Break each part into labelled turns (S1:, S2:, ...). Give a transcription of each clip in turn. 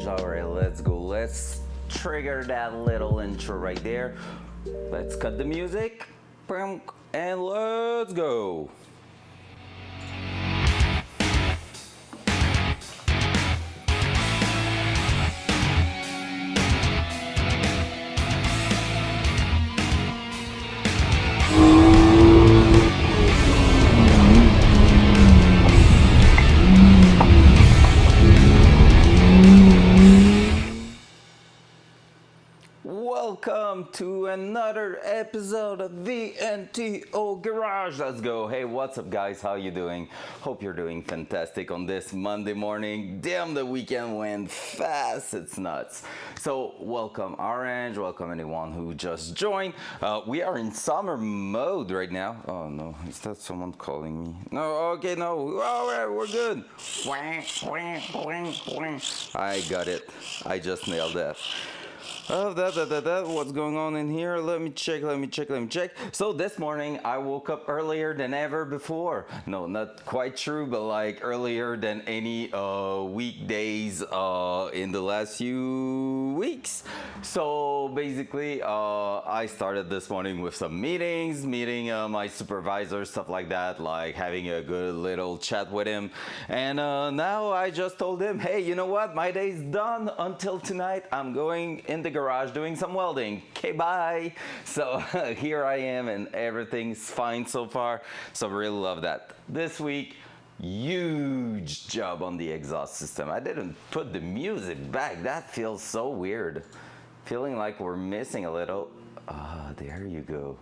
S1: garage. All right, let's go. Let's trigger that little intro right there. Let's cut the music and let's go. Welcome to another episode of VNTO Garage. Let's go. Hey, what's up, guys? How you doing? Hope you're doing fantastic on this Monday morning. Damn, the weekend went fast. It's nuts. So, welcome Orange. Welcome anyone who just joined. We are in summer mode right now. Oh no, is that someone calling me? No. Okay, no. Oh, we're good. I got it. I just nailed that. Oh, what's going on in here? Let me check. So this morning I woke up earlier than ever before. No, not quite true, but like earlier than any weekdays in the last few weeks. So basically, I started this morning with some meeting my supervisor, stuff like that, like having a good little chat with him. And now I just told him, hey, you know what? My day's done until tonight. I'm going in the garage doing some welding. Okay, bye. So here I am and everything's fine so far. So really love that. This week, huge job on the exhaust system. I didn't put the music back. That feels so weird. Feeling like we're missing a little. There you go.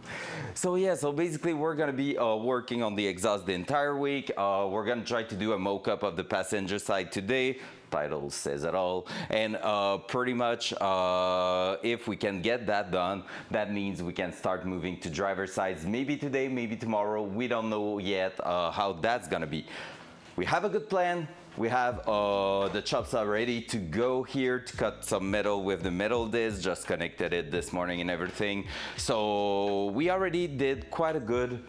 S1: So yeah, so basically we're gonna be working on the exhaust the entire week. We're gonna try to do a mock-up of the passenger side today. Title says it all. And pretty much if we can get that done, that means we can start moving to driver sides. Maybe today, maybe tomorrow. We don't know yet how that's gonna be. We have a good plan. We have the chops are ready to go here to cut some metal with the metal disc. Just connected it this morning and everything. So we already did quite a good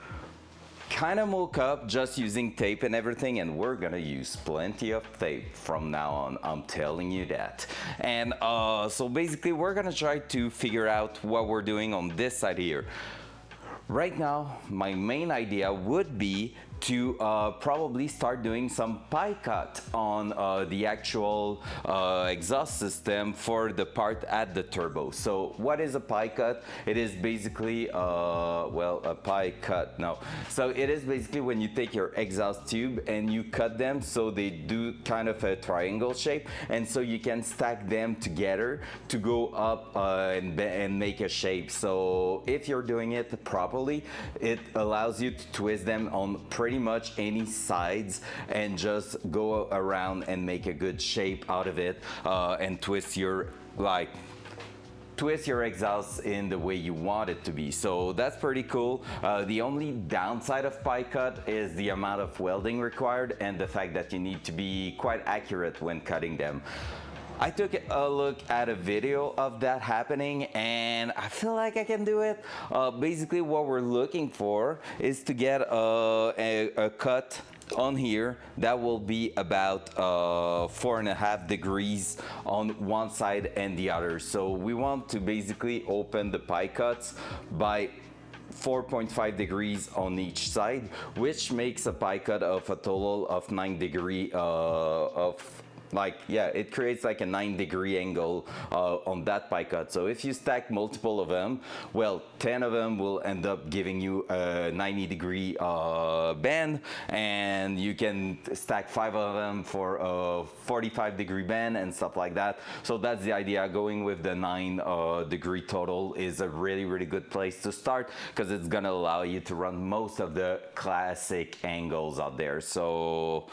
S1: kind of mock up just using tape and everything, and we're gonna use plenty of tape from now on. I'm telling you that. And so basically we're gonna try to figure out what we're doing on this side here. Right now, my main idea would be to probably start doing some pie cut on the actual exhaust system for the part at the turbo. So what is a pie cut? It is basically, well, a pie cut, no. So it is basically when you take your exhaust tube and you cut them so they do kind of a triangle shape, and so you can stack them together to go up and make a shape. So if you're doing it properly, it allows you to twist them on pretty much any sides and just go around and make a good shape out of it and twist your exhaust in the way you want it to be. So that's pretty cool. The only downside of pie cut is the amount of welding required and the fact that you need to be quite accurate when cutting them. I took a look at a video of that happening and I feel like I can do it. Basically what we're looking for is to get a cut on here that will be about 4.5 degrees on one side and the other. So we want to basically open the pie cuts by 4.5 degrees on each side, which makes a pie cut of a total of 9 degree it creates like a 9-degree angle on that pie cut. So if you stack multiple of them, well, 10 of them will end up giving you a 90-degree bend, and you can stack 5 of them for a 45-degree bend and stuff like that. So that's the idea. Going with the 9-degree total is a really, really good place to start because it's gonna allow you to run most of the classic angles out there. So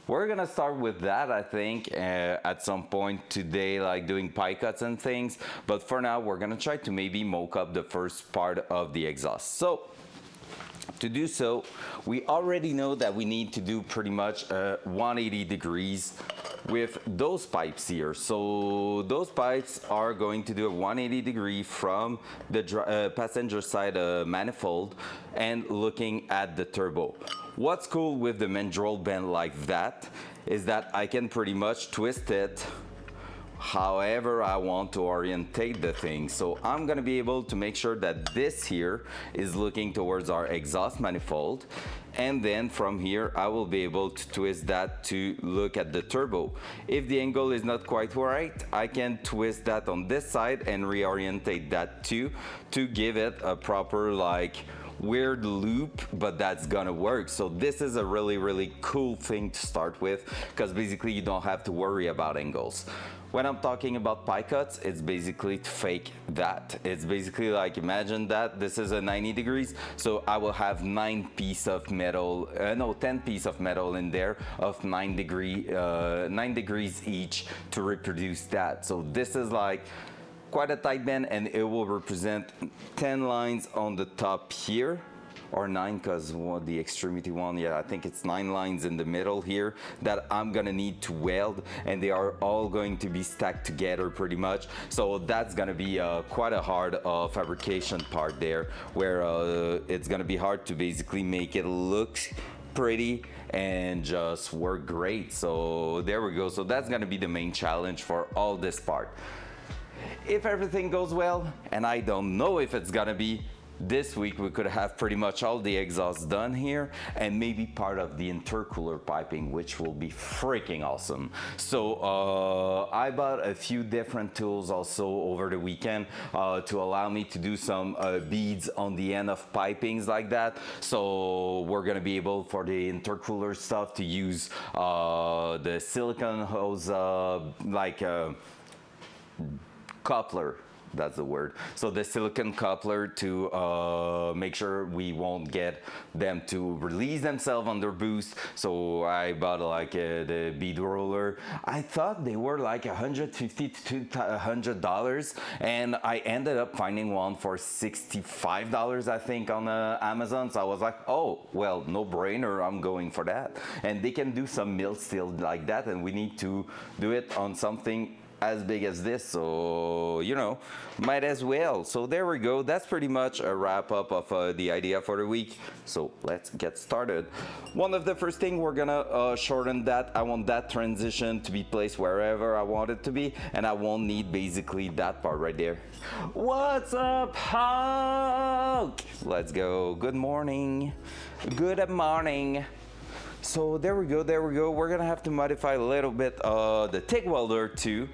S1: we're gonna start with that, I think, at some point today, like doing pie cuts and things. But for now, we're gonna try to maybe mock up the first part of the exhaust. So to do so, we already know that we need to do pretty much 180 degrees with those pipes here. So those pipes are going to do a 180 degree from the passenger side manifold and looking at the turbo. What's cool with the mandrel bend like that is that I can pretty much twist it however I want to orientate the thing. So I'm gonna be able to make sure that this here is looking towards our exhaust manifold, and then from here I will be able to twist that to look at the turbo. If the angle is not quite right, I can twist that on this side and reorientate that too to give it a proper like weird loop, but that's gonna work. So this is a really cool thing to start with, because basically you don't have to worry about angles. When I'm talking about pie cuts, it's basically to fake that. It's basically like, imagine that this is a 90 degrees, so I will have 10 pieces of metal in there of 9 degrees each to reproduce that. So this is like quite a tight bend, and it will represent 10 lines on the top here, or 9, because the extremity one, yeah, I think it's 9 lines in the middle here that I'm gonna need to weld, and they are all going to be stacked together pretty much. So that's gonna be quite a hard fabrication part there, where it's gonna be hard to basically make it look pretty and just work great. So there we go. So that's gonna be the main challenge for all this part. If everything goes well, and I don't know if it's gonna be, this week we could have pretty much all the exhausts done here, and maybe part of the intercooler piping, which will be freaking awesome. So I bought a few different tools also over the weekend to allow me to do some beads on the end of pipings like that. So we're gonna be able, for the intercooler stuff, to use the silicone hose coupler, that's the word. So the silicone coupler to make sure we won't get them to release themselves on their boost. So I bought like the bead roller. I thought they were like $150 to $200, and I ended up finding one for $65, I think, on Amazon. So I was like, oh well, no brainer, I'm going for that. And they can do some mill steel like that, and we need to do it on something as big as this, so you know, might as well. So there we go. That's pretty much a wrap up of the idea for the week. So let's get started. One of the first thing, we're gonna shorten that. I want that transition to be placed wherever I want it to be, and I won't need basically that part right there. What's up, Hulk? Let's go. Good morning. Good morning. So there we go, We're gonna have to modify a little bit the TIG welder too.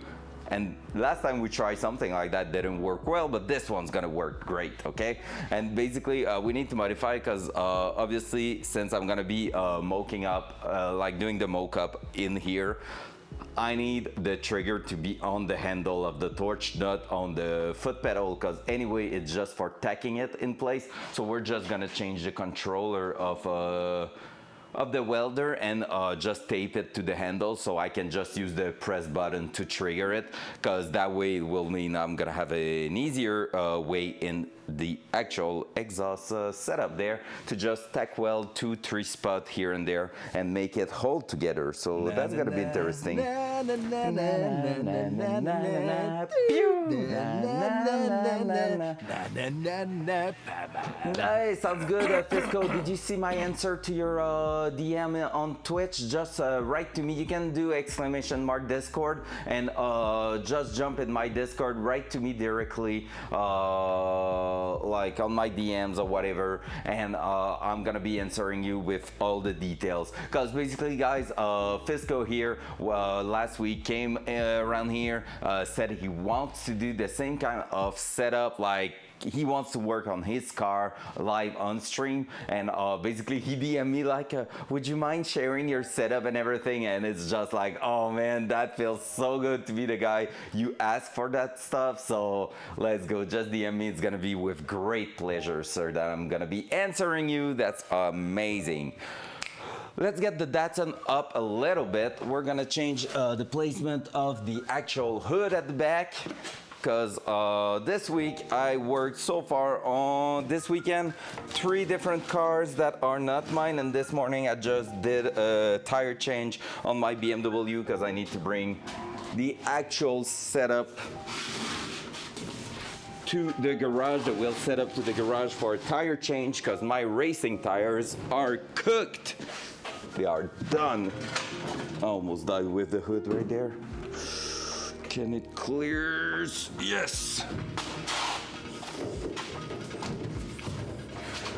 S1: And last time we tried something like that, didn't work well, but this one's gonna work great, okay? And basically we need to modify, because obviously, since I'm gonna be moking up, like doing the moke up in here, I need the trigger to be on the handle of the torch, not on the foot pedal, because anyway, it's just for tacking it in place. So we're just gonna change the controller of the welder and just tape it to the handle, so I can just use the press button to trigger it, because that way it will mean I'm gonna have an easier way in the actual exhaust setup there to just tack weld 2-3 spots here and there and make it hold together. So that's gonna be interesting. Hey, sounds good, Fisco. Did you see my answer to your DM on Twitch? Just write to me. You can do !Discord and just jump in my Discord, write to me directly, like on my DMs or whatever, and I'm gonna be answering you with all the details. Because basically, guys, Fisco here last week came around here, said he wants to do the same kind of setup, like he wants to work on his car live on stream, and basically he DM'd me like, would you mind sharing your setup and everything? And it's just like, oh man, that feels so good to be the guy you ask for that stuff. So let's go, just DM me. It's gonna be with great pleasure, sir, that I'm gonna be answering you. That's amazing. Let's get the Datsun up a little bit. We're gonna change the placement of the actual hood at the back, because this week I worked so far on this weekend 3 different cars that are not mine, and this morning I just did a tire change on my BMW, because I need to bring the actual setup to the garage, the wheel setup to the garage for a tire change, because my racing tires are cooked. They are done. I almost died with the hood right there. Can it clears? Yes.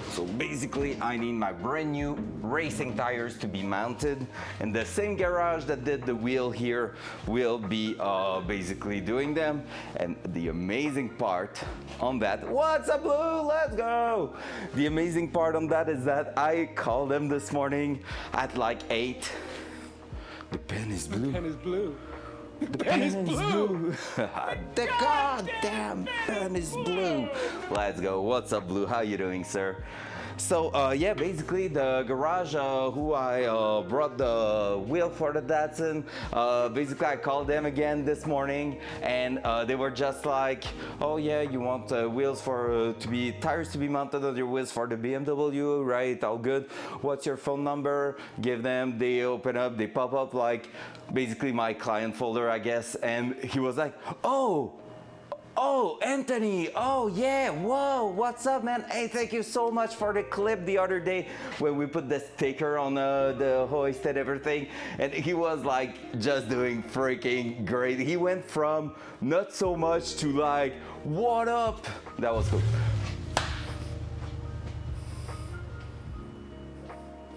S1: So basically, I need my brand new racing tires to be mounted, and the same garage that did the wheel here will be basically doing them. And the amazing part on that, what's up, Blue? Let's go! The amazing part on that is that I called them this morning at like 8. The pen is blue.
S2: The pen is blue.
S1: The pen is blue. The goddamn pen is blue. Let's go. What's up, Blue? How you doing, sir? So yeah, basically the garage who I brought the wheel for the Datsun, basically I called them again this morning, and they were just like, oh yeah, you want wheels for tires to be mounted on your wheels for the BMW, right? All good. What's your phone number? Give them. They open up. They pop up like basically my client folder, I guess. And he was like, oh, Anthony, oh yeah, whoa, what's up, man? Hey, thank you so much for the clip the other day when we put the sticker on the hoist and everything. And he was like just doing freaking great. He went from not so much to like, what up? That was cool.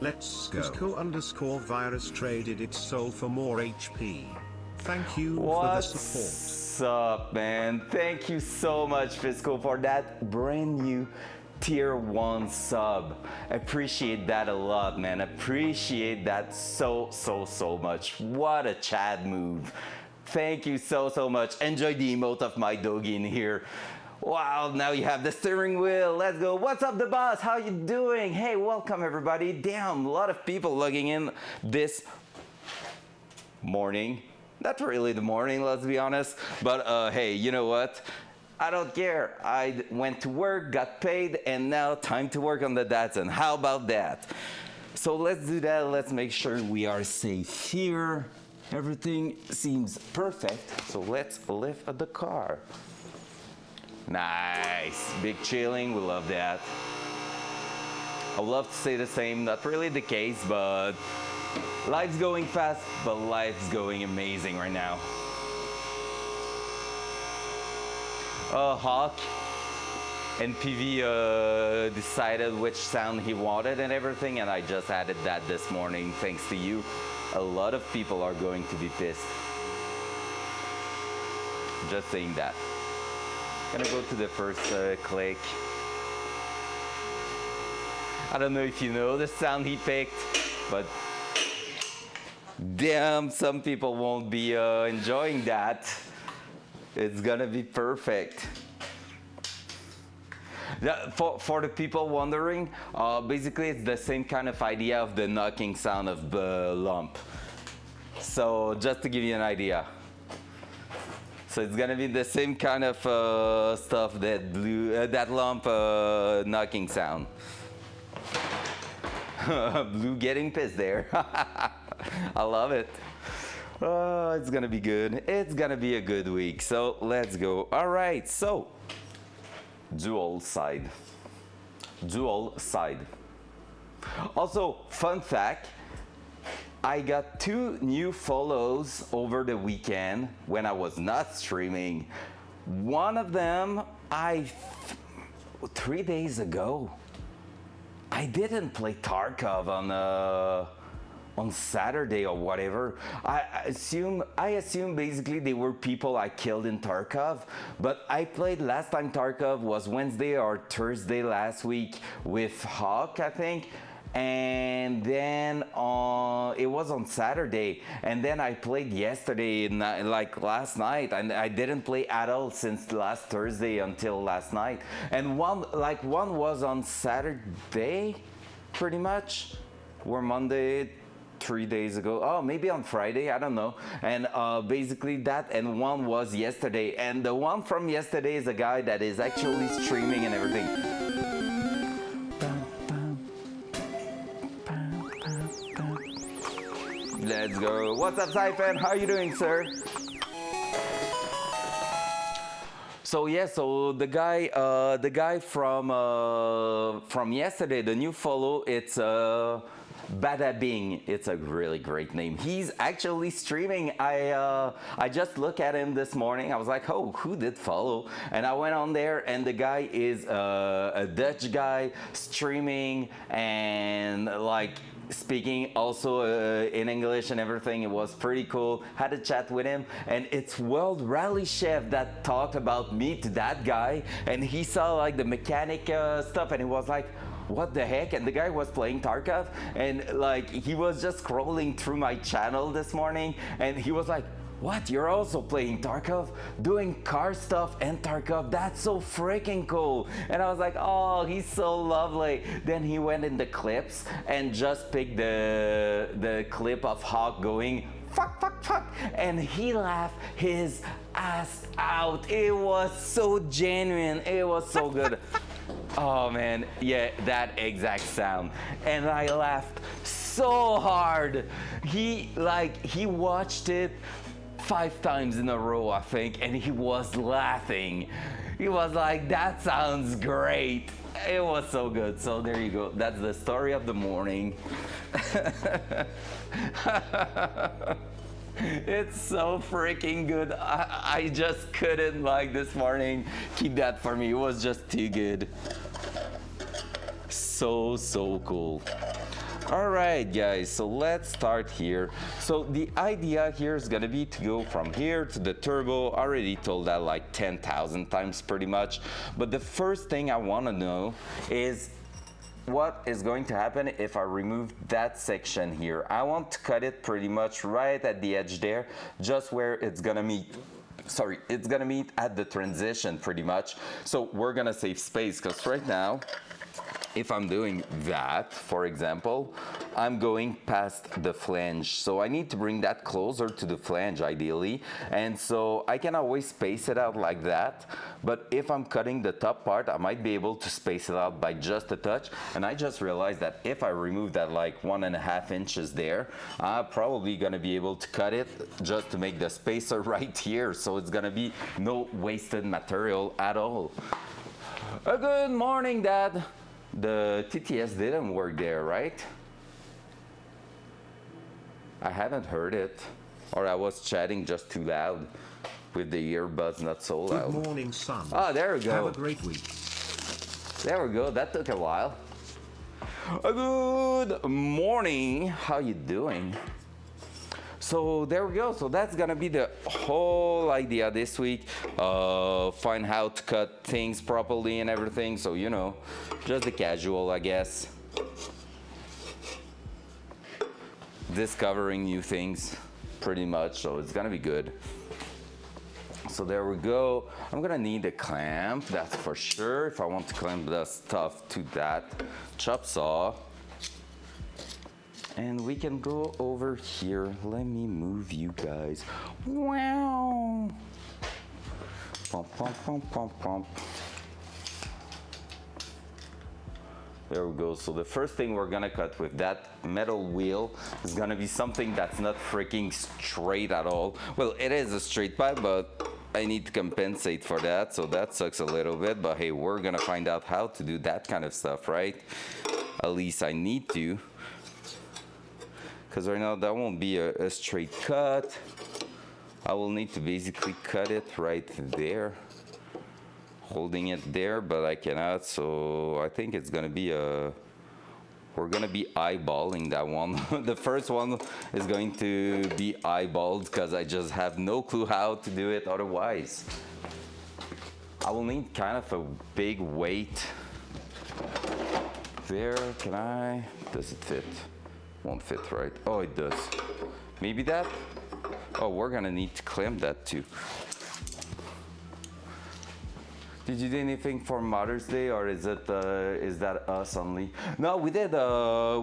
S3: Let's go. _virus traded its soul for more HP. Thank you for the support.
S1: What's up, man? Thank you so much, Fisco, for that brand new tier 1 sub. Appreciate that a lot, man. Appreciate that so much. What a Chad move. Thank you so much. Enjoy the emote of my doggy in here. Wow, now you have the steering wheel. Let's go. What's up, the boss? How you doing? Hey, welcome everybody. Damn, a lot of people logging in this morning. Not really the morning, let's be honest, but hey, you know what? I don't care. I went to work, got paid, and now time to work on the Datsun. How about that? So let's do that. Let's make sure we are safe here. Everything seems perfect. So let's lift the car. Nice. Big chilling. We love that. I would love to say the same. Not really the case, but life's going fast, but life's going amazing right now. Hawk and PV decided which sound he wanted and everything, and I just added that this morning thanks to you. A lot of people are going to be pissed. Just saying that. Gonna go to the first click. I don't know if you know the sound he picked, but damn, some people won't be enjoying that. It's gonna be perfect. For the people wondering, basically it's the same kind of idea of the knocking sound of the lump. So just to give you an idea. So it's gonna be the same kind of stuff that that lump knocking sound. Blue getting pissed there. I love it. Oh, it's gonna be good. It's gonna be a good week. So let's go. All right. So dual side. Also, fun fact. I got 2 new follows over the weekend when I was not streaming. One of them, 3 days ago, I didn't play Tarkov on Saturday or whatever. I assume basically they were people I killed in Tarkov, but I played last time Tarkov was Wednesday or Thursday last week with Hawk, I think. And then it was on Saturday, and then I played yesterday, like last night, and I didn't play at all since last Thursday until last night. And one was on Saturday, pretty much, or Monday, 3 days ago. Oh, maybe on Friday, I don't know. And basically that, and one was yesterday. And the one from yesterday is a guy that is actually streaming and everything. Let's go. What's up, Siphon? How are you doing, sir? So yeah, so the guy from yesterday, the new follow, it's Bada Bing, it's a really great name. He's actually streaming. I just looked at him this morning. I was like, oh, who did follow? And I went on there, and the guy is a Dutch guy streaming and like speaking also in English and everything. It was pretty cool. Had a chat with him, and it's World Rally Chef that talked about me to that guy, and he saw like the mechanic stuff, and he was like, what the heck? And the guy was playing Tarkov, and like he was just scrolling through my channel this morning, and he was like, what, you're also playing Tarkov, doing car stuff and Tarkov? That's so freaking cool. And I was like, oh, he's so lovely. Then he went in the clips and just picked the clip of Hawk going fuck, fuck, fuck, and he laughed his ass out. It was so genuine. It was so good. Oh man, yeah, that exact sound. And I laughed so hard. He watched it 5 times in a row, I think, and he was laughing. He was like, that sounds great. It was so good. So there you go. That's the story of the morning. It's so freaking good. I just couldn't, like, this morning keep that for me. It was just too good. So cool. All right, guys, so let's start here. So the idea here is gonna be to go from here to the turbo. I already told that like 10,000 times pretty much. But the first thing I wanna know is what is going to happen if I remove that section here. I want to cut it pretty much right at the edge there, just where it's gonna meet. Sorry, it's gonna meet at the transition pretty much. So we're gonna save space, because right now, if I'm doing that, for example, I'm going past the flange. So I need to bring that closer to the flange ideally. And so I can always space it out like that. But if I'm cutting the top part, I might be able to space it out by just a touch. And I just realized that if I remove that like 1.5 inches there, I'm probably gonna be able to cut it just to make the spacer right here. So it's gonna be no wasted material at all. Good morning, Dad. The TTS didn't work there, right? I haven't heard it. Or I was chatting just too loud with the earbuds not so loud.
S3: Good morning, son.
S1: Oh, there we go.
S3: Have a great week.
S1: There we go. That took a while. Good morning. How you doing? So there we go. So that's gonna be the whole idea this week. Find how to cut things properly and everything. So, you know, just the casual, I guess. Discovering new things, pretty much. So it's gonna be good. So there we go. I'm gonna need a clamp, that's for sure, if I want to clamp the stuff to that chop saw. And we can go over here. Let me move you guys. Wow. Pump, pump, pump, pump, pump. There we go. So the first thing we're gonna cut with that metal wheel is gonna be something that's not freaking straight at all. Well, it is a straight pipe, but I need to compensate for that. So that sucks a little bit, but hey, we're gonna find out how to do that kind of stuff, right? At least I need to. Because right now that won't be a straight cut. I will need to basically cut it right there, holding it there, but I cannot. So I think it's gonna be we're gonna be eyeballing that one. The first one is going to be eyeballed because I just have no clue how to do it otherwise. I will need kind of a big weight there. Can I? Does it fit? Won't fit, right? Oh, it does. Maybe that? Oh, we're gonna need to clamp that too. Did you do anything for Mother's Day, or is that us only? No, we did.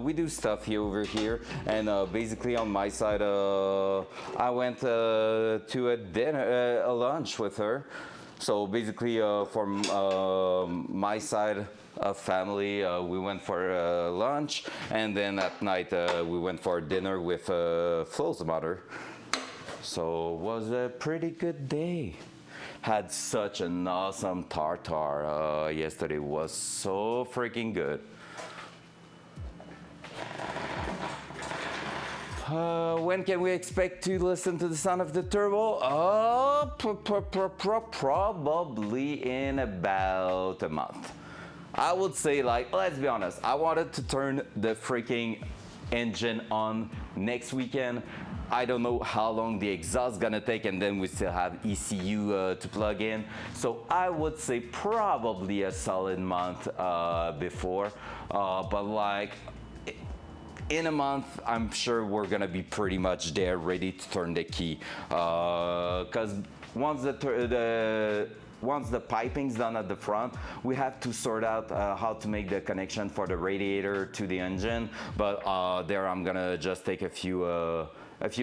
S1: We do stuff here over here, and basically on my side, I went to a dinner, a lunch with her. So basically, from my side of family, we went for lunch, and then at night we went for dinner with Flo's mother. So it was a pretty good day. Had such an awesome tartare yesterday. It was so freaking good. When can we expect to listen to the sound of the turbo? Probably in about a month. I would say, like, let's be honest, I wanted to turn the freaking engine on next weekend. I don't know how long the exhaust gonna take, and then we still have ECU to plug in. So I would say probably a solid month before, but like in a month, I'm sure we're gonna be pretty much there, ready to turn the key. Cause once the piping's done at the front, we have to sort out how to make the connection for the radiator to the engine. But there I'm gonna just take a few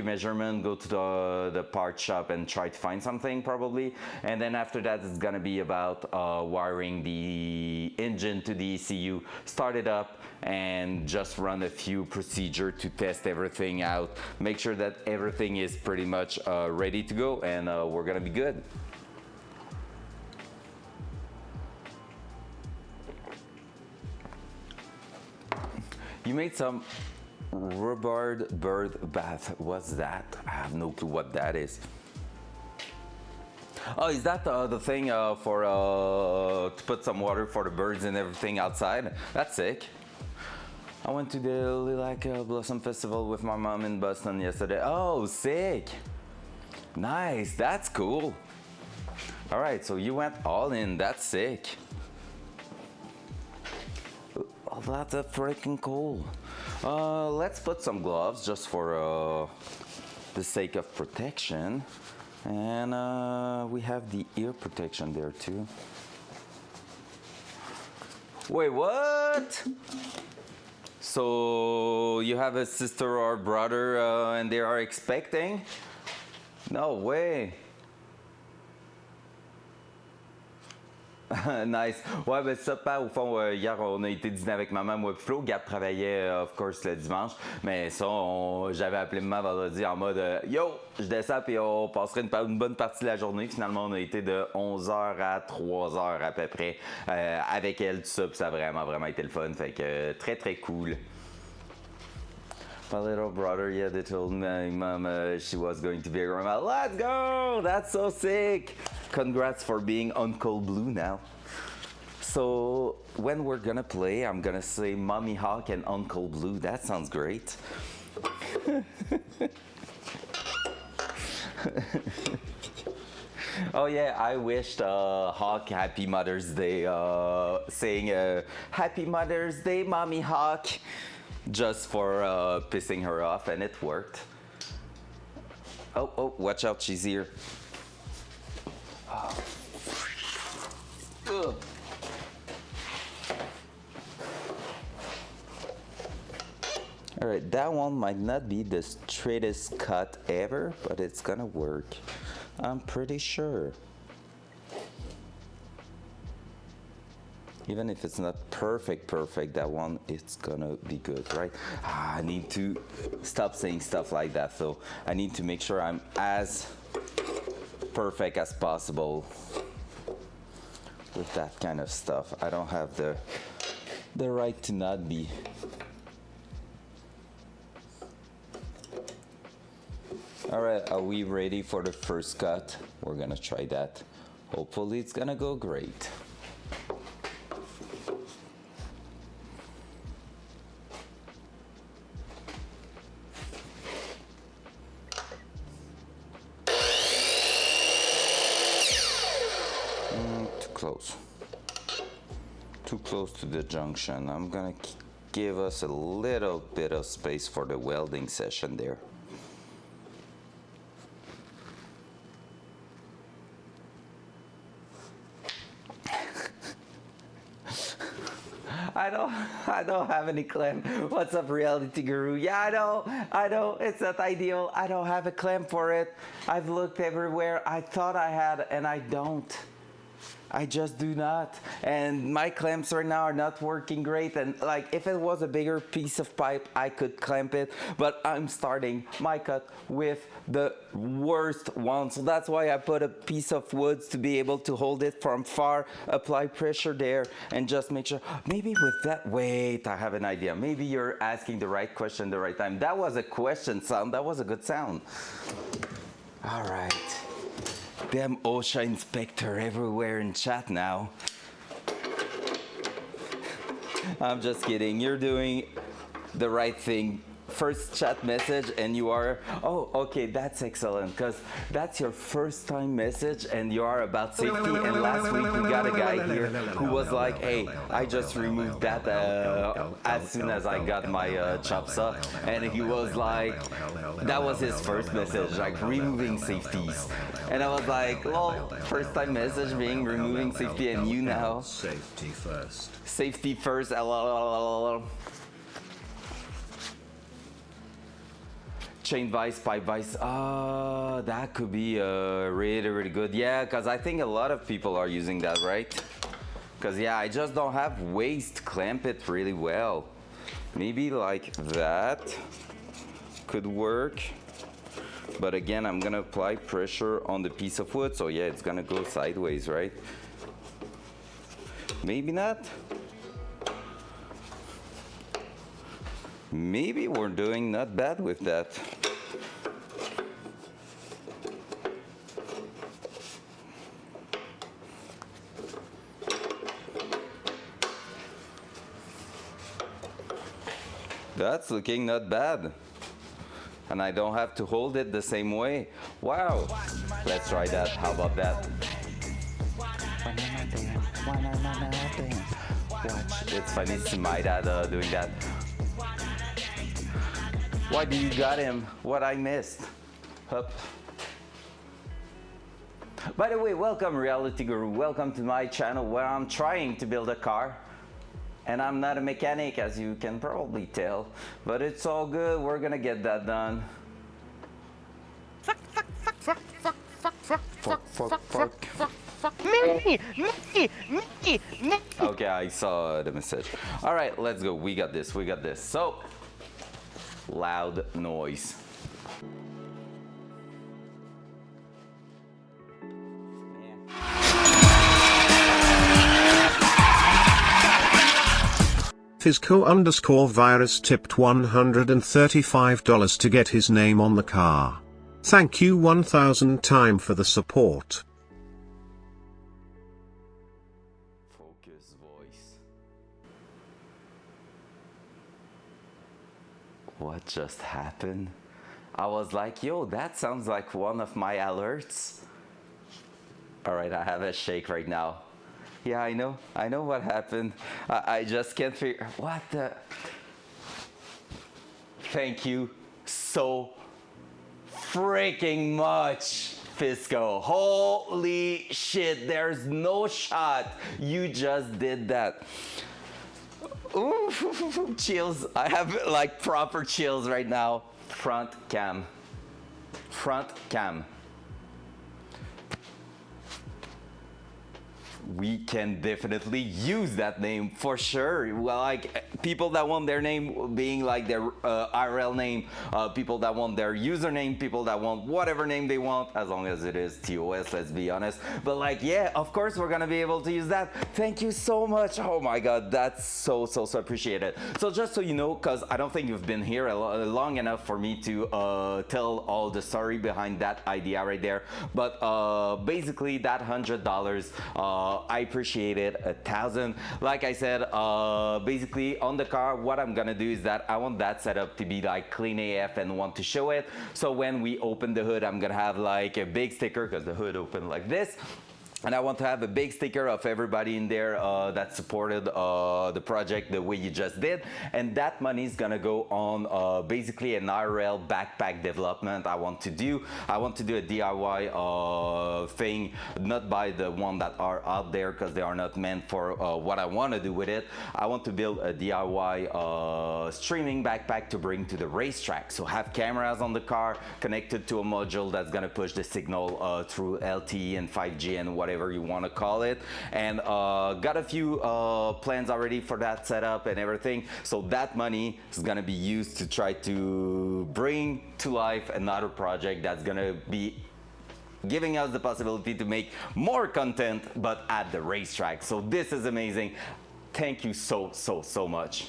S1: measurements, go to the part shop and try to find something probably. And then after that, it's gonna be about wiring the engine to the ECU, start it up, and just run a few procedures to test everything out, make sure that everything is pretty much ready to go, and we're gonna be good. You made some rhubarb bird bath. What's that? I have no clue what that is. Oh, is that the thing for to put some water for the birds and everything outside? That's sick. I went to the Lilac Blossom Festival with my mom in Boston yesterday. Oh, sick. Nice, that's cool. All right, so you went all in, that's sick. Oh, that's a freaking cool. Let's put some gloves just for the sake of protection. And we have the ear protection there too. Wait, what? So you have a sister or brother and they are expecting? No way. Nice. Ouais, ben ça, pas au fond, hier, on a été dîner avec maman, moi et Flo. Gab travaillait, of course, le dimanche. Mais ça, j'avais appelé maman vendredi en mode yo, je descends puis on passerait une bonne partie de la journée. Finalement, on a été de 11h à 3h à peu près avec elle, tout ça. Puis ça a vraiment, vraiment été le fun. Fait que très, très cool. My little brother, yeah, they told my mom she was going to be a grandma. Let's go! That's so sick! Congrats for being Uncle Blue now. So when we're gonna play, I'm gonna say Mommy Hawk and Uncle Blue. That sounds great. Oh yeah, I wished Hawk Happy Mother's Day, saying Happy Mother's Day, Mommy Hawk, just for pissing her off, and it worked. Oh, watch out, she's here. Oh. Ugh. All right, that one might not be the straightest cut ever, but it's gonna work. I'm pretty sure. Even if it's not perfect, that one, it's gonna be good, right? I need to stop saying stuff like that, so I need to make sure I'm as perfect as possible with that kind of stuff. I don't have the right to not be. All right, are we ready for the first cut? We're gonna try that. Hopefully it's gonna go great. Too close to the junction. I'm gonna give us a little bit of space for the welding session there. I don't have any clamp. What's up, Reality Guru? Yeah, I know, it's not ideal. I don't have a clamp for it. I've looked everywhere. I thought I had, and I don't. I just do not. And my clamps right now are not working great. And like if it was a bigger piece of pipe, I could clamp it. But I'm starting my cut with the worst one. So that's why I put a piece of wood to be able to hold it from far, apply pressure there, and just make sure. Maybe with that, wait, I have an idea. Maybe you're asking the right question the right time. That was a question sound. That was a good sound. All right. Damn OSHA inspector everywhere in chat now. I'm just kidding. You're doing the right thing. First chat message and you are, oh, okay, that's excellent because that's your first time message and you are about safety. And last week we got a guy here who was like, hey, I just removed that as soon as I got my chop saw. And he was like, that was his first message, like removing safeties. And I was like, well, first time message being removing safety and you now.
S3: Safety first.
S1: Safety first, chain vise, pipe vise. That could be really, really good. Yeah, because I think a lot of people are using that, right? Because yeah, I just don't have ways to clamp it really well. Maybe like that could work. But again, I'm gonna apply pressure on the piece of wood. So yeah, it's gonna go sideways, right? Maybe not. Maybe we're doing not bad with that. That's looking not bad. And I don't have to hold it the same way. Wow. Let's try that. How about that? Watch. It's funny to see my dad doing that. Why do you got him? What I missed? Hup. By the way, welcome Reality Guru. Welcome to my channel where I'm trying to build a car. And I'm not a mechanic, as you can probably tell. But it's all good. We're gonna get that done. Me. Okay, I saw the message. All right, let's go. We got this. We got this. So, loud noise.
S3: Fisco_virus tipped $135 to get his name on the car. Thank you 1000 time for the support.
S1: Focus voice. What just happened? I was like, yo, that sounds like one of my alerts. All right, I have a shake right now. Yeah, I know what happened. I just can't figure, what the? Thank you so freaking much, Fisco. Holy shit, there's no shot you just did that. Ooh, chills. I have like proper chills right now. Front cam. We can definitely use that name for sure. Well, like people that want their name being like their IRL name, people that want their username, people that want whatever name they want, as long as it is TOS, let's be honest. But like, yeah, of course we're gonna be able to use that. Thank you so much. Oh my God, that's so appreciated. So just so you know, cause I don't think you've been here long enough for me to tell all the story behind that idea right there. But basically that $100, I appreciate it 1,000. Like I said, basically on the car, what I'm gonna do is that I want that setup to be like clean AF and want to show it. So when we open the hood, I'm gonna have like a big sticker because the hood opened like this. And I want to have a big sticker of everybody in there that supported the project the way you just did. And that money is gonna go on basically an IRL backpack development I want to do. I want to do a DIY thing, not buy the one that are out there because they are not meant for what I want to do with it. I want to build a DIY streaming backpack to bring to the racetrack. So have cameras on the car connected to a module that's gonna push the signal through LTE and 5G and whatever whatever you want to call it, and got a few plans already for that setup and everything. So that money is gonna be used to try to bring to life another project that's gonna be giving us the possibility to make more content, but at the racetrack. So this is amazing. Thank you so much.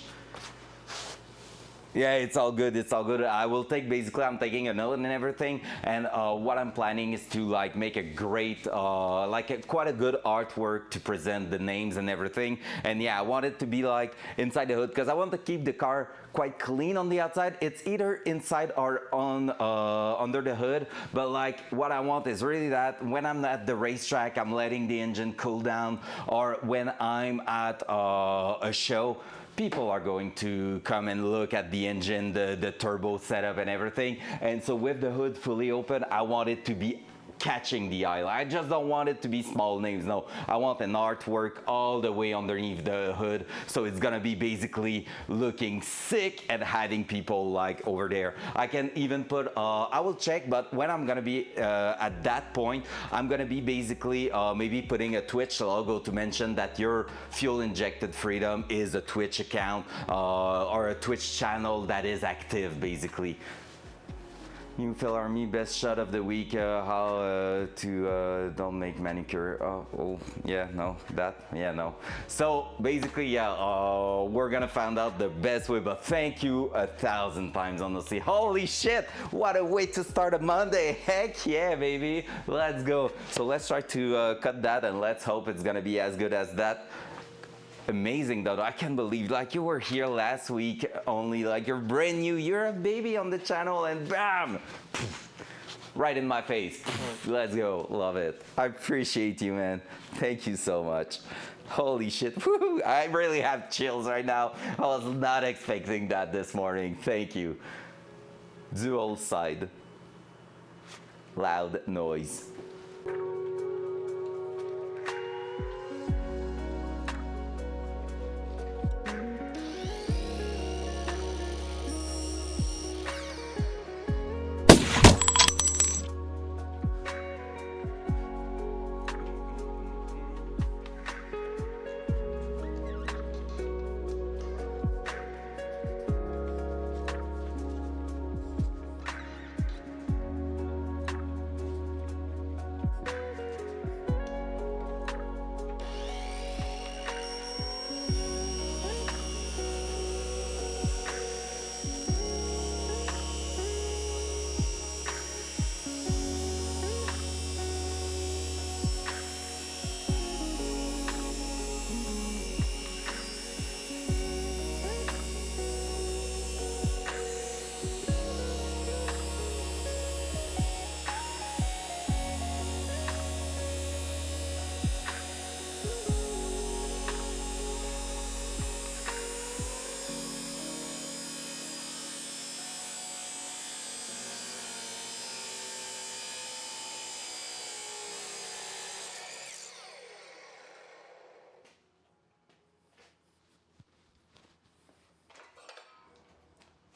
S1: Yeah, it's all good. It's all good. I will take, basically, I'm taking a note and everything. And what I'm planning is to like make a great, quite a good artwork to present the names and everything. And yeah, I want it to be like inside the hood because I want to keep the car quite clean on the outside. It's either inside or on under the hood. But like what I want is really that when I'm at the racetrack, I'm letting the engine cool down, or when I'm at a show, people are going to come and look at the engine, the turbo setup and everything. And so with the hood fully open, I want it to be catching the eye. I just don't want it to be small names. No, I want an artwork all the way underneath the hood. So it's gonna be basically looking sick and having people like over there. I can even put, I will check, but when I'm gonna be at that point, I'm gonna be basically maybe putting a Twitch logo to mention that your fuel injected freedom is a Twitch account or a Twitch channel that is active basically. New Phil Army best shot of the week, how to don't make manicure. Oh yeah, no, that, yeah, no. So basically, yeah, we're gonna find out the best way, but thank you 1,000 times, honestly. Holy shit, what a way to start a Monday. Heck yeah, baby, let's go. So let's try to cut that, and let's hope it's gonna be as good as that. Amazing though, I can't believe like you were here last week only, like you're brand new, you're a baby on the channel, and bam, right in my face. Let's go, love it. I appreciate you, man. Thank you so much. Holy shit. Woo-hoo. I really have chills right now. I was not expecting that this morning. Thank you. Dual side, loud noise.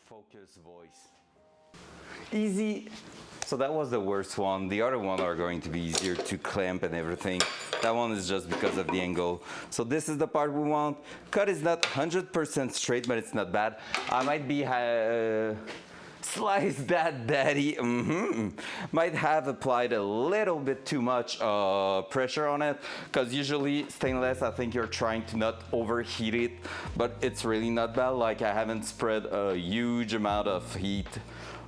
S1: Focus voice. Easy. So that was the worst one. The other one are going to be easier to clamp and everything. That one is just because of the angle. So this is the part we want. Cut is not 100% straight, but it's not bad. I might be slice that daddy. Might have applied a little bit too much pressure on it, because usually stainless, I think you're trying to not overheat it, but it's really not bad. Like I haven't spread a huge amount of heat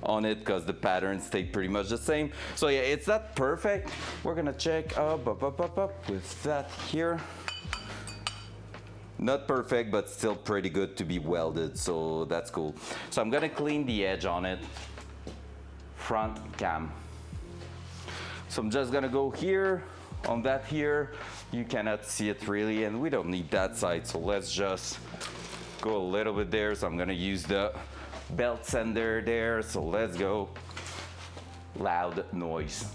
S1: on it because the patterns stay pretty much the same. So yeah, it's not perfect. We're gonna check up with that here. Not perfect, but still pretty good to be welded, so that's cool. So I'm gonna clean the edge on it, front cam. So I'm just gonna go here, on that here. You cannot see it really, and we don't need that side, so let's just go a little bit there. So I'm gonna use the belt sander there, so let's go. Loud noise.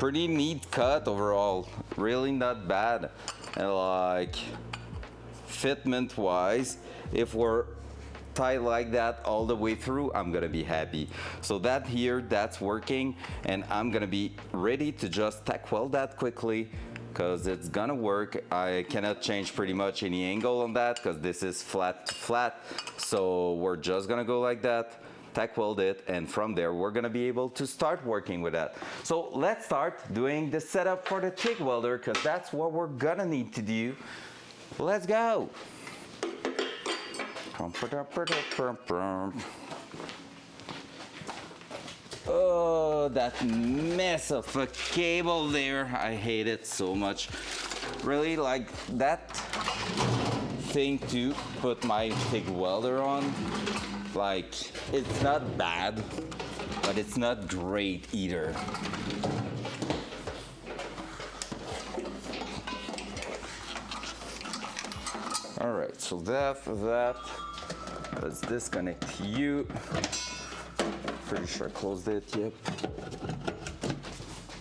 S1: pretty neat cut overall. Really not bad. And like fitment wise, if we're tied like that all the way through, I'm gonna be happy. So that here, that's working, and I'm gonna be ready to just tack weld that quickly because it's gonna work. I cannot change pretty much any angle on that because this is flat to flat. So we're just gonna go like that, tack weld it, and from there we're gonna be able to start working with that. So let's start doing the setup for the TIG welder because that's what we're gonna need to do. Let's go. Oh, that mess of a cable there. I hate it so much. Really, like that thing to put my TIG welder on, like it's not bad, but it's not great either. All right, so that for that, let's disconnect you. Pretty sure I closed it, yep.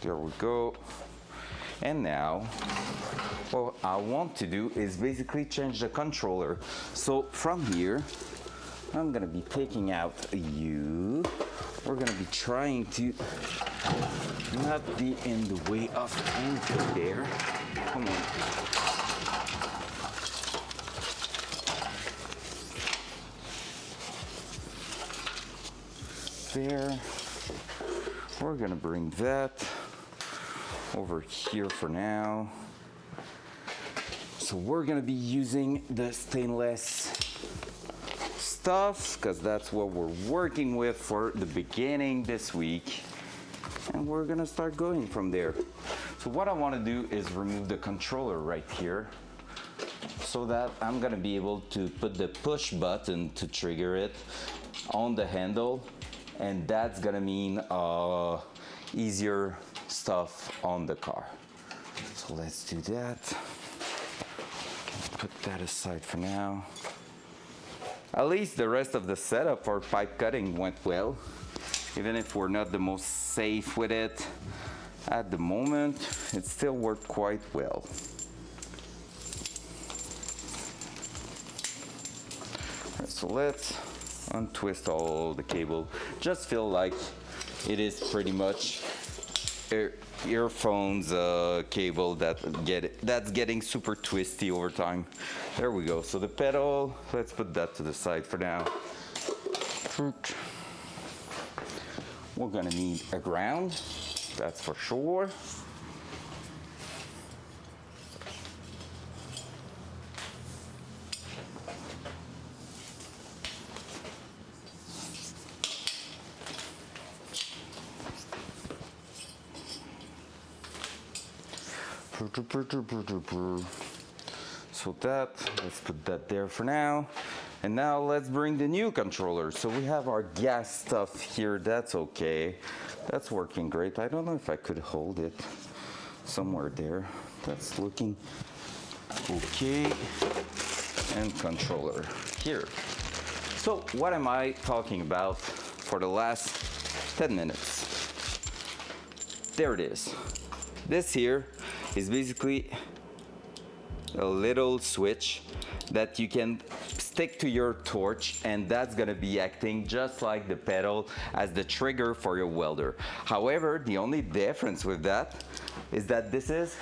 S1: There we go. And now, what I want to do is basically change the controller. So from here, I'm gonna be taking out you. We're gonna be trying to not be in the way of anything there. Come on. There. We're gonna bring that over here for now. So we're gonna be using the stainless stuff because that's what we're working with for the beginning this week, and we're gonna start going from there. So what I want to do is remove the controller right here so that I'm gonna be able to put the push button to trigger it on the handle, and that's gonna mean easier stuff on the car. So let's do that. Put that aside for now. At least the rest of the setup for pipe cutting went well, even if we're not the most safe with it at the moment. It still worked quite well. All right, so let's untwist all the cable. Just feel like it is pretty much earphones cable that's getting super twisty over time. There we go. So the pedal, let's put that to the side for now. We're gonna need a ground, that's for sure. So that, let's put that there for now. And now let's bring the new controller. So we have our gas stuff here, that's okay. That's working great. I don't know if I could hold it somewhere there. That's looking okay. And controller here. So what am I talking about for the last 10 minutes? There it is. This here is basically a little switch that you can stick to your torch, and that's gonna be acting just like the pedal as the trigger for your welder. However, the only difference with that is that this is,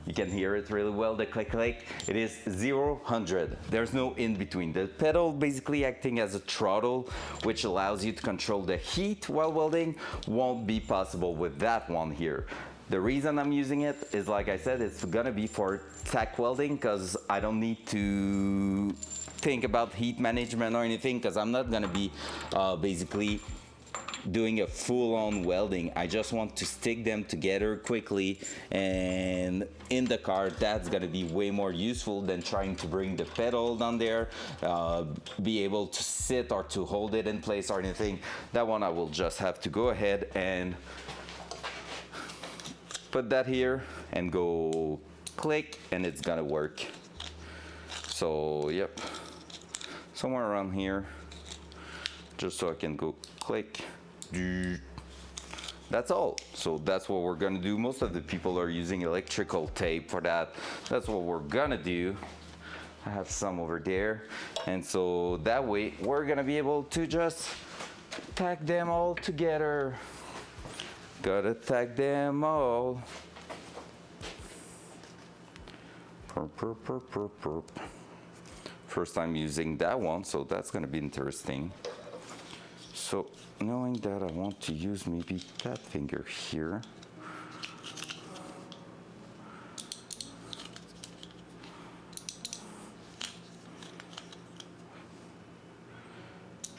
S1: you can hear it really well, the click click, it is 0-100. There's no in between. The pedal basically acting as a throttle, which allows you to control the heat while welding, won't be possible with that one here. The reason I'm using it is, like I said, it's gonna be for tack welding because I don't need to think about heat management or anything, because I'm not gonna be basically doing a full-on welding. I just want to stick them together quickly, and in the car that's gonna be way more useful than trying to bring the pedal down there, be able to sit or to hold it in place or anything. That one I will just have to go ahead and put that here and go click, and it's gonna work. So yep, somewhere around here, just so I can go click, that's all. So that's what we're gonna do. Most of the people are using electrical tape for that. That's what we're gonna do. I have some over there. And so that way we're gonna be able to just tack them all together. Gotta tack them all. Perp, perp, perp, perp, perp. First time using that one, so that's gonna be interesting. So knowing that, I want to use maybe that finger here.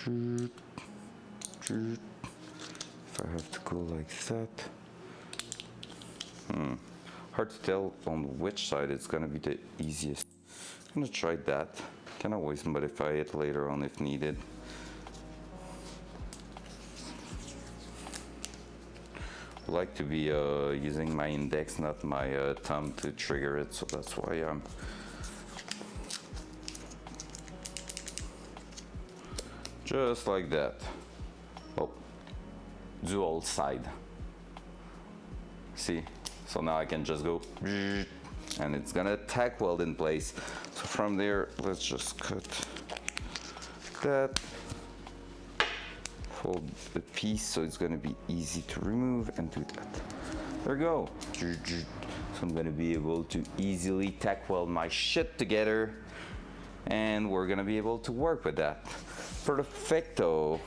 S1: If I have to go like that. Hard to tell on which side it's gonna be the easiest. I'm gonna try that. Can always modify it later on if needed. I like to be using my index, not my thumb to trigger it, so that's why I'm just like that. Oh, dual side. See? So now I can just go and it's gonna tack weld in place. So from there, let's just cut that. Fold the piece so it's gonna be easy to remove and do that. There we go. So I'm gonna be able to easily tack weld my shit together and we're gonna be able to work with that. Perfecto.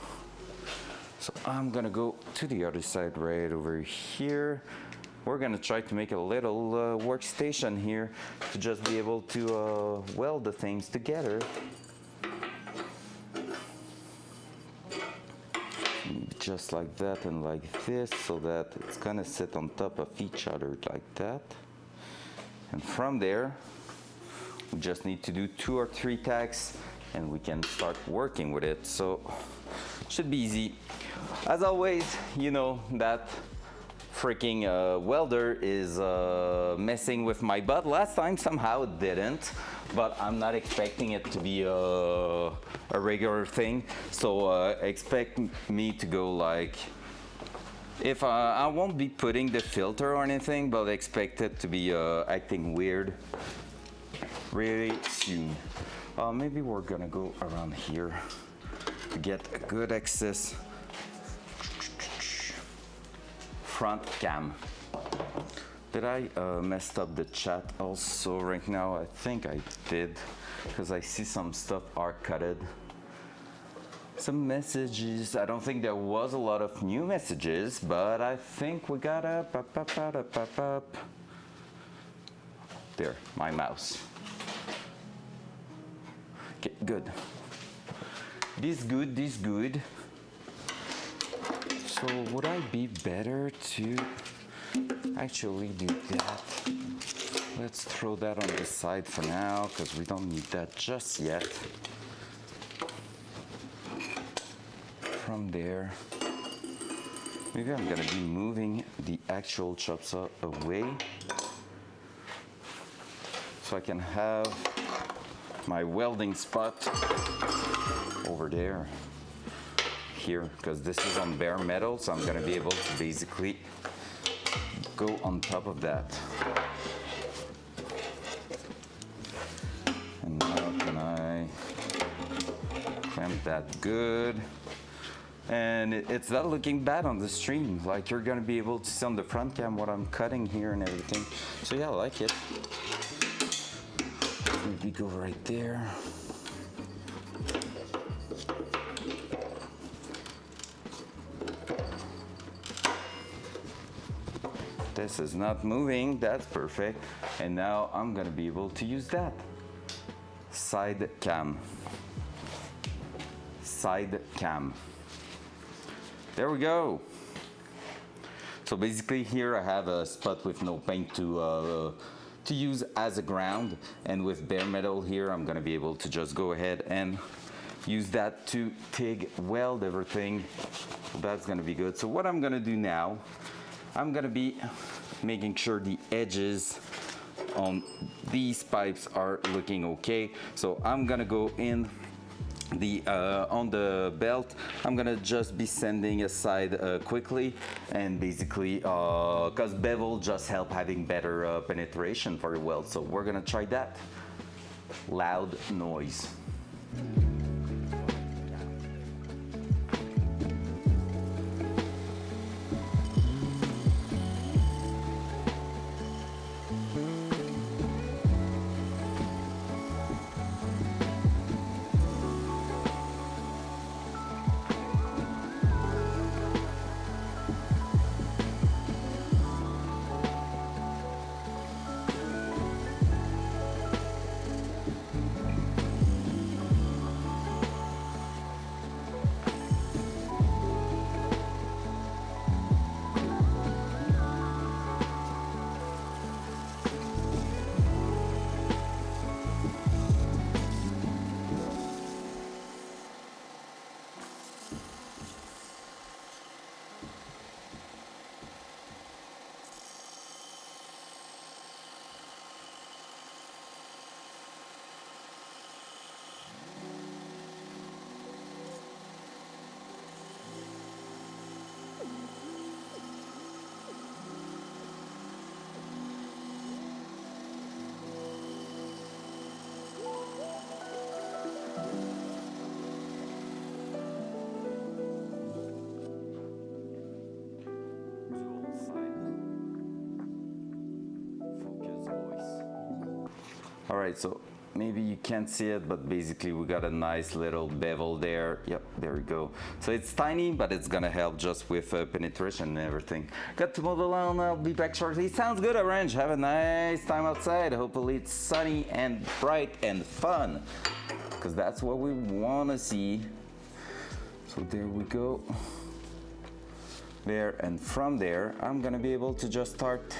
S1: So I'm gonna go to the other side right over here. We're gonna try to make a little workstation here to just be able to weld the things together. Just like that and like this, so that it's gonna sit on top of each other like that. And from there, we just need to do 2 or 3 tacks and we can start working with it. So should be easy. As always, you know that freaking welder is messing with my butt. Last time somehow it didn't, but I'm not expecting it to be a regular thing. So expect me to go like, if I won't be putting the filter or anything, but expect it to be acting weird really soon. Maybe we're gonna go around here to get a good access. Front cam. Did I messed up the chat also right now? I think I did, because I see some stuff are cutted. Some messages. I don't think there was a lot of new messages, but I think we got up. There, my mouse. Okay, good. This good, this good. So would I be better to actually do that? Let's throw that on the side for now, because we don't need that just yet. From there, maybe I'm gonna be moving the actual chop saw away so I can have my welding spot over there. Here, because this is on bare metal, so I'm gonna be able to basically go on top of that. And now can I clamp that good? And it's not looking bad on the stream. Like, you're gonna be able to see on the front cam what I'm cutting here and everything. So yeah, I like it. Maybe go right there. This is not moving, that's perfect. And now I'm gonna be able to use that. Side cam. Side cam. There we go. So basically here I have a spot with no paint to use as a ground, and with bare metal here I'm gonna be able to just go ahead and use that to TIG weld everything. That's gonna be good. So what I'm gonna do now, I'm gonna be making sure the edges on these pipes are looking okay. So I'm gonna go in on the belt. I'm gonna just be sanding aside quickly, and basically because bevel just help having better penetration for your weld. So we're gonna try that. Loud noise. All right, so maybe you can't see it, but basically we got a nice little bevel there. Yep, there we go. So it's tiny, but it's gonna help just with penetration and everything. Got to model on, I'll be back shortly. Sounds good, Orange. Have a nice time outside. Hopefully it's sunny and bright and fun, because that's what we wanna see. So there we go. There, and from there, I'm gonna be able to just start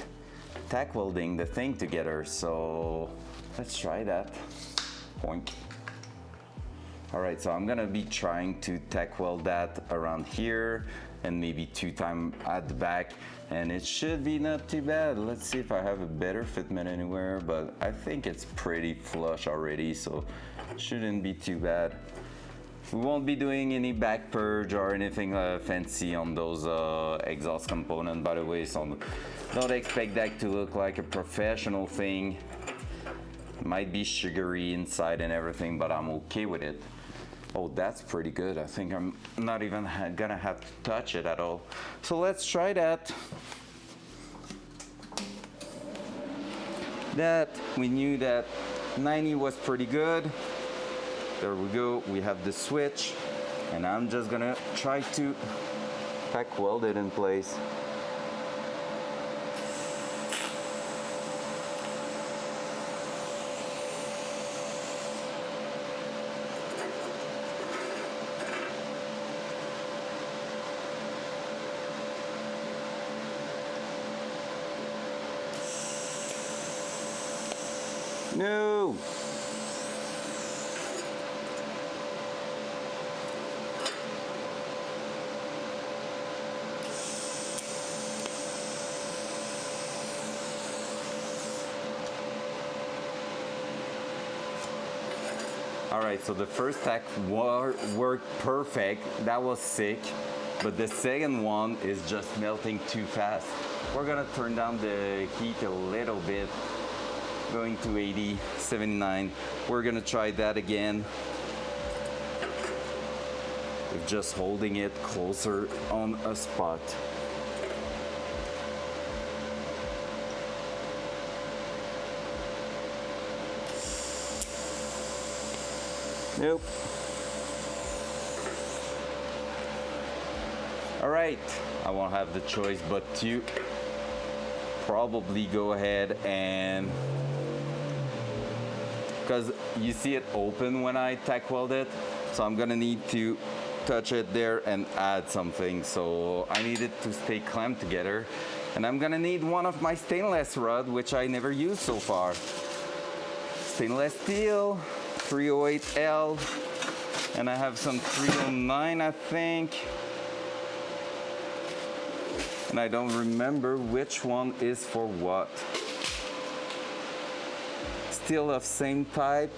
S1: tack welding the thing together. So let's try that. Boink. All right, so I'm gonna be trying to tack weld that around here and maybe 2 times at the back, and it should be not too bad. Let's see if I have a better fitment anywhere, but I think it's pretty flush already, so shouldn't be too bad. We won't be doing any back purge or anything fancy on those exhaust components, by the way, so don't expect that to look like a professional thing. Might be sugary inside and everything, but I'm okay with it. Oh, that's pretty good. I think I'm not even gonna have to touch it at all. So let's try that. We knew that 90 was pretty good. There we go, we have the switch, and I'm just gonna try to tack weld it in place. No! All right, so the first tack worked perfect. That was sick. But the second one is just melting too fast. We're gonna turn down the heat a little bit, going to 80, 79. We're gonna try that again. With just holding it closer on a spot. Nope. All right, I won't have the choice but to probably go ahead and, because you see it open when I tack weld it, so I'm gonna need to touch it there and add something. So I need it to stay clamped together, and I'm gonna need one of my stainless rod, which I never used so far. Stainless steel, 308L, and I have some 309, I think. And I don't remember which one is for what. Steel of same type.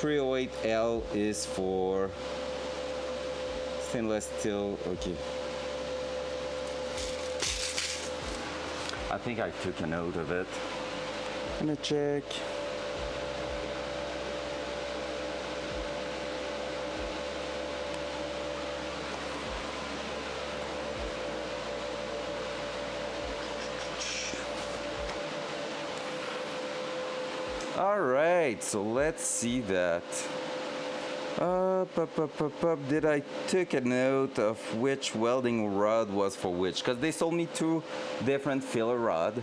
S1: 308L is for stainless steel. Okay. I think I took a note of it. Gonna check. All right, so let's see that. Did I take a note of which welding rod was for which? Because they sold me two different filler rod,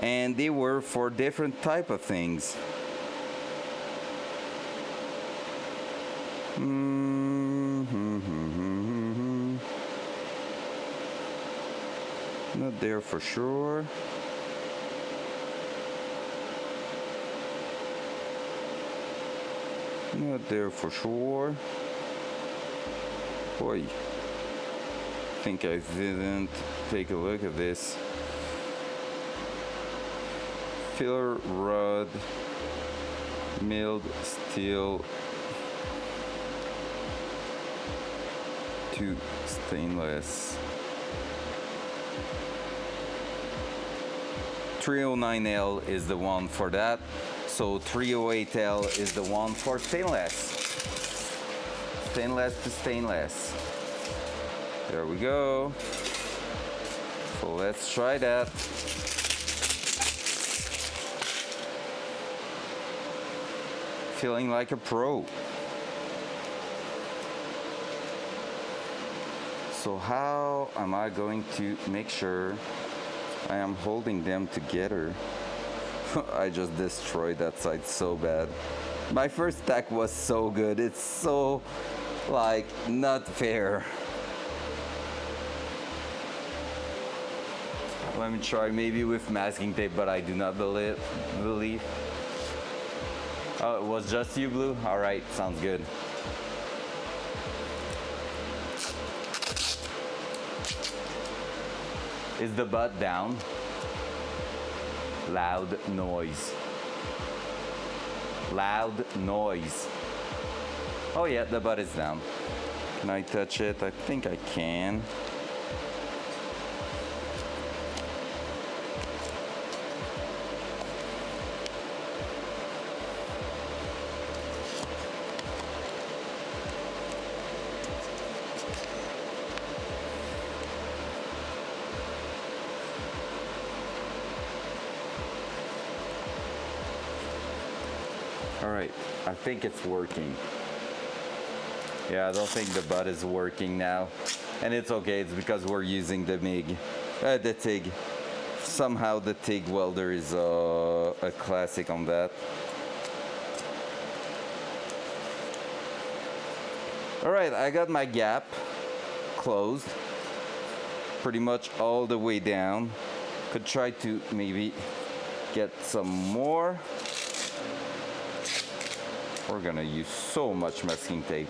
S1: and they were for different type of things. Not there for sure. Not there for sure. Boy, I think I didn't take a look at this. Filler rod, milled steel to stainless. 309L is the one for that. So 308L is the one for stainless. Stainless to stainless. There we go. So let's try that. Feeling like a pro. So how am I going to make sure I am holding them together? I just destroyed that side so bad. My first stack was so good. It's so, like, not fair. Let me try maybe with masking tape, but I do not believe. Oh, it was just you, Blue? All right, sounds good. Is the butt down? Loud noise. Loud noise. Oh yeah, the butt is down. Can I touch it? I think I can. All right, I think it's working. Yeah, I don't think the butt is working now. And it's okay, it's because we're using the MIG, the TIG. Somehow the TIG welder is a classic on that. All right, I got my gap closed pretty much all the way down. Could try to maybe get some more. We're gonna use so much masking tape.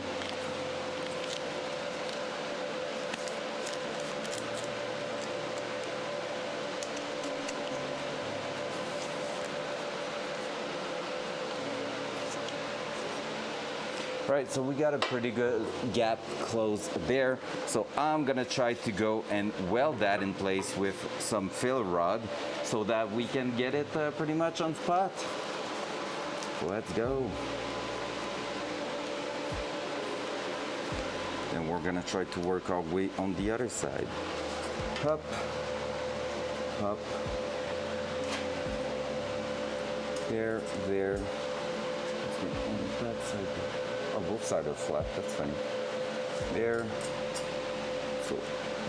S1: Right, so we got a pretty good gap closed there. So I'm gonna try to go and weld that in place with some filler rod so that we can get it pretty much on spot. Let's go. And we're gonna try to work our way on the other side. Up, up. There, there. On that side. Oh, both sides are flat, that's funny. There. So,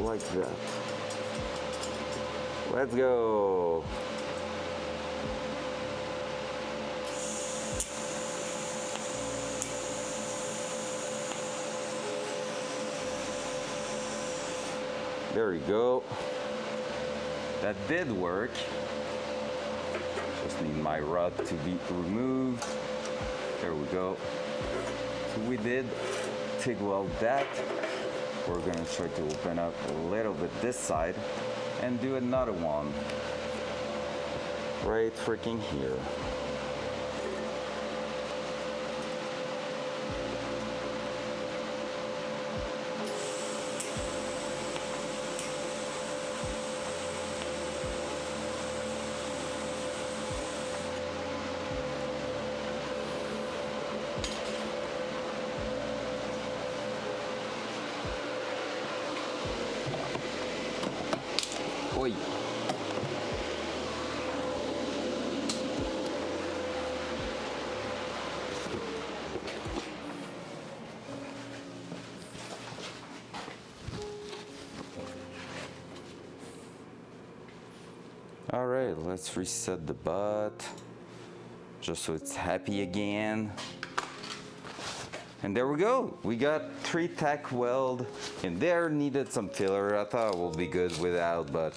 S1: like that. Let's go. There we go. That did work. Just need my rod to be removed. There we go. So we did TIG weld that. We're gonna try to open up a little bit this side and do another one right freaking here. Oi. All right, let's reset the butt just so it's happy again. And there we go. We got 3 tack weld in there. Needed some filler. I thought it would be good without, but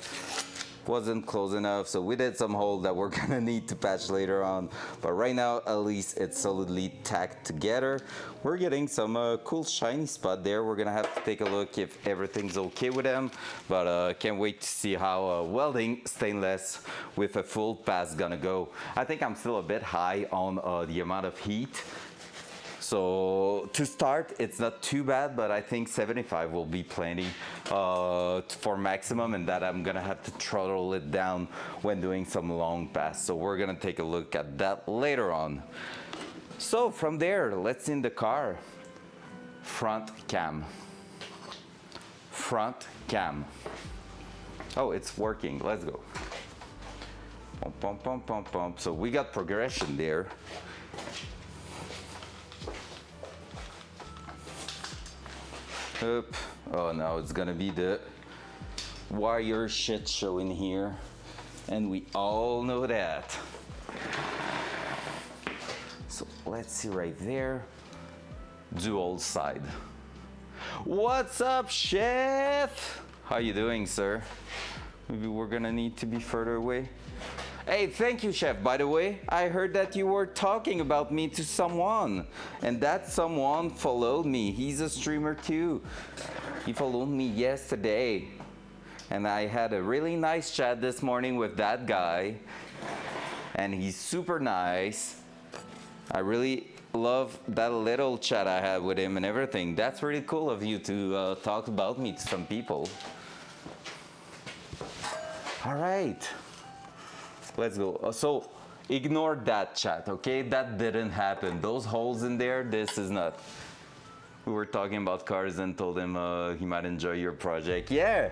S1: wasn't close enough. So we did some hole that we're gonna need to patch later on. But right now, at least it's solidly tacked together. We're getting some cool shiny spot there. We're gonna have to take a look if everything's okay with them. But can't wait to see how welding stainless with a full pass gonna go. I think I'm still a bit high on the amount of heat. So to start, it's not too bad, but I think 75 will be plenty for maximum, and that I'm gonna have to throttle it down when doing some long pass. So we're gonna take a look at that later on. So from there, let's in the car. Front cam. Front cam. Oh, it's working. Let's go. Pump, pump, pump, pump, pump. So we got progression there. Oop. Oh no, it's gonna be the wire shit show in here, and we all know that. So let's see right there, dual side. What's up, chef? How you doing, sir? Maybe we're gonna need to be further away. Hey, thank you, chef. By the way, I heard that you were talking about me to someone, and that someone followed me. He's a streamer too. He followed me yesterday, and I had a really nice chat this morning with that guy, and he's super nice. I really love that little chat I had with him and everything. That's really cool of you to talk about me to some people. All right. Let's go. So ignore that chat, okay? That didn't happen. Those holes in there, this is not. We were talking about cars and told him he might enjoy your project. Yeah.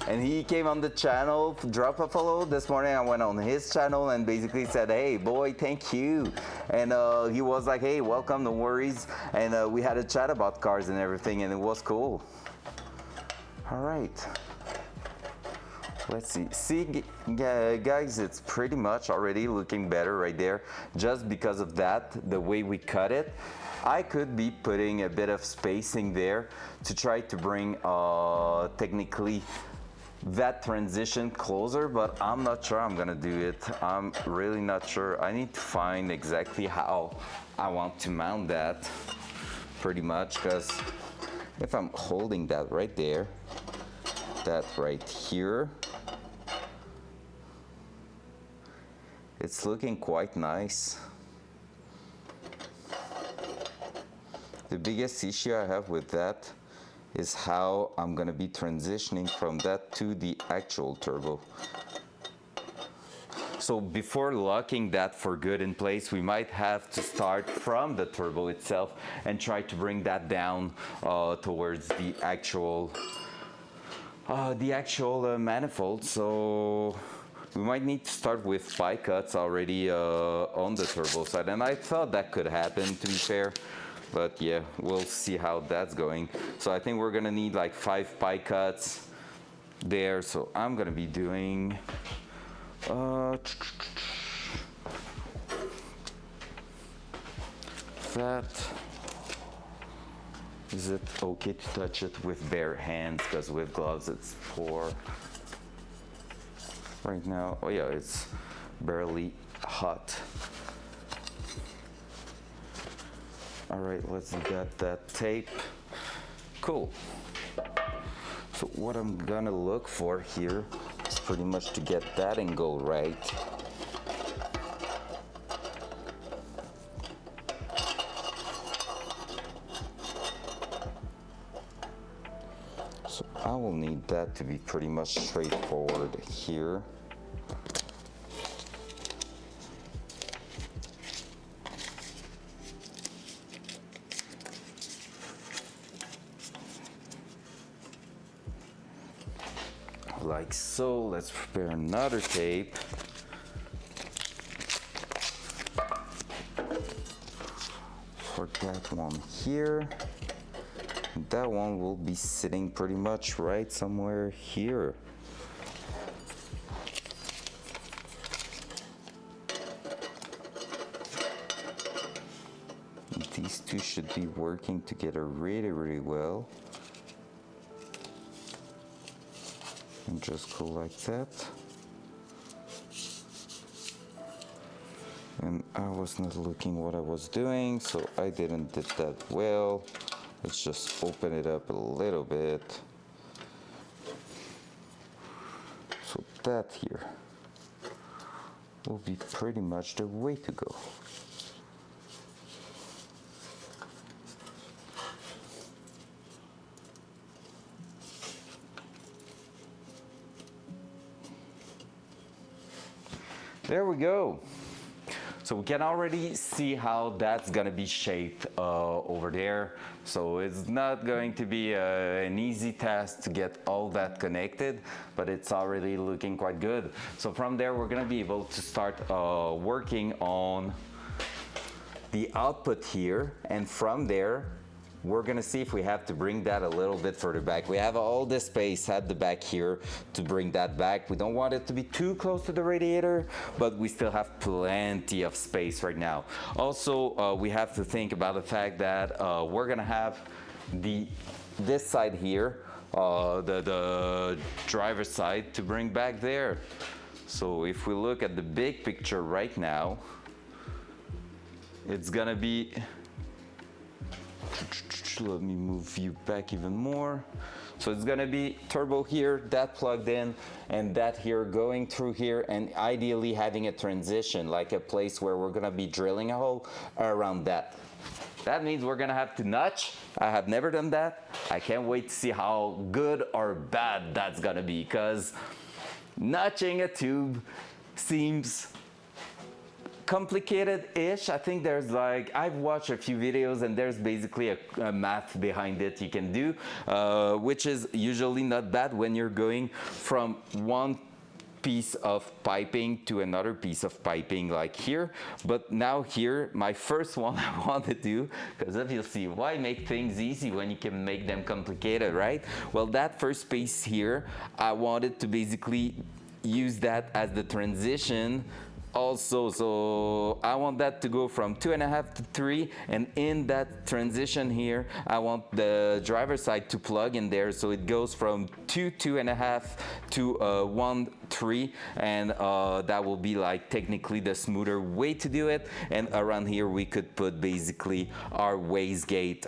S1: And he came on the channel, drop a follow. This morning I went on his channel and basically said, hey, boy, thank you. And he was like, hey, welcome, no worries. And we had a chat about cars and everything, and it was cool. All right. Let's see. See, guys, it's pretty much already looking better right there. Just because of that, the way we cut it, I could be putting a bit of spacing there to try to bring technically that transition closer, but I'm not sure I'm gonna do it. I'm really not sure. I need to find exactly how I want to mount that pretty much, because if I'm holding that right there, that right here, it's looking quite nice. The biggest issue I have with that is how I'm gonna be transitioning from that to the actual turbo. So before locking that for good in place, we might have to start from the turbo itself and try to bring that down towards the actual manifold. So we might need to start with pie cuts already on the turbo side, and I thought that could happen, to be fair, but yeah, we'll see how that's going. So I think we're gonna need like 5 pie cuts there, so I'm gonna be doing that. Is it okay to touch it with bare hands? Because with gloves it's poor. Right now, oh yeah, it's barely hot. All right, let's get that tape. Cool. So what I'm gonna look for here is pretty much to get that angle right. So I will need that to be pretty much straightforward here. Like like so. Let's prepare another tape. For that one here. That one will be sitting pretty much right somewhere here. These two should be working together really, really well. And just go like that. And I was not looking what I was doing, so I didn't did that well. Let's just open it up a little bit. So that here will be pretty much the way to go. There we go. So we can already see how that's gonna be shaped over there. So it's not going to be an easy task to get all that connected, but it's already looking quite good. So from there, we're gonna be able to start working on the output here. And from there, we're gonna see if we have to bring that a little bit further back. We have all this space at the back here to bring that back. We don't want it to be too close to the radiator, but we still have plenty of space right now. Also, we have to think about the fact that we're gonna have this side here, the driver's side, to bring back there. So if we look at the big picture right now, it's gonna be, let me move you back even more. So it's gonna be turbo here, that plugged in, and that here going through here, and ideally having a transition, like a place where we're gonna be drilling a hole around that. That means we're gonna have to notch. I have never done that. I can't wait to see how good or bad that's gonna be, because notching a tube seems complicated-ish. I think there's like, I've watched a few videos and there's basically a math behind it you can do, which is usually not bad when you're going from one piece of piping to another piece of piping like here. But now here, my first one I want to do, because if you'll see, why make things easy when you can make them complicated, right? Well, that first piece here, I wanted to basically use that as the transition also. So I want that to go from 2.5 to 3, and in that transition here, I want the driver's side to plug in there, so it goes from 2.5 to 1 3, and that will be like technically the smoother way to do it. And around here we could put basically our wastegate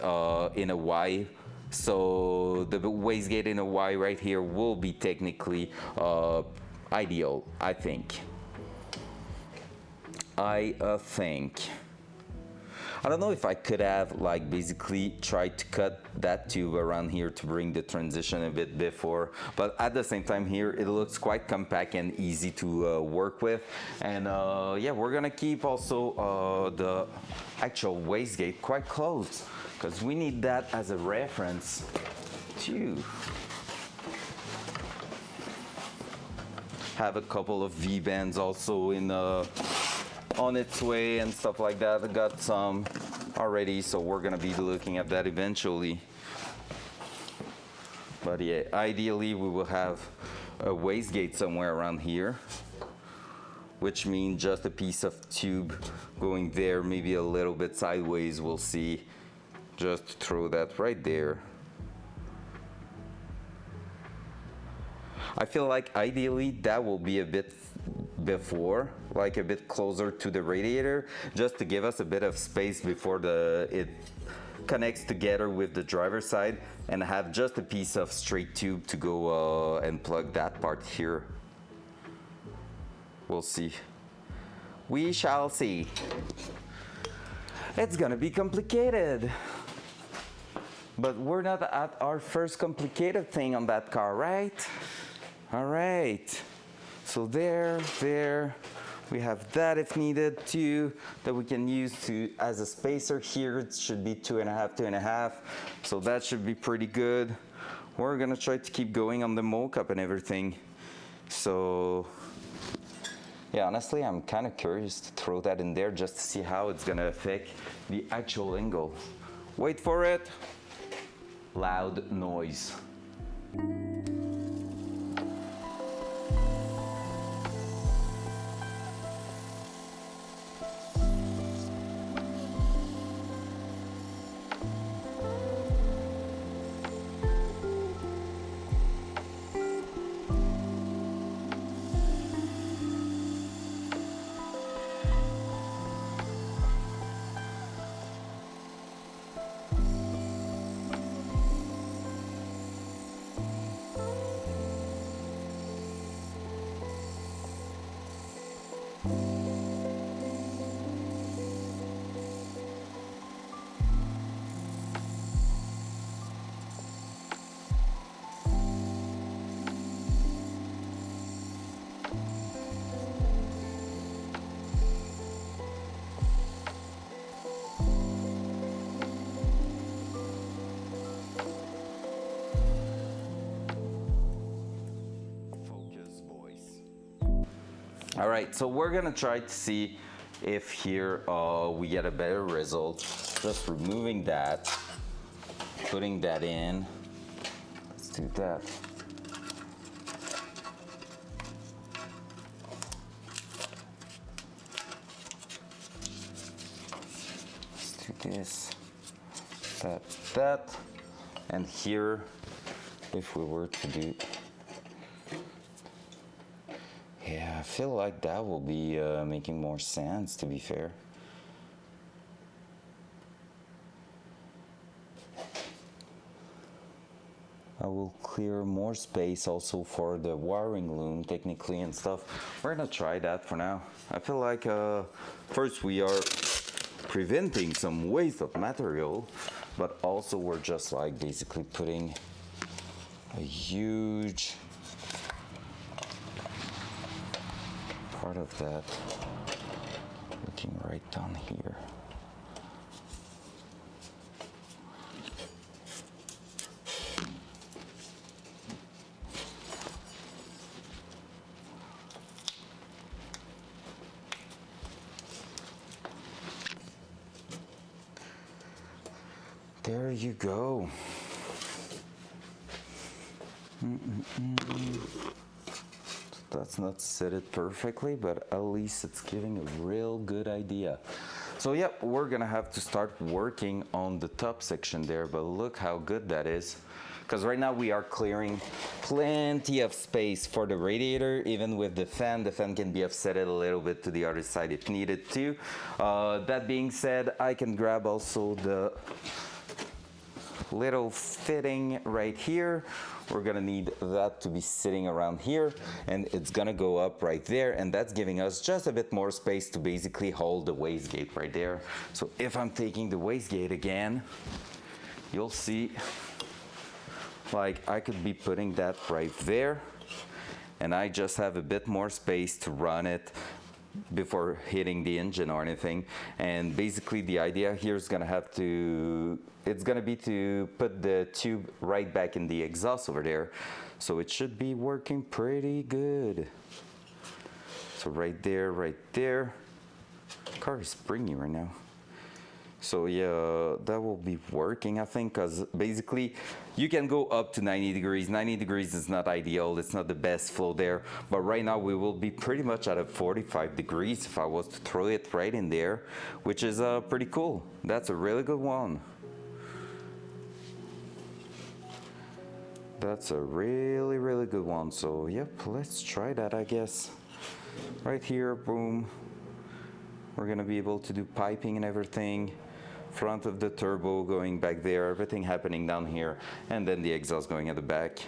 S1: in a Y. So the wastegate in a Y right here will be technically ideal, I think. I think. I don't know if I could have like basically tried to cut that tube around here to bring the transition a bit before, but at the same time here it looks quite compact and easy to work with. And yeah, we're gonna keep also the actual wastegate quite close, because we need that as a reference too. Have a couple of V-bands also in on its way and stuff like that. I got some already, so we're gonna be looking at that eventually. But yeah, ideally we will have a wastegate somewhere around here, which means just a piece of tube going there, maybe a little bit sideways, we'll see. Just throw that right there. I feel like ideally that will be a bit before, like a bit closer to the radiator, just to give us a bit of space before it connects together with the driver's side, and have just a piece of straight tube to go and plug that part here. We'll see. We shall see. It's gonna be complicated. But we're not at our first complicated thing on that car, right? All right. So there, we have that if needed too, that we can use to as a spacer here. It should be 2.5, 2.5. So that should be pretty good. We're gonna try to keep going on the mold cup and everything. So yeah, honestly, I'm kind of curious to throw that in there just to see how it's gonna affect the actual angle. Wait for it. Loud noise. All right, so we're gonna try to see if here we get a better result. Just removing that, putting that in. Let's do that. Let's do this, that, and here, if we were to do, yeah, I feel like that will be making more sense, to be fair. I will clear more space also for the wiring loom technically and stuff. We're gonna try that for now. I feel like first we are preventing some waste of material, but also we're just like basically putting a huge part of that looking right down here. There you go. That's not set it perfectly, but at least it's giving a real good idea. So yep, we're gonna have to start working on the top section there, but look how good that is. Because right now we are clearing plenty of space for the radiator, even with the fan. The fan can be offset a little bit to the other side if needed to. That being said, I can grab also the little fitting right here. We're gonna need that to be sitting around here, and it's gonna go up right there, and that's giving us just a bit more space to basically hold the wastegate right there. So if I'm taking the wastegate again, you'll see like I could be putting that right there, and I just have a bit more space to run it before hitting the engine or anything. And basically the idea here is gonna have to, it's gonna be to put the tube right back in the exhaust over there. So it should be working pretty good. So right there, right there. The car is springy right now. So yeah, that will be working, I think, because basically you can go up to 90 degrees. 90 degrees is not ideal, it's not the best flow there, but right now we will be pretty much at a 45 degrees if I was to throw it right in there, which is pretty cool. That's a really good one. That's a really, really good one. So yep, let's try that, I guess. Right here, boom. We're gonna be able to do piping and everything. Front of the turbo going back there, everything happening down here, and then the exhaust going at the back.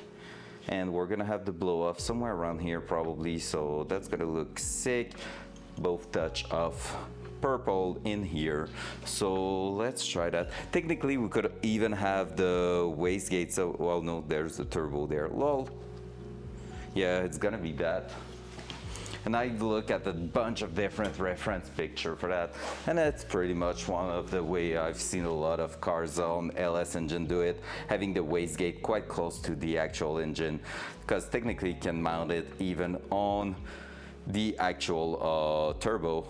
S1: And we're gonna have the blow off somewhere around here probably, so that's gonna look sick. Both touch of purple in here, so let's try that. Technically we could even have the wastegate, so well, no, there's the turbo there, lol. Yeah, it's gonna be that. And I look at a bunch of different reference picture for that, and that's pretty much one of the way I've seen a lot of cars on LS engine do it, having the wastegate quite close to the actual engine, because technically you can mount it even on the actual turbo.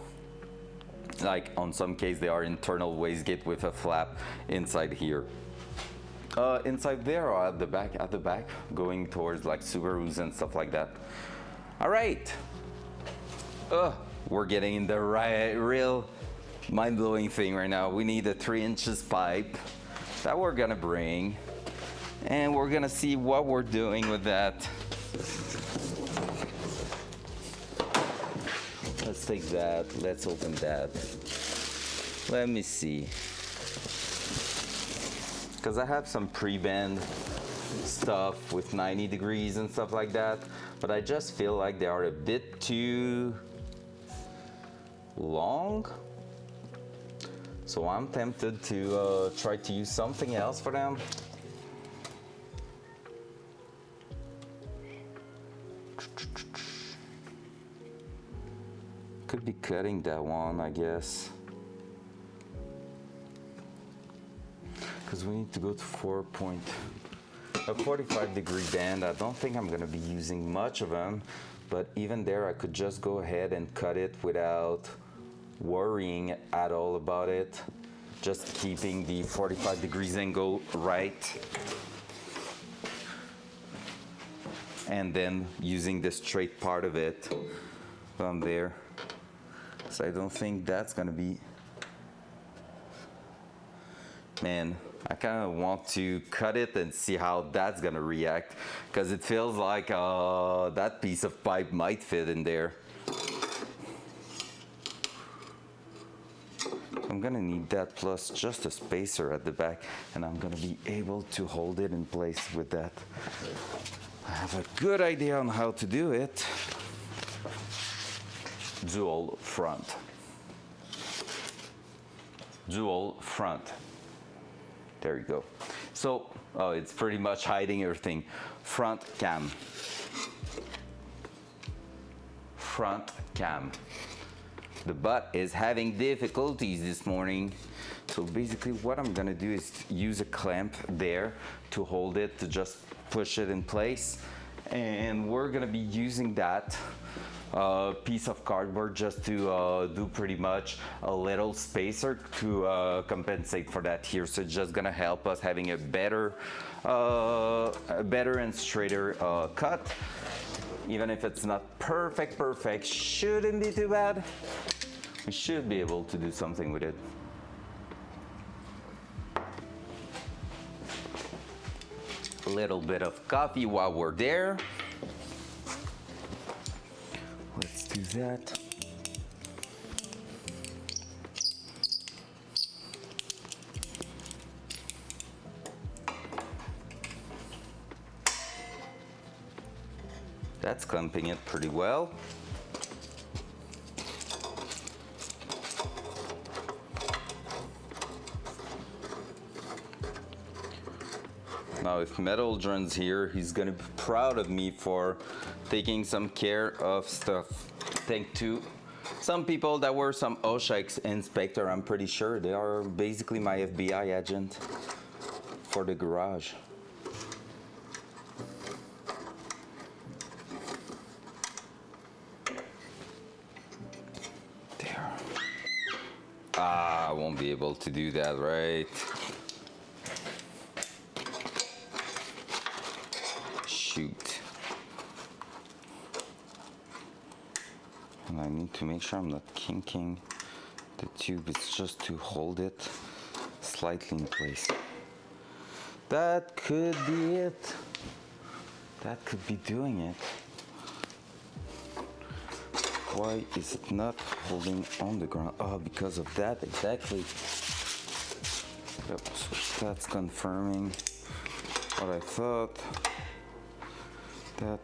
S1: Like on some case they are internal wastegate with a flap inside here. Inside there or at the back? At the back, going towards like Subarus and stuff like that. All right. We're getting in the real mind-blowing thing right now. We need a 3 inches pipe that we're gonna bring, and we're gonna see what we're doing with that. Let's take that. Let's open that. Let me see. Because I have some pre-bend stuff with 90 degrees and stuff like that, but I just feel like they are a bit too long. So I'm tempted to try to use something else for them. Could be cutting that one, I guess. Because we need to go to 45 degree bend. I don't think I'm gonna be using much of them, but even there I could just go ahead and cut it without worrying at all about it. Just keeping the 45 degrees angle right. And then using the straight part of it from there. So I don't think that's gonna be, man, I kind of want to cut it and see how that's gonna react, because it feels like that piece of pipe might fit in there. I'm gonna need that plus just a spacer at the back, and I'm gonna be able to hold it in place with that. I have a good idea on how to do it. Dual front. Dual front. There you go. So, it's pretty much hiding everything. Front cam. Front cam. The butt is having difficulties this morning. So basically what I'm gonna do is use a clamp there to hold it, to just push it in place. And we're gonna be using that piece of cardboard just to do pretty much a little spacer to compensate for that here. So it's just gonna help us having a better and straighter cut. Even if it's not perfect, shouldn't be too bad. We should be able to do something with it. A little bit of coffee while we're there. Let's do that. That's clamping it pretty well. Now if Metal John's here, he's gonna be proud of me for taking some care of stuff. Thanks to some people that were some OSHA inspector, I'm pretty sure. They are basically my FBI agent for the garage. There. I won't be able to do that, right? Shoot. And I need to make sure I'm not kinking the tube. It's just to hold it slightly in place. That could be it. That could be doing it. Why is it not holding on the ground? Oh, because of that, exactly. Yep, so that's confirming what I thought. That.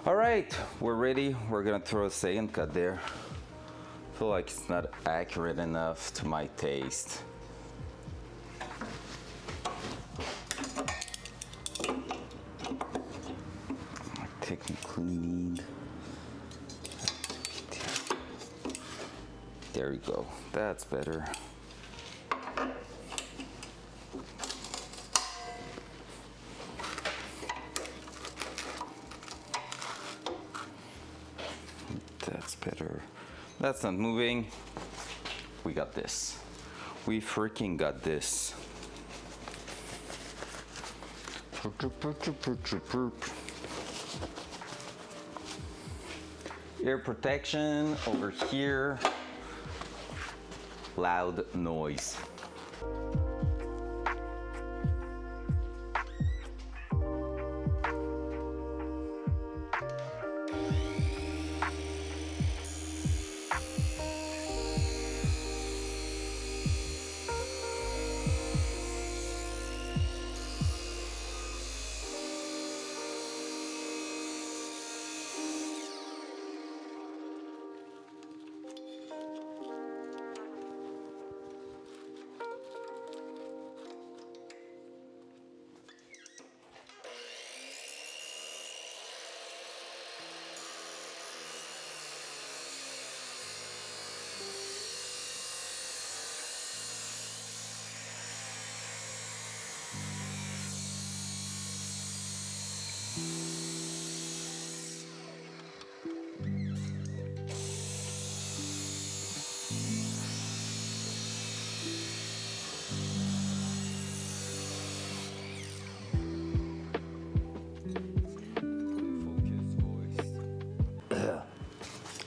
S1: All right, we're ready. We're gonna throw a second cut there. I feel like it's not accurate enough to my taste. technically need. There you go. That's better. That's better. That's not moving. We got this. We freaking got this. Ear protection over here. Loud noise.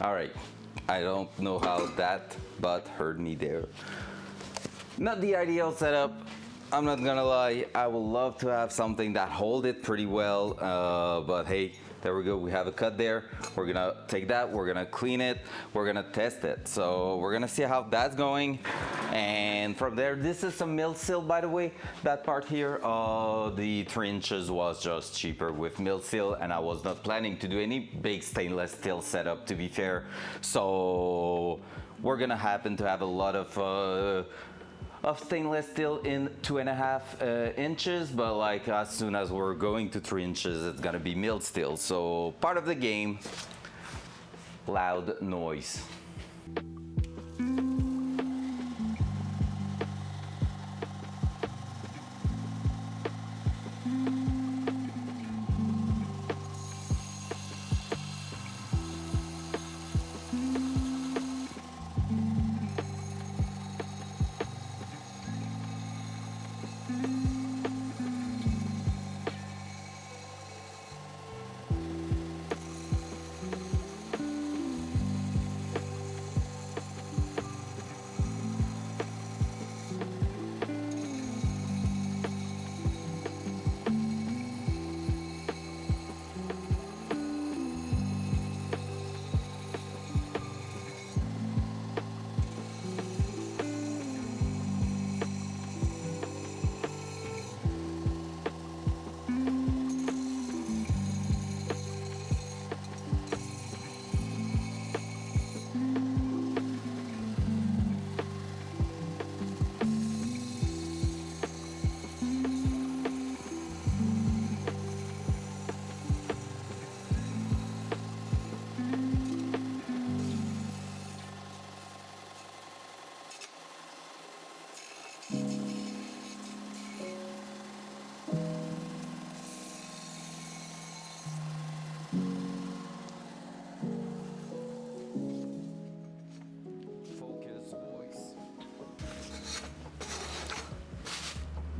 S1: All right, I don't know how that but heard me there. Not the ideal setup, I'm not gonna lie. I would love to have something that hold it pretty well, but hey, there we go. We have a cut there. We're gonna take that, we're gonna clean it, we're gonna test it. So we're gonna see how that's going. And from there, this is some mill steel, by the way. That part here, the 3 inches was just cheaper with mill steel, and I was not planning to do any big stainless steel setup, to be fair. So we're gonna happen to have a lot of stainless steel in 2.5 inches, but like as soon as we're going to 3 inches, it's gonna be mill steel. So part of the game, loud noise.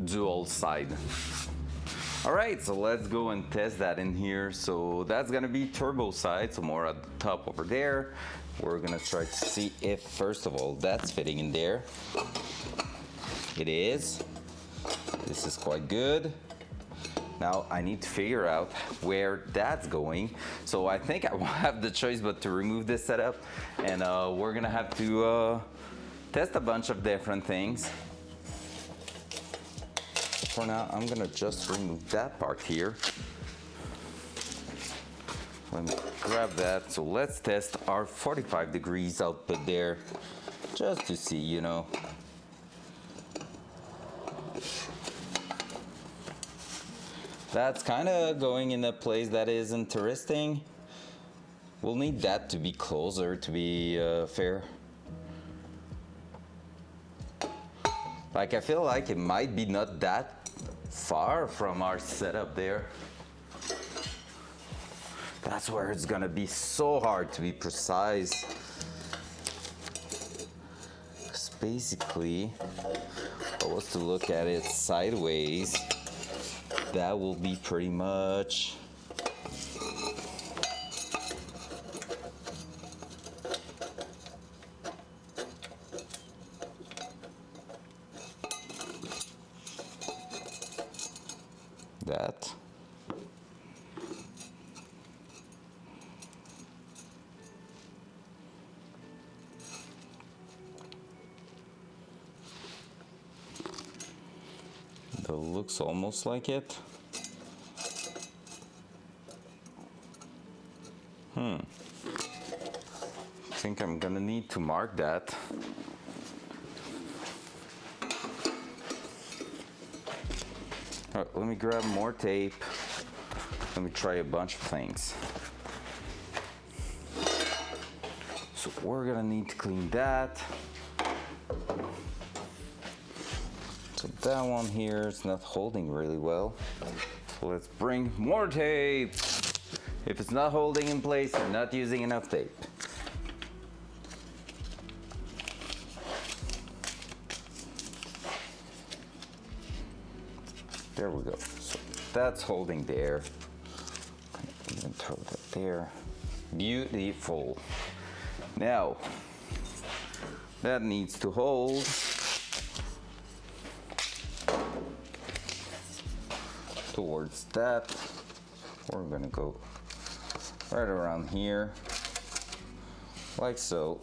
S1: Dual side. All right, so let's go and test that in here. So that's gonna be turbo side, so more at the top over there. We're gonna try to see if, first of all, that's fitting in there. It is. This is quite good. Now I need to figure out where that's going. So I think I won't have the choice but to remove this setup, and we're gonna have to test a bunch of different things. For now, I'm gonna just remove that part here. Let me grab that. So let's test our 45 degrees output there, just to see, you know. That's kind of going in a place that is interesting. We'll need that to be closer to be fair. Like, I feel like it might be not that far from our setup there. That's where it's gonna be so hard to be precise. 'Cause basically, if I was to look at it sideways, that will be pretty much that. That looks almost like it. I think I'm gonna need to mark that. All right, let me grab more tape. Let me try a bunch of things. So we're gonna need to clean that. So that one here is not holding really well. So let's bring more tape. If it's not holding in place, you're not using enough tape. There we go. So that's holding there. Even throw that there. Beautiful. Now, that needs to hold. Towards that. We're gonna go right around here, like so.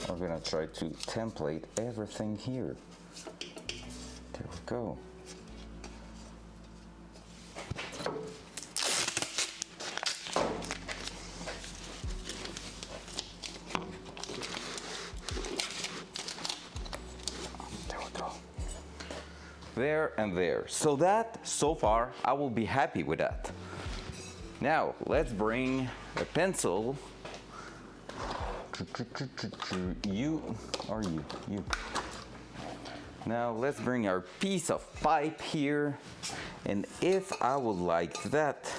S1: We're gonna try to template everything here. There we go. There we go. There and there. So that, so far, I will be happy with that. Now, let's bring a pencil. You. Now let's bring our piece of pipe here, and if I would like that,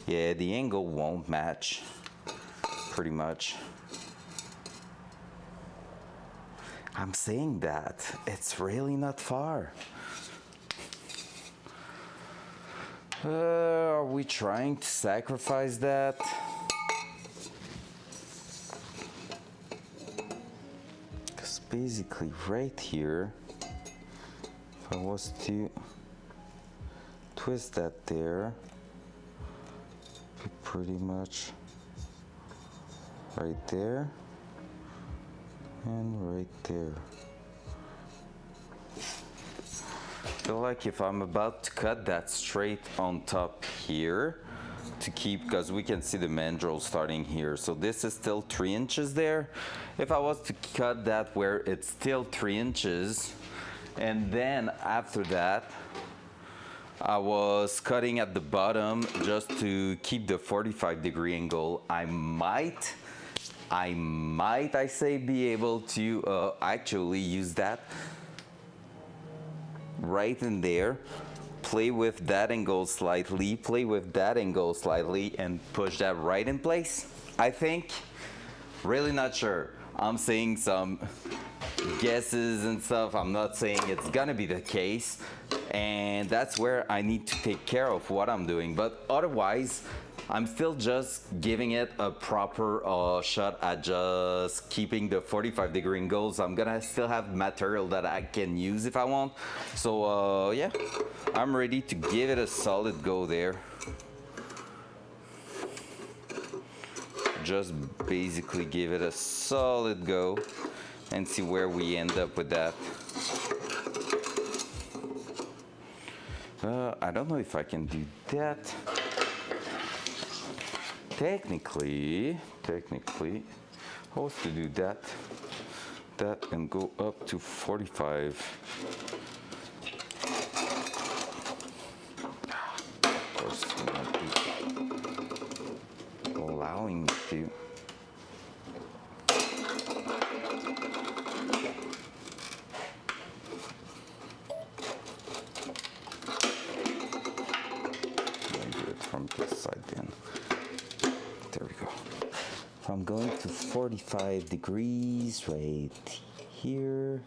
S1: yeah, the angle won't match pretty much. I'm saying that it's really not far. Are we trying to sacrifice that? Basically right here, if I was to twist that there, pretty much right there and right there. I feel like if I'm about to cut that straight on top here to keep, because we can see the mandrel starting here, so this is still 3 inches there. If I was to cut that where it's still 3 inches, and then after that I was cutting at the bottom just to keep the 45-degree angle, I might be able to actually use that right in there, play with that angle slightly, and push that right in place. I think, really not sure. I'm saying some guesses and stuff. I'm not saying it's gonna be the case, and that's where I need to take care of what I'm doing. But otherwise, I'm still just giving it a proper shot at just keeping the 45-degree angles. I'm gonna still have material that I can use if I want. So yeah, I'm ready to give it a solid go there. Just basically give it a solid go and see where we end up with that. I don't know if I can do that. technically, I was to do that and go up to 45. Of course, it won't be allowing me to. From this side then. There we go. I'm going to 45 degrees right here.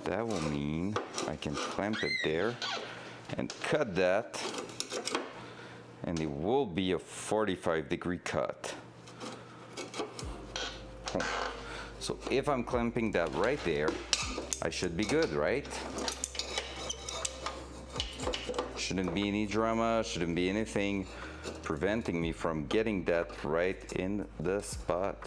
S1: That will mean I can clamp it there and cut that, and it will be a 45-degree cut. So if I'm clamping that right there, I should be good, right? Shouldn't be any drama, shouldn't be anything preventing me from getting that right in the spot.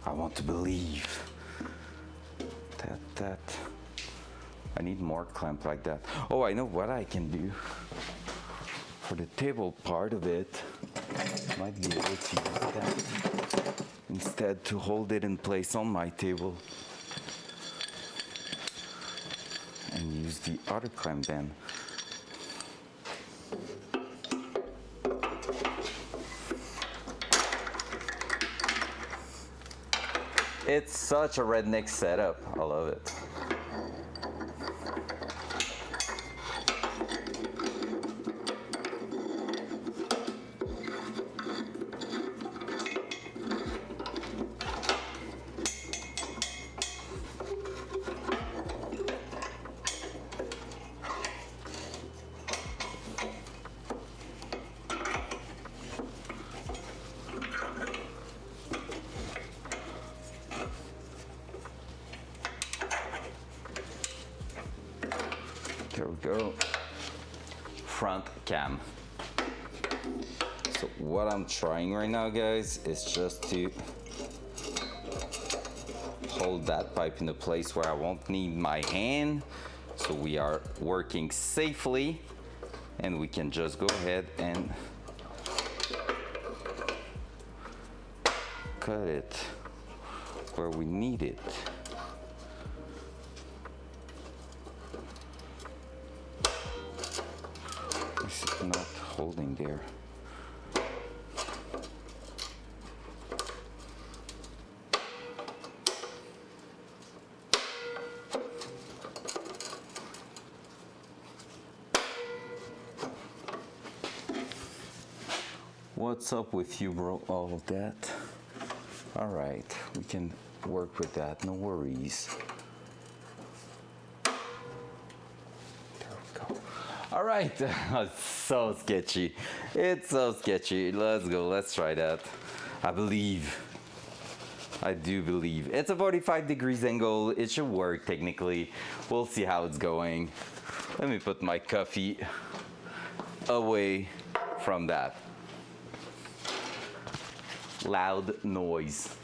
S1: I want to believe that I need more clamp like that. Oh, I know what I can do. For the table part of it, might be able to use that instead to hold it in place on my table, and use the other clamp then. It's such a redneck setup. I love it. There we go. Front cam. So what I'm trying right now, guys, is just to hold that pipe in a place where I won't need my hand. So we are working safely, and we can just go ahead and cut it where we need it. This is not holding there. What's up with you, bro? All of that. All right, we can work with that, no worries. There we go. All right, it's so sketchy. It's so sketchy. Let's go, let's try that. I believe. I do believe. It's a 45 degrees angle. It should work technically. We'll see how it's going. Let me put my coffee away from that loud noise.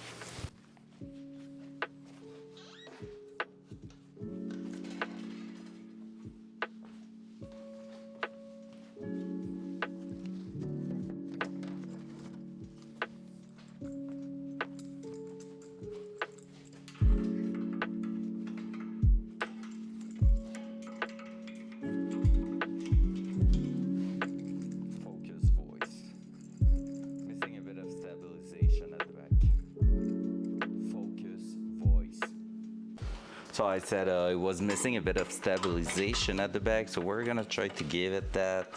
S1: So I said it was missing a bit of stabilization at the back, so we're gonna try to give it that.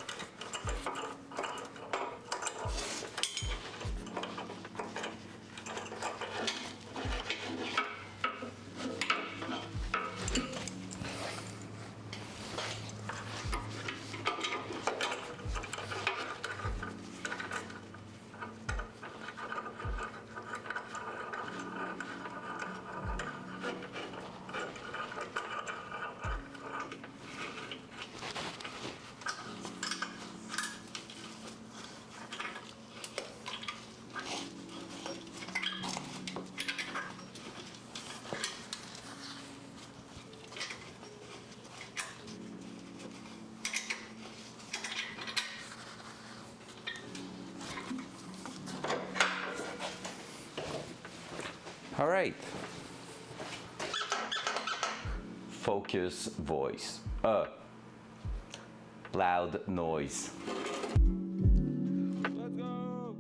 S1: All right. Focus voice. Loud noise. Let's go.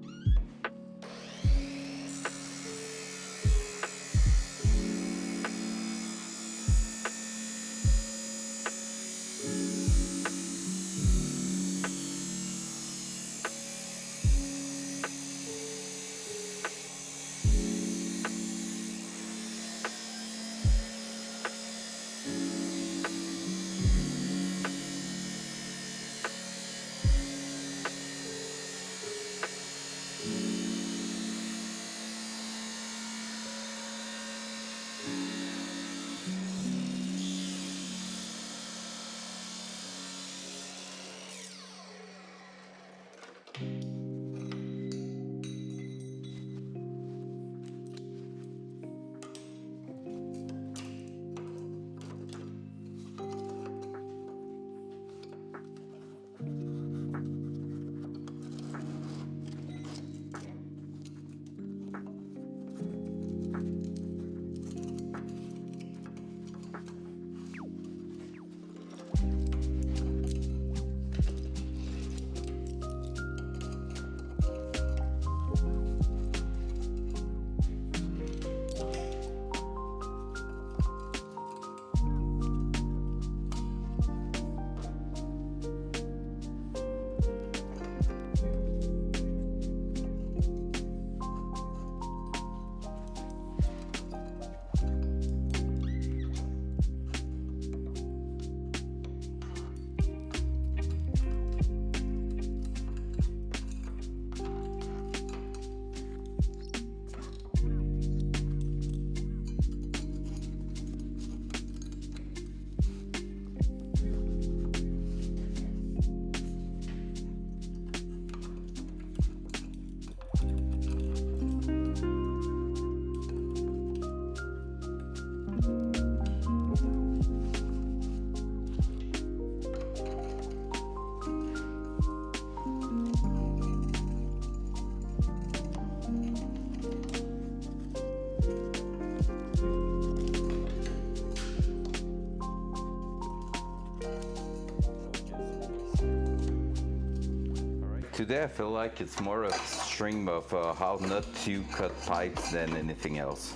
S1: Today I feel like it's more a stream of how not to cut pipes than anything else.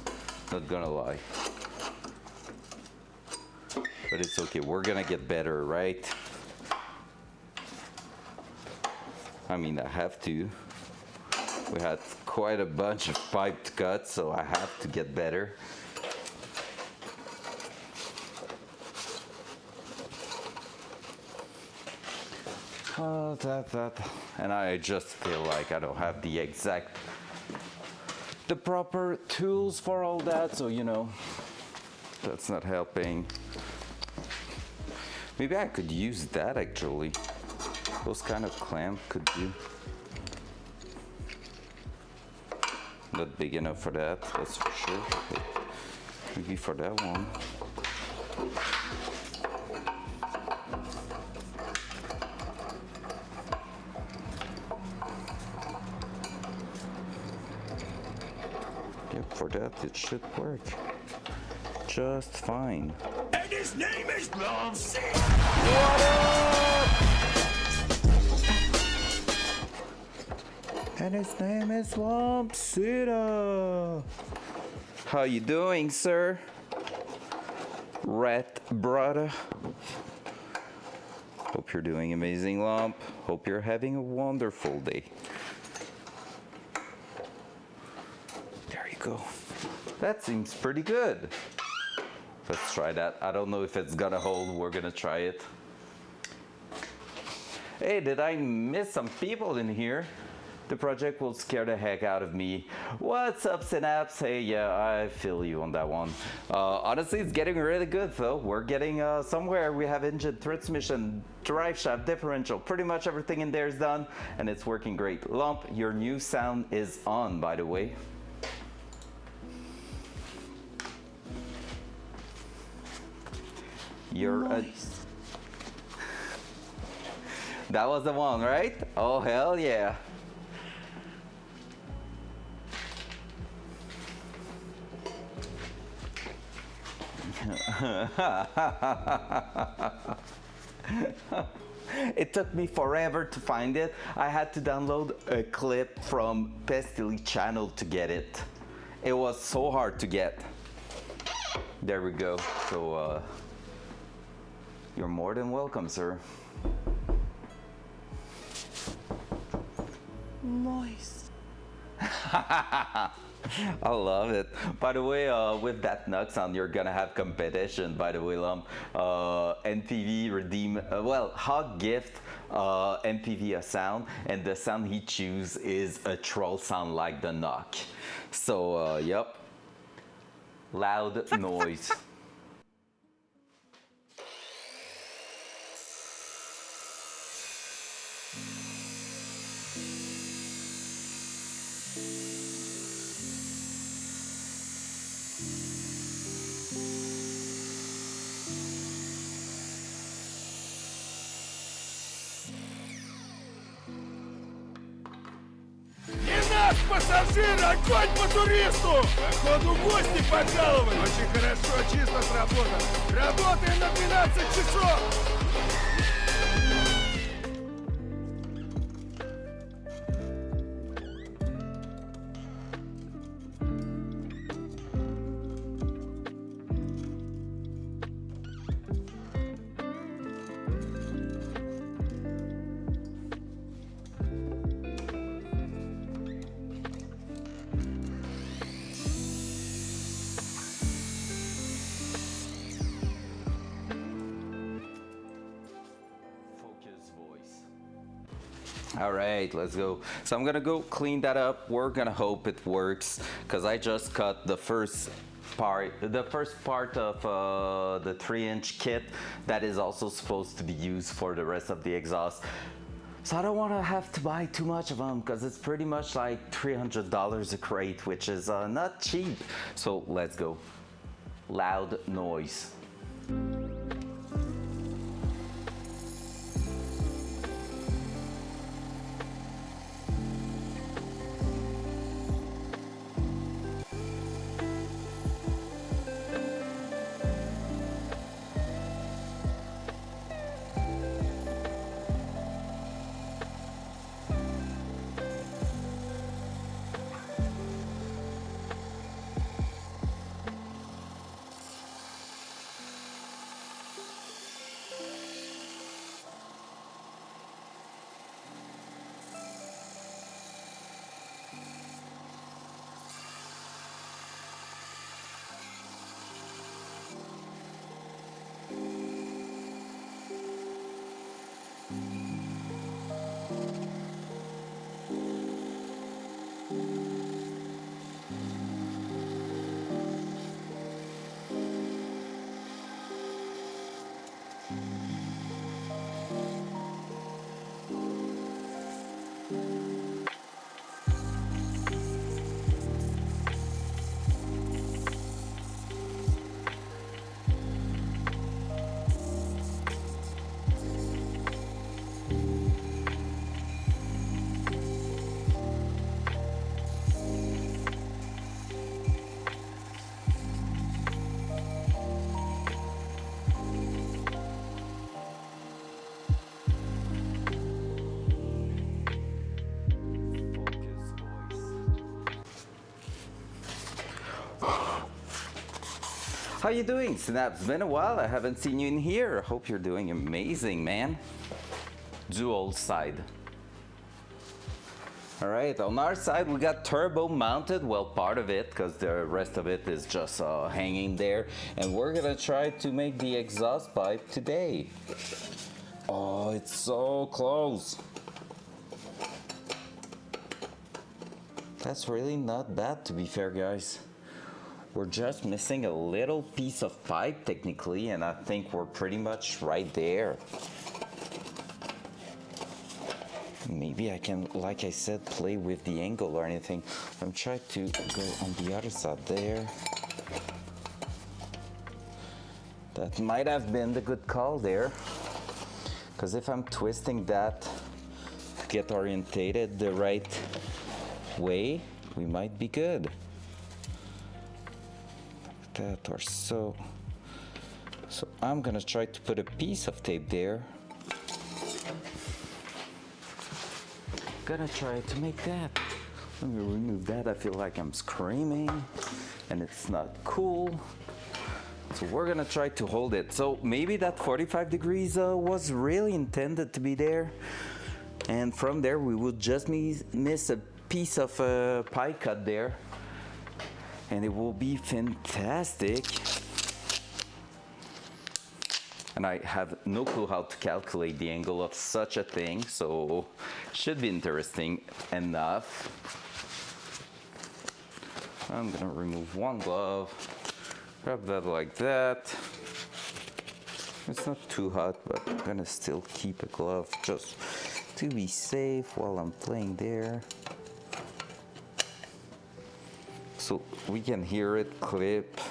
S1: Not gonna lie. But it's okay, we're gonna get better, right? I mean, I have to. We had quite a bunch of pipe to cut, so I have to get better. And I just feel like I don't have the proper tools for all that, so you know, that's not helping. Maybe I could use that actually. Those kind of clamp could do. Not big enough for that, that's for sure. But maybe for that one. Yep, for that it should work just fine.
S2: And his name is Nancy.
S1: What up? And his name is Lampsita. How you doing, sir? Rat brother. Hope you're doing amazing, Lamp. Hope you're having a wonderful day. There you go. That seems pretty good. Let's try that. I don't know if it's gonna hold. We're gonna try it. Hey, did I miss some people in here? The project will scare the heck out of me. What's up, Synapse? Hey, yeah, I feel you on that one. Honestly, it's getting really good, though. We're getting somewhere. We have engine, transmission, drive shaft, differential. Pretty much everything in there is done, and it's working great. Lump, your new sound is on, by the way. You're nice. That was the one, right? Oh, hell yeah. It took me forever to find it. I had to download a clip from Pestily channel to get it. It was so hard to get. There we go. So you're more than welcome, sir.
S4: Moist.
S1: I love it. By the way, with that Nux sound, you're gonna have competition. By the way, NPV redeem. Hog gift NPV a sound, and the sound he choose is a troll sound like the knock. So yep, loud noise.
S2: Не наш пассажир, огонь по туристу! Походу, гости пожаловали! Очень хорошо, чисто сработано. Работаем на 12 часов!
S1: All right, let's go. So I'm gonna go clean that up. We're gonna hope it works because I just cut the first part of the 3-inch kit that is also supposed to be used for the rest of the exhaust. So I don't want to have to buy too much of them because it's pretty much like $300 a crate, which is not cheap. So let's go. Loud noise. How you doing, Snap? It's been a while. I haven't seen you in here. Hope you're doing amazing, man. Dual side. All right, on our side, we got turbo mounted. Well, part of it, because the rest of it is just hanging there. And we're gonna try to make the exhaust pipe today. Oh, it's so close. That's really not bad, to be fair, guys. We're just missing a little piece of pipe technically, and I think we're pretty much right there. Maybe I can, like I said, play with the angle or anything. I'm trying to go on the other side there. That might have been the good call there. Because if I'm twisting that to get orientated the right way, we might be good. That or so. So I'm gonna try to put a piece of tape there. Gonna try to make that. Let me remove that. I feel like I'm screaming and it's not cool. So we're gonna try to hold it. So maybe that 45 degrees was really intended to be there. And from there we would just miss a piece of pie cut there. And it will be fantastic. And I have no clue how to calculate the angle of such a thing, so should be interesting enough. I'm gonna remove one glove, grab that like that. It's not too hot, but I'm gonna still keep a glove just to be safe while I'm playing there. So we can hear it clip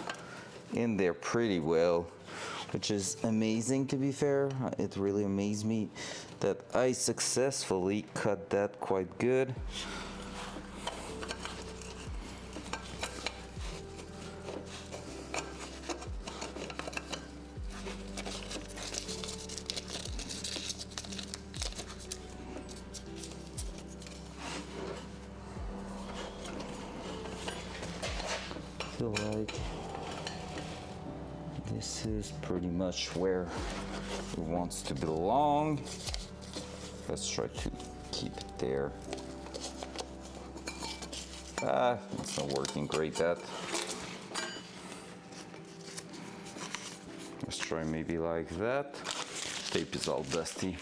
S1: in there pretty well, which is amazing to be fair. It really amazed me that I successfully cut that quite good. I feel like this is pretty much where it wants to belong. Let's try to keep it there. It's not working great, that. Let's try maybe like that. Tape is all dusty.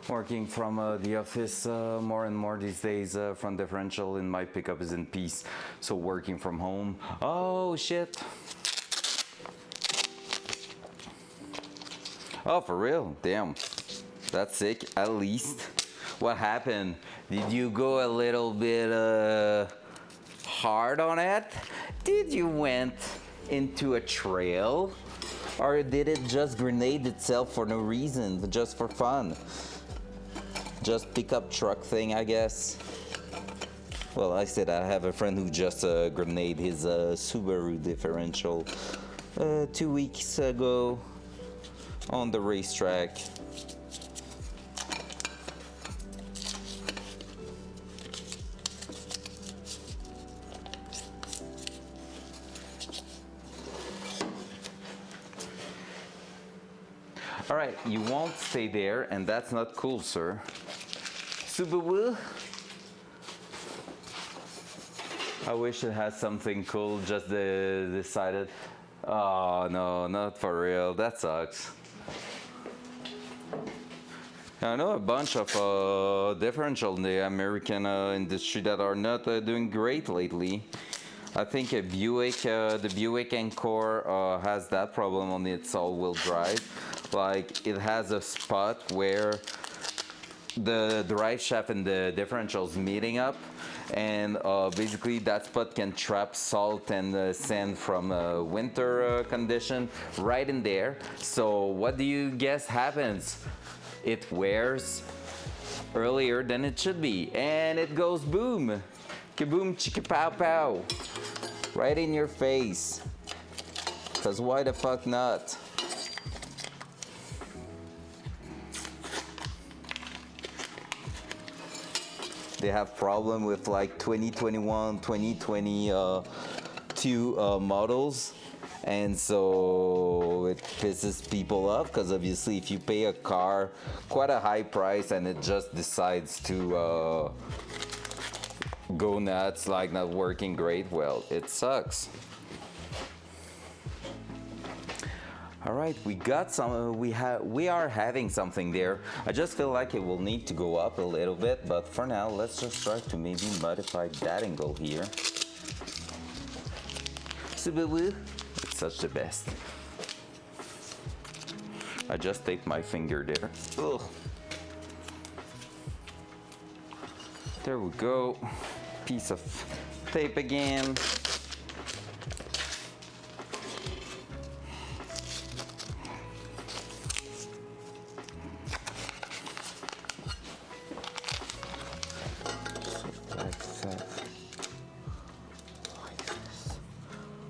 S1: Working from the office more and more these days, front differential in my pickup is in piece. So working from home. Oh shit. Oh, for real? Damn. That's sick, at least. What happened? Did you go a little bit hard on it? Did you went into a trail? Or did it just grenade itself for no reason, just for fun? Just pickup truck thing, I guess. Well, I said I have a friend who just grenade his Subaru differential 2 weeks ago on the racetrack. All right, you won't stay there, and that's not cool, sir. Subaru. I wish it had something cool, just decided. Oh no, not for real, that sucks. I know a bunch of differential in the American industry that are not doing great lately. I think a Buick, the Buick Encore has that problem on its all-wheel drive. Like, it has a spot where the drive shaft and the differentials meeting up, and basically that spot can trap salt and sand from winter condition right in there. So what do you guess happens? It wears earlier than it should be, and it goes boom, kaboom, chicka pow pow, right in your face. Cause why the fuck not? They have problem with like 2021, 2022 models, and so it pisses people off because obviously if you pay a car quite a high price and it just decides to go nuts, like not working great, well, it sucks. All right, we got some. We are having something there. I just feel like it will need to go up a little bit, but for now, let's just try to maybe modify that angle here. Subaru, it's such the best. I just taped my finger there. Ugh. There we go. Piece of tape again.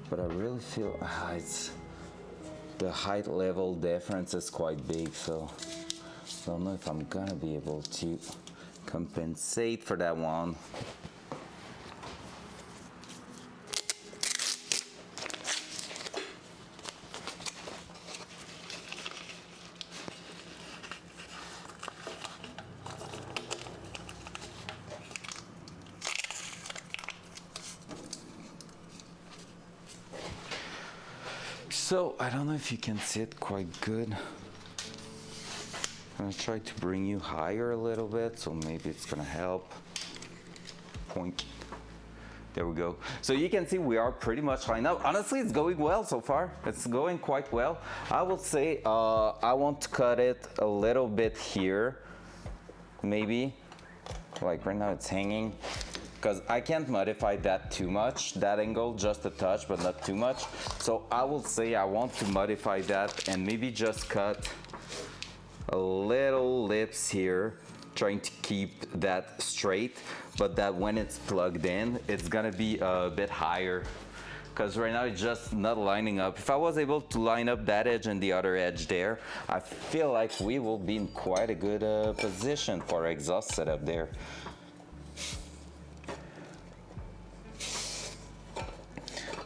S1: But I really feel the height level difference is quite big, so don't know if I'm gonna be able to compensate for that one. So I don't know if you can see it quite good. I'm gonna try to bring you higher a little bit, so maybe it's gonna help. Point. There we go. So you can see we are pretty much lined up. Honestly, it's going well so far. It's going quite well. I will say I want to cut it a little bit here, maybe. Like right now it's hanging, because I can't modify that too much, that angle, just a touch, but not too much. So I will say I want to modify that and maybe just cut a little lips here, trying to keep that straight, but that when it's plugged in, it's gonna be a bit higher, because right now it's just not lining up. If I was able to line up that edge and the other edge there, I feel like we will be in quite a good position for exhaust setup there.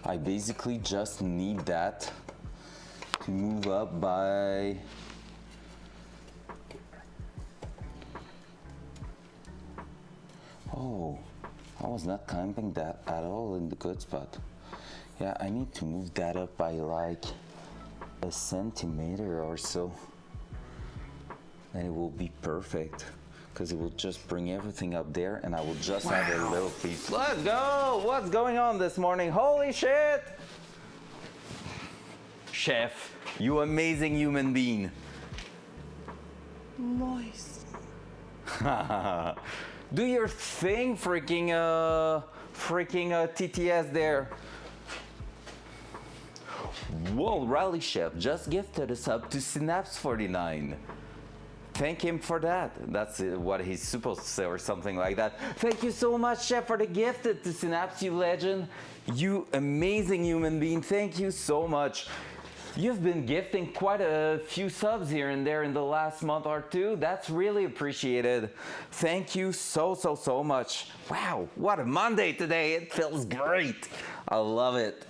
S1: I basically just need that to move up by oh, I was not clamping that at all in the good spot. Yeah, I need to move that up by like a centimeter or so. And it will be perfect, because it will just bring everything up there and I will just have a little piece. Let's go! What's going on this morning? Holy shit! Chef, you amazing human being.
S4: Moist.
S1: Do your thing, freaking TTS there. Whoa, Rally Chef just gifted us up to Synapse 49. Thank him for that. That's what he's supposed to say or something like that. Thank you so much, Chef, for the gifted to Synapse, you legend. You amazing human being. Thank you so much. You've been gifting quite a few subs here and there in the last month or two. That's really appreciated. Thank you so much. Wow, what a Monday today. It feels great. I love it.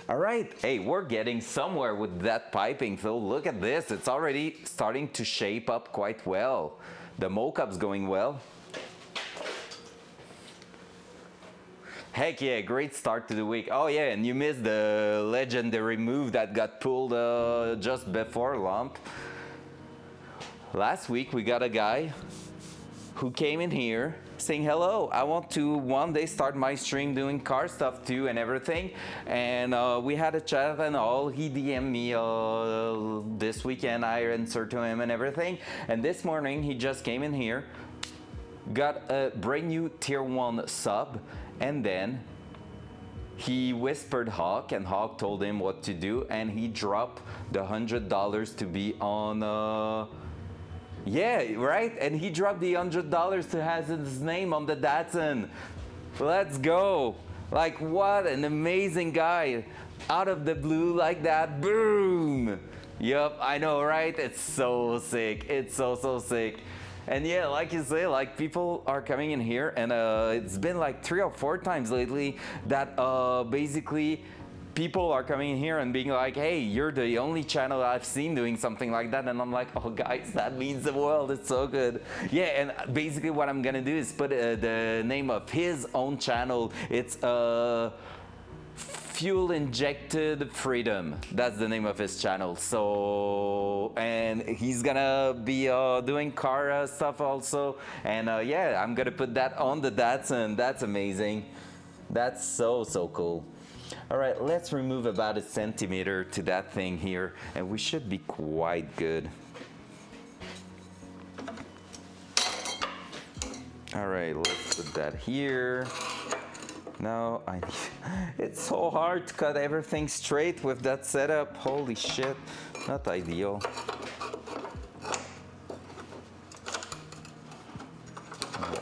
S1: All right, hey, we're getting somewhere with that piping, so look at this. It's already starting to shape up quite well. The mock-up's going well. Heck yeah, great start to the week. Oh yeah, and you missed the legendary move that got pulled just before lump. Last week we got a guy who came in here saying, hello, I want to one day start my stream doing car stuff too and everything. And we had a chat and all. He DM'd me this weekend, I answered to him and everything. And this morning he just came in here, got a brand new tier 1 sub, and then he whispered Hawk, and Hawk told him what to do, and he dropped the $100 to be on yeah, right? And he dropped the $100 to have his name on the Datsun. Let's go. Like, what an amazing guy. Out of the blue like that, boom. Yup, I know, right? It's so sick. It's so sick. And yeah, like you say, like people are coming in here, and it's been like 3 or 4 times lately that basically people are coming in here and being like, hey, you're the only channel I've seen doing something like that. And I'm like, oh guys, that means the world. It's so good. Yeah, and basically what I'm gonna do is put the name of his own channel. It's Fuel Injected Freedom. That's the name of his channel. So, and he's gonna be doing car stuff also. And yeah, I'm gonna put that on the Datsun. That's amazing. That's so cool. All right, let's remove about 1 centimeter to that thing here, and we should be quite good. All right, let's put that here. Now, it's so hard to cut everything straight with that setup. Holy shit, not ideal.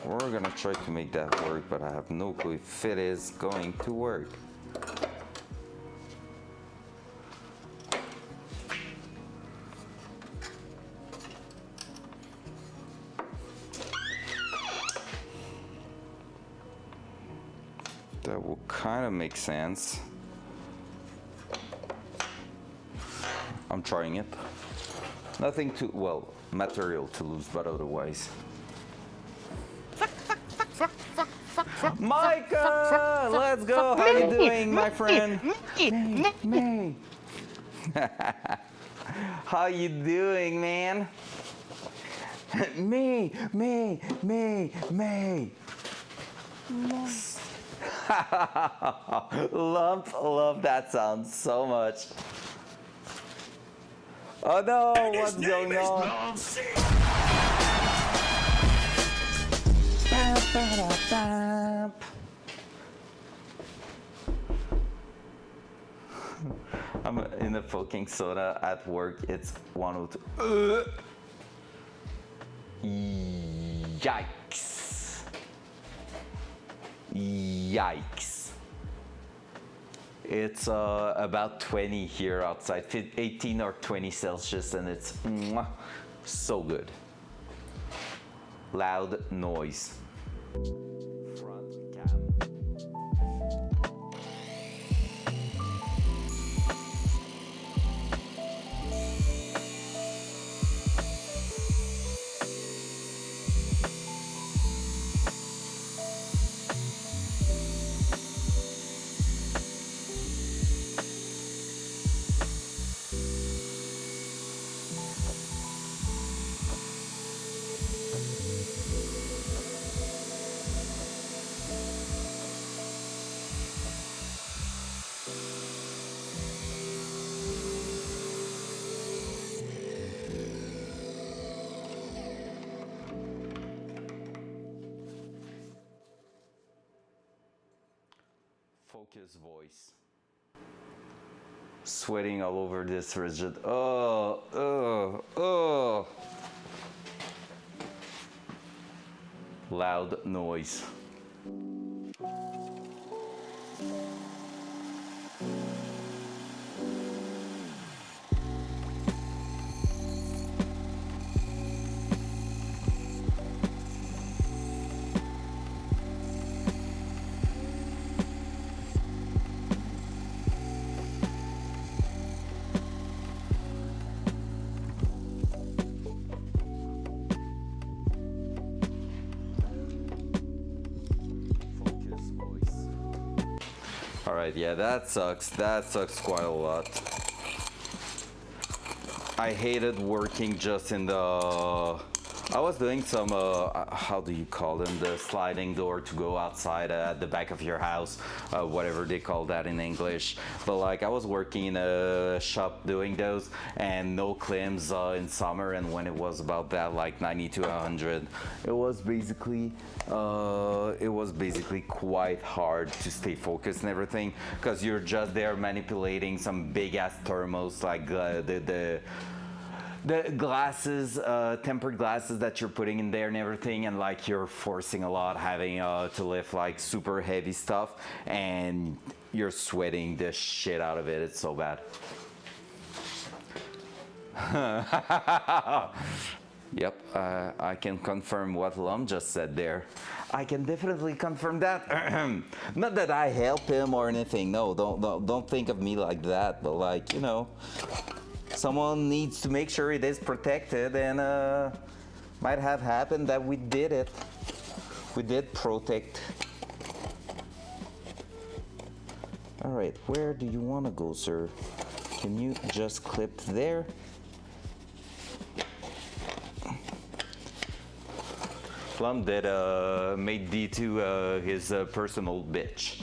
S1: We're gonna try to make that work, but I have no clue if it is going to work. That will kind of make sense. I'm trying it. Nothing to, well, material to lose, but otherwise. Micah, let's go. How you doing, my friend? May. How you doing, man? May. Love that sound so much. Oh no, what's going on? I'm in a fucking soda at work. It's 102. Yikes. Yikes. It's about 20 here outside, 18 or 20 Celsius, and it's so good. Loud noise. Front cam. Focus voice. Sweating all over this rigid. Oh. Loud noise. All right, yeah, that sucks. That sucks quite a lot. I hated working just in the... I was doing some, how do you call them? The sliding door to go outside at the back of your house, whatever they call that in English. But like I was working in a shop doing those, and no climbs in summer, and when it was about that, like 90 to 100, it was basically quite hard to stay focused and everything, because you're just there manipulating some big ass thermos, like the glasses, tempered glasses that you're putting in there and everything, and like you're forcing a lot, having to lift like super heavy stuff, and you're sweating the shit out of it. It's so bad. Yep, I can confirm what Lum just said there. I can definitely confirm that. Not that I help him or anything. No, don't think of me like that. But like, you know, someone needs to make sure it is protected, and might have happened that we did it. We did protect. All right, where do you want to go, sir? Can you just clip there? Plum did made D2 his personal bitch.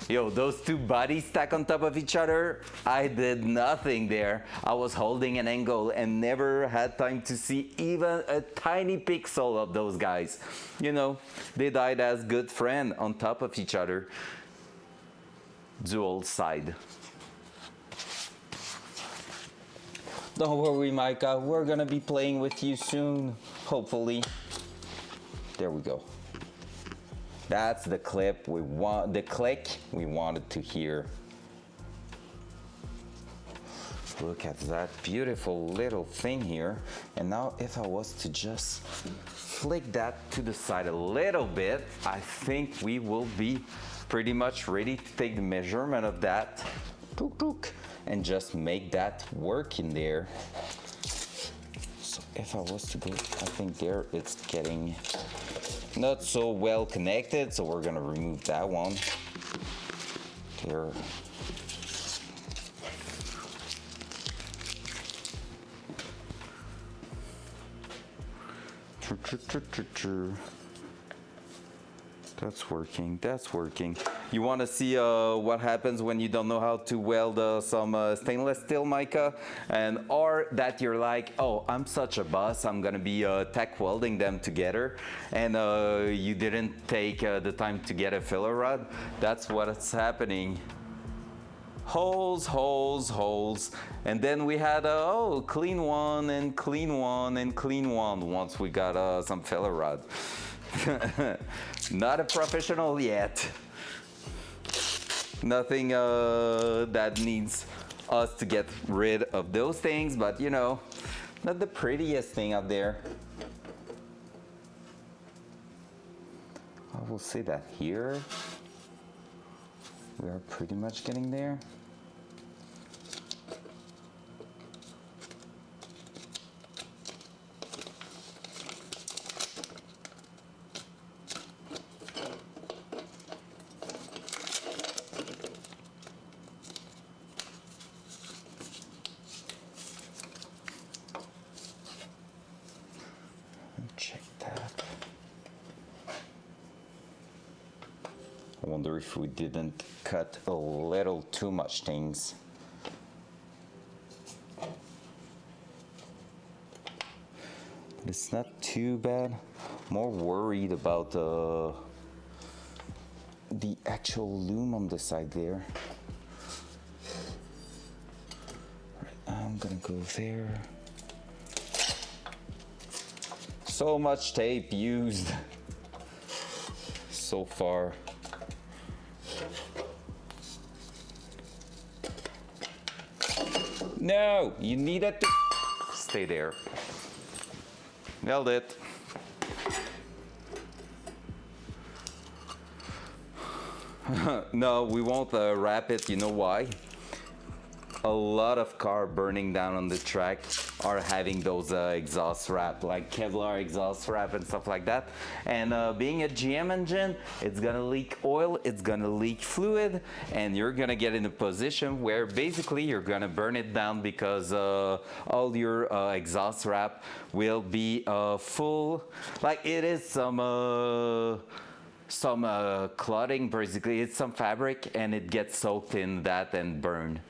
S1: Yo, those two bodies stacked on top of each other, I did nothing there. I was holding an angle and never had time to see even a tiny pixel of those guys. You know, they died as good friends on top of each other. Dual side. Don't worry, Micah, we're gonna be playing with you soon, hopefully. There we go. That's the clip we want, the click we wanted to hear. Look at that beautiful little thing here. And now if I was to just flick that to the side a little bit, I think we will be pretty much ready to take the measurement of that and just make that work in there. So if I was to go, I think there it's getting not so well connected, so we're gonna remove that one. There. That's working, that's working. You want to see what happens when you don't know how to weld some stainless steel mica, and or that you're like, oh, I'm such a boss, I'm gonna be tack welding them together, and you didn't take the time to get a filler rod. That's what's happening. Holes, holes, holes, and then we had oh, clean one and clean one and clean one once we got some filler rod. Not a professional yet. Nothing that needs us to get rid of those things, but you know, not the prettiest thing out there. I will say that here we are pretty much getting there. Check that. I wonder if we didn't cut a little too much things. It's not too bad. More worried about the actual loom on the side there. Right, I'm gonna go there. So much tape used so far. No, you needed to stay there. Nailed it. No, we won't wrap it. You know why? A lot of cars burning down on the track are having those exhaust wrap, like Kevlar exhaust wrap and stuff like that. And being a GM engine, it's gonna leak oil, it's gonna leak fluid, and you're gonna get in a position where basically you're gonna burn it down because all your exhaust wrap will be full. Like it is some clothing, basically. It's some fabric and it gets soaked in that and burned.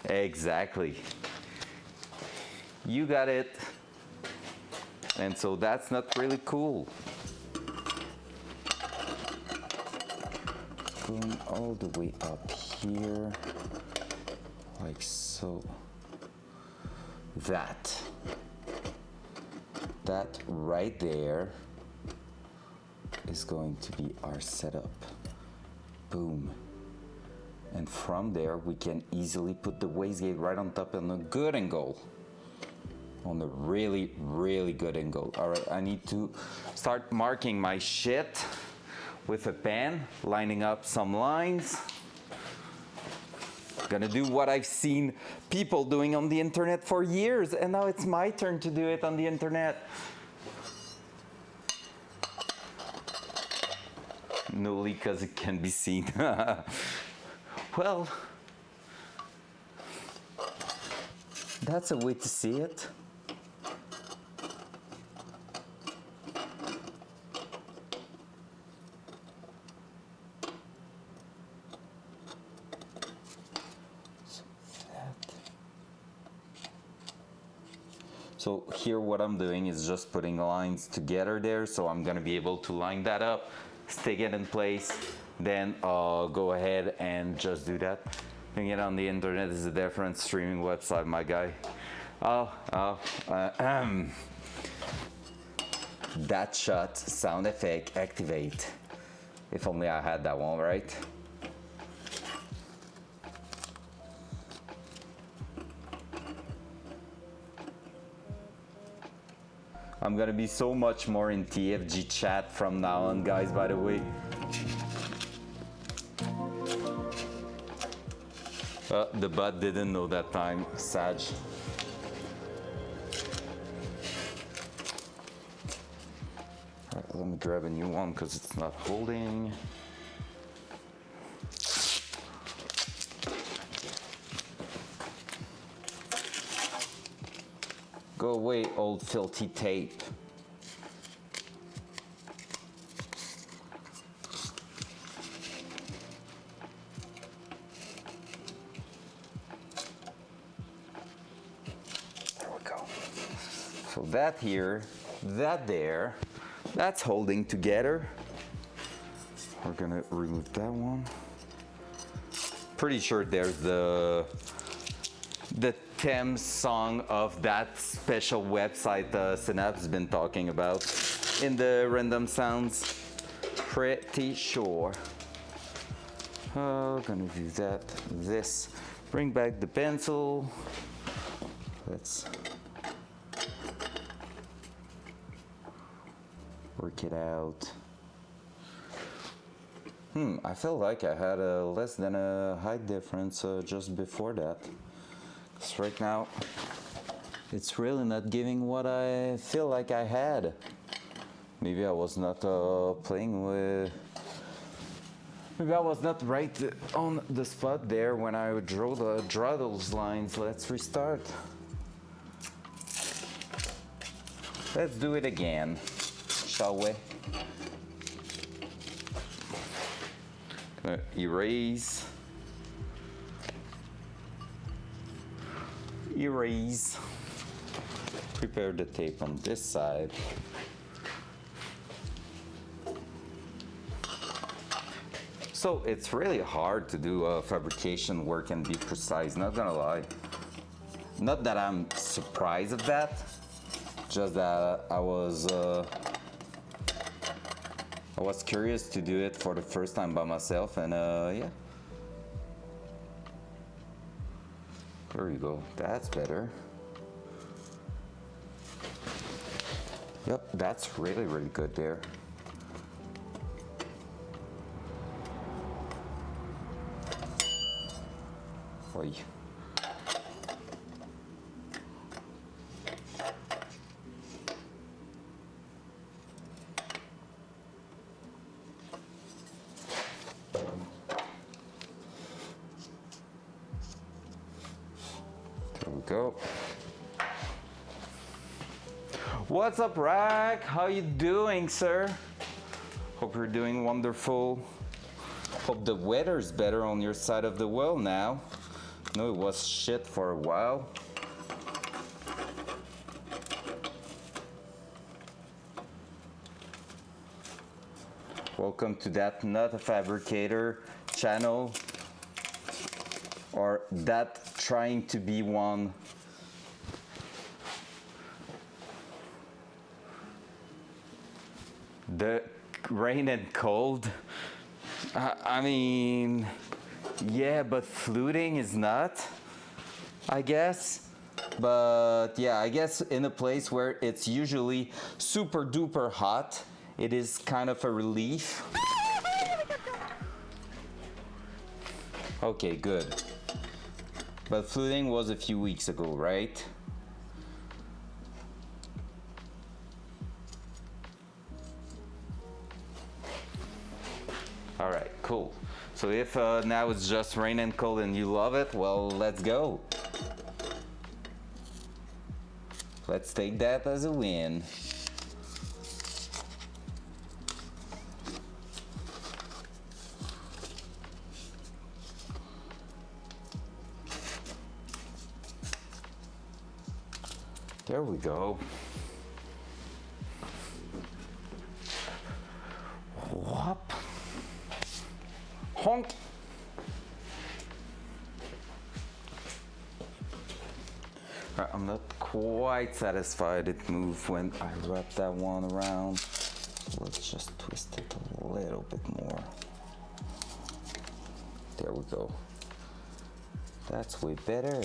S1: Exactly. You got it. And so that's not really cool. Going all the way up here, like so. That right there is going to be our setup. Boom. And from there, we can easily put the wastegate right on top on a good angle. On a really, really good angle. All right, I need to start marking my shit with a pen, lining up some lines. Gonna do what I've seen people doing on the internet for years, and now it's my turn to do it on the internet. No leak as it can be seen. Well, that's a way to see it. So here what I'm doing is just putting lines together there, so I'm gonna be able to line that up, stick it in place, then go ahead and just do that. Doing it on the internet is a different streaming website, my guy. That shot, sound effect, activate. If only I had that one, right? I'm gonna be so much more in TFG chat from now on, guys, by the way. The bot didn't know that time, Sag. Alright, let me grab a new one because it's not holding. Go away, old filthy tape. There we go. So that here, that there, that's holding together. We're gonna remove that one. Pretty sure there's the Thames song of that special website Synapse has been talking about in the random sounds. Pretty sure. Oh, gonna do that. This. Bring back the pencil. Let's work it out. I felt like I had a less than a height difference just before that. Because right now, it's really not giving what I feel like I had. Maybe I was not playing with... Maybe I was not right on the spot there when I would draw those lines. Let's restart. Let's do it again, shall we? Erase. Erase. Prepare the tape on this side. So it's really hard to do fabrication work and be precise, not gonna lie. Not that I'm surprised of that, just that I was curious to do it for the first time by myself, and yeah. There we go, that's better. Yep, that's really, really good there. Oy. There we go. What's up, Rack? How you doing, sir? Hope you're doing wonderful. Hope the weather's better on your side of the world now. No, it was shit for a while. Welcome to that Not a Fabricator channel, or that trying to be one. The rain and cold. I mean, yeah, but fluting is not, I guess. But yeah, I guess in a place where it's usually super duper hot, it is kind of a relief. Okay, good. But fluting was a few weeks ago, right? All right, cool. So if now it's just rain and cold and you love it, well, let's go. Let's take that as a win. There we go. Whoop. Honk. I'm not quite satisfied it moved when I wrapped that one around. Let's just twist it a little bit more. There we go. That's way better.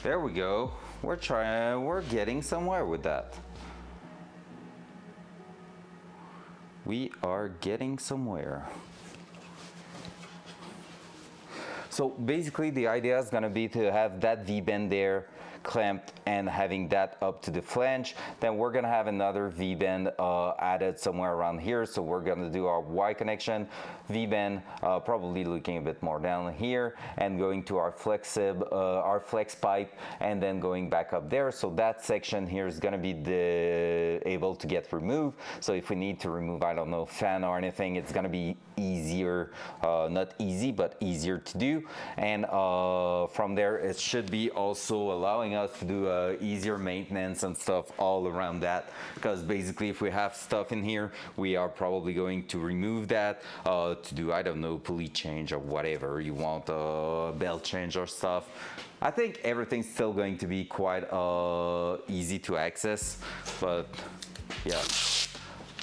S1: There we go. We're getting somewhere with that. We are getting somewhere. So basically the idea is gonna be to have that V-bend there clamped and having that up to the flange. Then we're gonna have another V-bend added somewhere around here. So we're gonna do our Y connection, V-bend, probably looking a bit more down here and going to our flex pipe and then going back up there. So that section here is gonna be able to get removed. So if we need to remove, I don't know, fan or anything, it's gonna be easier, not easy, but easier to do. And from there, it should be also allowing us to do easier maintenance and stuff all around that. Because basically, if we have stuff in here, we are probably going to remove that to do, I don't know, pulley change or whatever you want, belt change or stuff. I think everything's still going to be quite easy to access, but yeah.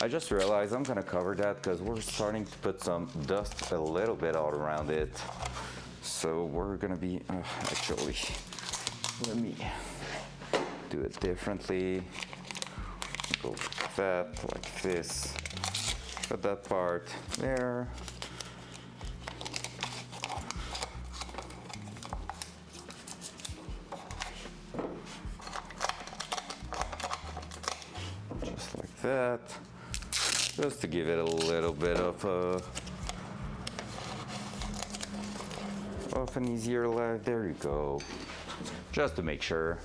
S1: I just realized I'm gonna cover that because we're starting to put some dust a little bit all around it. So we're gonna be, actually, let me do it differently. Go like that, like this. Put that part there. Just like that. Just to give it a little bit of an easier life. There you go. Just to make sure.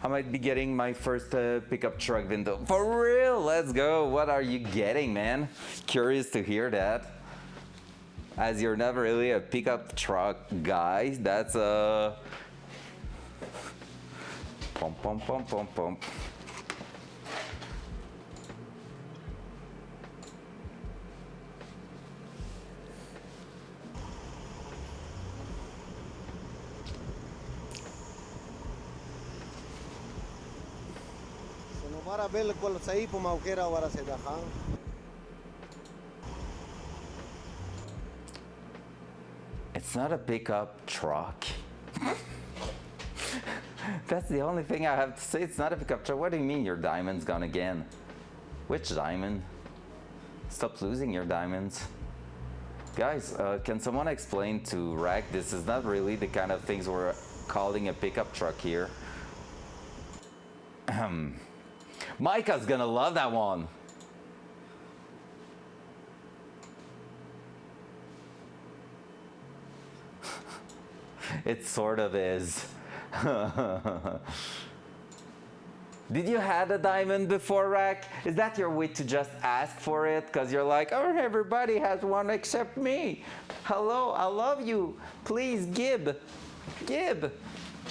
S1: I might be getting my first pickup truck window. For real, let's go. What are you getting, man? Curious to hear that. As you're not really a pickup truck guy, that's a pump, pump, pump, pump, pump. It's not a pickup truck. That's the only thing I have to say. It's not a pickup truck. What do you mean your diamond's gone again? Which diamond? Stop losing your diamonds. Guys, can someone explain to Rack, this is not really the kind of things we're calling a pickup truck here. Micah's gonna love that one. It sort of is. Did you have a diamond before, Rack? Is that your way to just ask for it? Because you're like, oh, everybody has one except me. Hello, I love you. Please, Gib. Gib.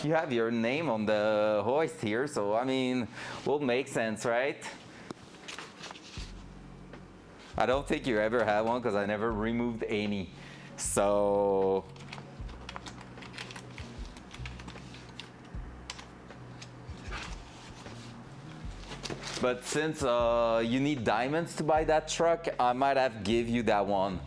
S1: You have your name on the hoist here, so I mean, will make sense, right? I don't think you ever had one because I never removed any. So but since you need diamonds to buy that truck, I might have give you that one.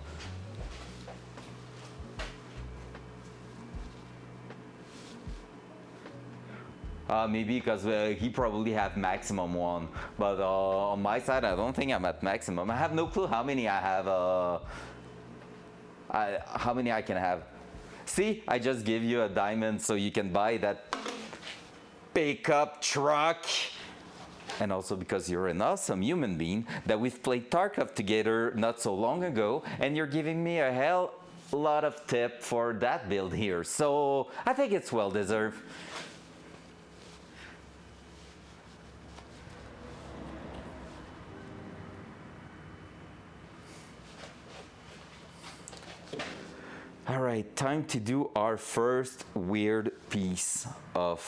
S1: Maybe because he probably have maximum one, but on my side I don't think I'm at maximum. I have no clue how many I have. How many I can have. See, I just give you a diamond so you can buy that pickup truck. And also because you're an awesome human being that we've played Tarkov together not so long ago, and you're giving me a hell lot of tip for that build here. So I think it's well deserved. All right, time to do our first weird piece of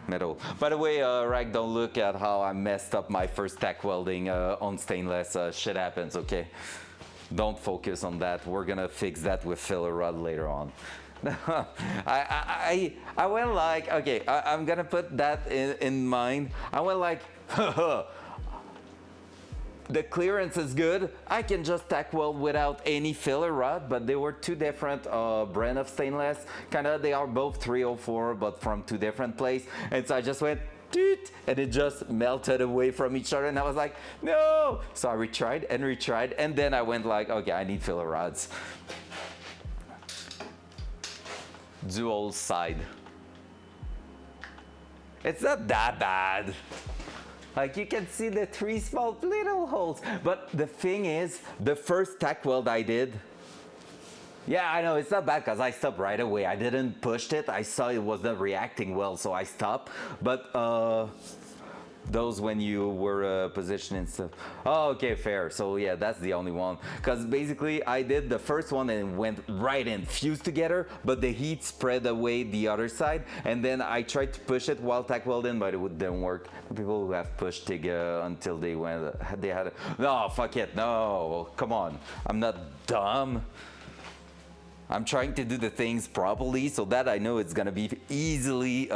S1: metal. By the way, Rag, don't look at how I messed up my first tack welding on stainless. Shit happens, okay? Don't focus on that. We're gonna fix that with filler rod later on. I went like, okay, I'm gonna put that in mind. I went like, the clearance is good. I can just tack weld without any filler rod, but they were two different brand of stainless. Kinda, they are both 304, but from two different places. And so I just went, toot, and it just melted away from each other. And I was like, no. So I retried, and then I went like, okay, I need filler rods. Dual side. It's not that bad. Like, you can see the three small little holes. But the thing is, the first tack weld I did, yeah, I know, it's not bad because I stopped right away. I didn't push it. I saw it was not reacting well, so I stopped. But those when you were positioning stuff. Oh, okay, fair. So yeah, that's the only one. Because basically I did the first one and it went right in, fused together, but the heat spread away the other side. And then I tried to push it while tack welding, but it didn't work. People who have pushed TIG until they had no, fuck it, no, come on. I'm not dumb. I'm trying to do the things properly so that I know it's gonna be easily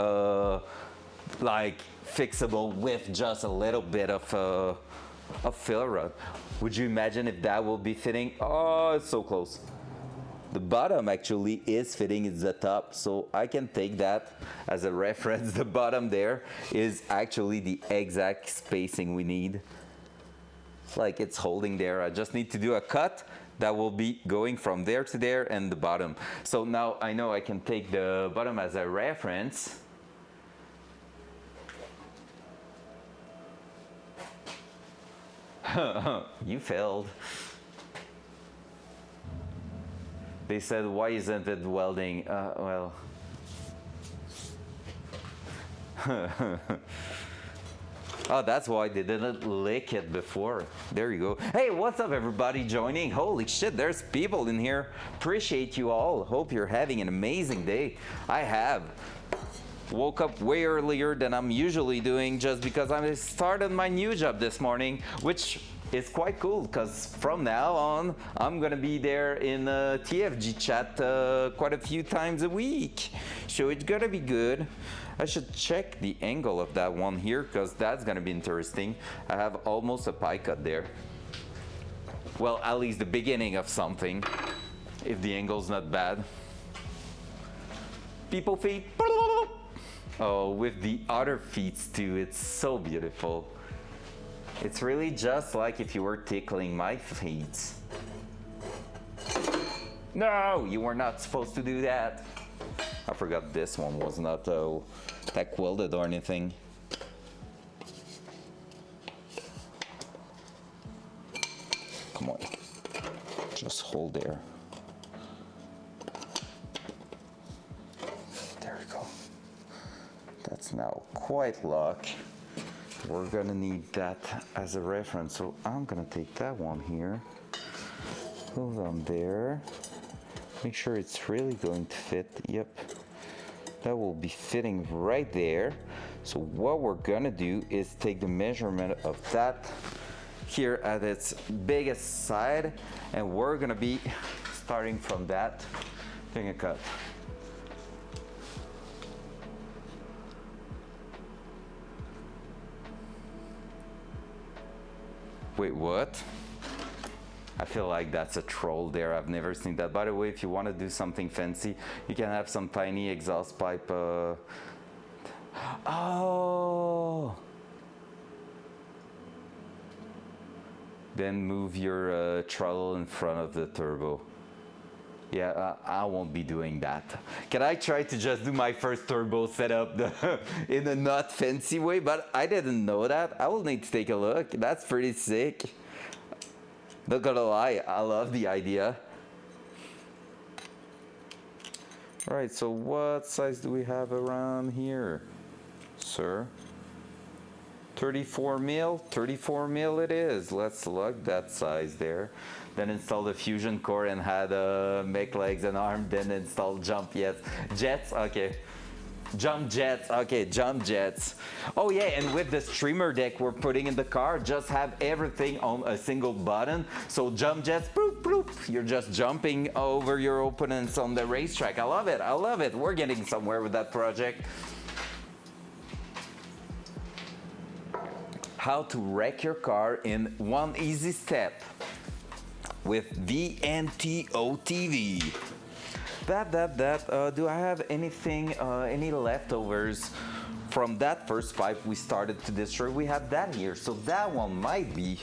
S1: like fixable with just a little bit of filler rod. Would you imagine if that will be fitting? Oh, it's so close. The bottom actually is fitting, it's the top, so I can take that as a reference. The bottom there is actually the exact spacing we need. Like, it's holding there. I just need to do a cut that will be going from there to there and the bottom. So now I know I can take the bottom as a reference. You failed. They said, why isn't it welding? Well. Oh, that's why they didn't lick it before. There you go. Hey, what's up, everybody joining? Holy shit, there's people in here. Appreciate you all. Hope you're having an amazing day. I have. Woke up way earlier than I'm usually doing just because I started my new job this morning, which is quite cool because from now on, I'm gonna be there in TFG chat quite a few times a week. So it's gonna be good. I should check the angle of that one here because that's gonna be interesting. I have almost a pie cut there. Well, at least the beginning of something, if the angle's not bad. People feet. Oh, with the other feet too, it's so beautiful. It's really just like if you were tickling my feet. No, you were not supposed to do that. I forgot this one was not tack welded or anything. Come on, just hold there. There we go. That's now quite locked. We're gonna need that as a reference, so I'm gonna take that one here. Hold on there. Make sure it's really going to fit. Yep, that will be fitting right there. So what we're gonna do is take the measurement of that here at its biggest side, and we're gonna be starting from that, doing a cut. Wait, what? I feel like that's a troll there. I've never seen that. By the way, if you want to do something fancy, you can have some tiny exhaust pipe. Oh! Then move your throttle in front of the turbo. Yeah, I won't be doing that. Can I try to just do my first turbo setup in a not fancy way? But I didn't know that. I will need to take a look. That's pretty sick. Not gonna lie, I love the idea. All right, so what size do we have around here, sir? 34 mil? 34 mil it is. Let's lug that size there. Then install the fusion core and had make legs and arm, then install jump jets, okay. Jump jets, okay, jump jets. Oh yeah, and with the streamer deck we're putting in the car, just have everything on a single button. So jump jets, bloop, bloop. You're just jumping over your opponents on the racetrack. I love it, I love it. We're getting somewhere with that project. how to wreck your car in one easy step with the NTO TV. Do I have anything, any leftovers from that first pipe we started to destroy? We have that here, so that one might be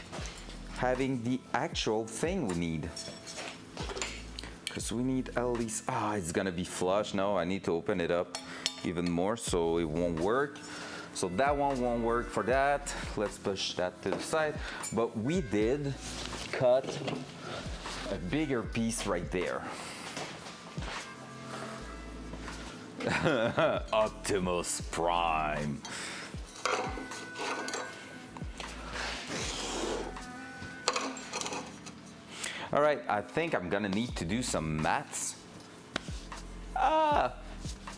S1: having the actual thing we need. Because we need at least, it's gonna be flush. No, I need to open it up even more so it won't work. So that one won't work for that. Let's push that to the side. But we did cut a bigger piece right there. Optimus Prime. All right, I think I'm gonna need to do some maths.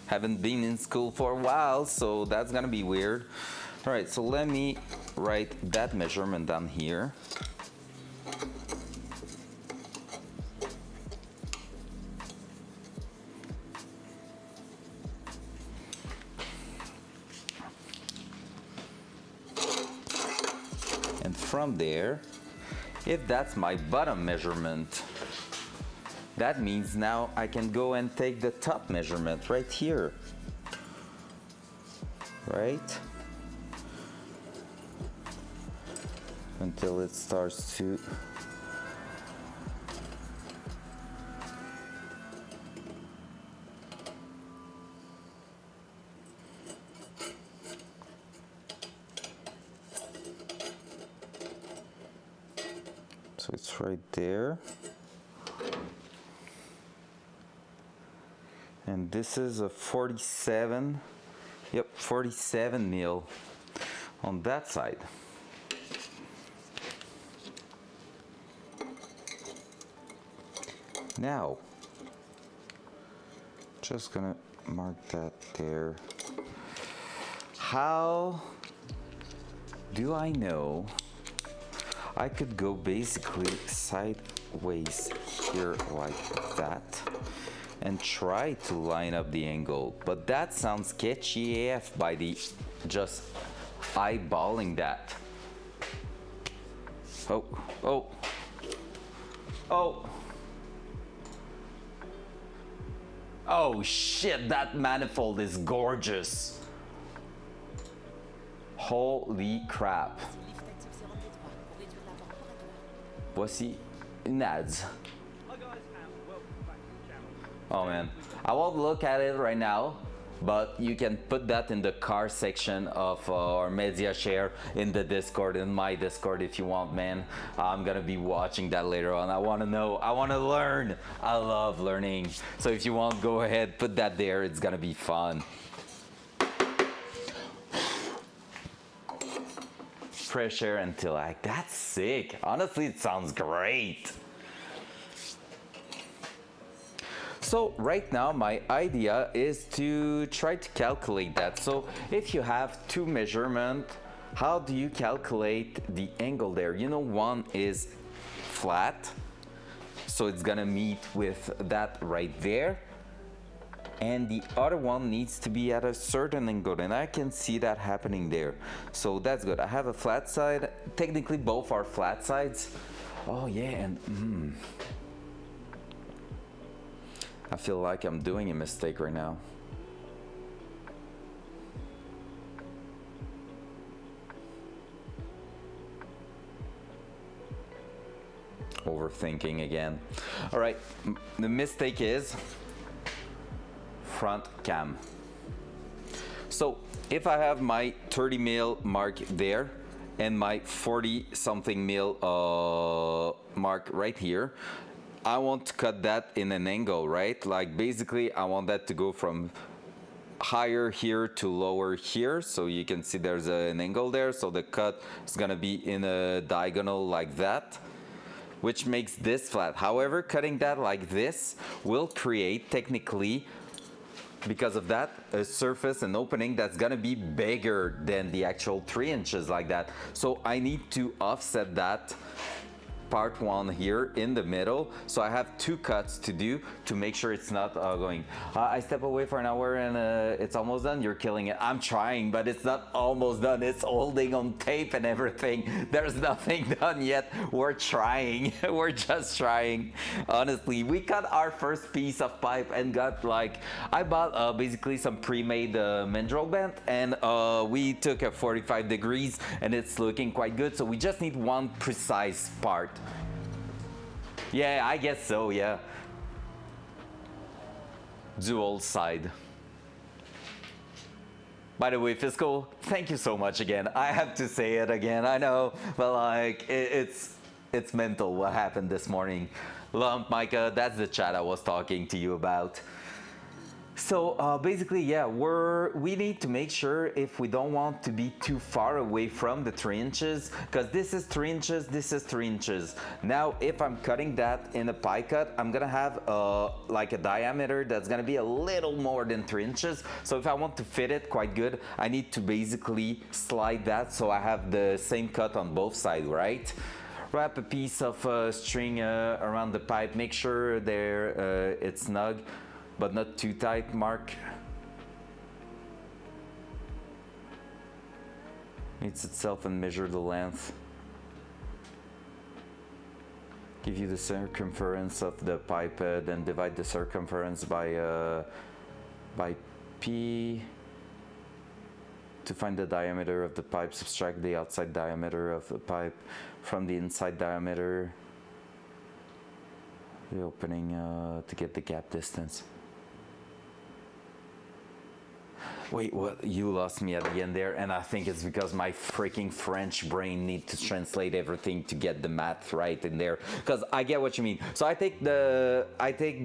S1: Haven't been in school for a while, so that's gonna be weird. All right, so let me write that measurement down here. And from there, if that's my bottom measurement, that means now I can go and take the top measurement right here. Right? Until it starts to so it's right there. And this is a 47, 47 mil on that side. Now, just gonna mark that there. How do I know? I could go basically sideways here like that and try to line up the angle, but that sounds sketchy AF by the just eyeballing that. Oh shit, that manifold is gorgeous. Holy crap. Voici une ads. Oh man, I won't look at it right now, but you can put that in the car section of our media share in the Discord, in my Discord if you want, man. I'm gonna be watching that later on. I wanna know, I wanna learn. I love learning. So if you want, go ahead, put that there. It's gonna be fun. Fresh air until that's sick. Honestly, it sounds great. So right now my idea is to try to calculate that. So if you have two measurements, how do you calculate the angle there? You know, one is flat, so it's gonna meet with that right there. And the other one needs to be at a certain angle, and I can see that happening there. So that's good. I have a flat side. Technically both are flat sides. Oh yeah, and I feel like I'm doing a mistake right now. Overthinking again. All right, the mistake is front cam. So if I have my 30 mil mark there and my 40 something mil mark right here, I want to cut that in an angle, right? Like basically I want that to go from higher here to lower here, so you can see there's an angle there, so the cut is gonna be in a diagonal like that, which makes this flat. However, cutting that like this will create technically, because of that, a surface, an opening that's gonna be bigger than the actual 3 inches like that. So I need to offset that part one here in the middle, so I have 2 cuts to do to make sure it's not going. I step away for an hour and it's almost done. You're killing it. I'm trying, but it's not almost done. It's holding on tape and everything. There's nothing done yet. We're trying. We're just trying. Honestly, we cut our first piece of pipe and got like, I bought basically some pre-made mandrel bent, and we took a 45 degrees and it's looking quite good. So we just need one precise part. Yeah, I guess so, yeah. Dual side. By the way, Fiscal, thank you so much again. I have to say it again, I know, but like, it's mental what happened this morning. Lump, Micah, that's the chat I was talking to you about. So basically, yeah, we need to make sure if we don't want to be too far away from the 3 inches, because this is 3 inches, this is 3 inches. Now, if I'm cutting that in a pie cut, I'm gonna have like a diameter that's gonna be a little more than 3 inches. So if I want to fit it quite good, I need to basically slide that so I have the same cut on both sides, right? Wrap a piece of string around the pipe, make sure it's snug, but not too tight, Mark. Meets itself and measure the length. Give you the circumference of the pipe, then divide the circumference by P. To find the diameter of the pipe, subtract the outside diameter of the pipe from the inside diameter. The opening to get the gap distance. Wait, what? You lost me at the end there, and I think it's because my freaking French brain needs to translate everything to get the math right in there. Because I get what you mean. So I take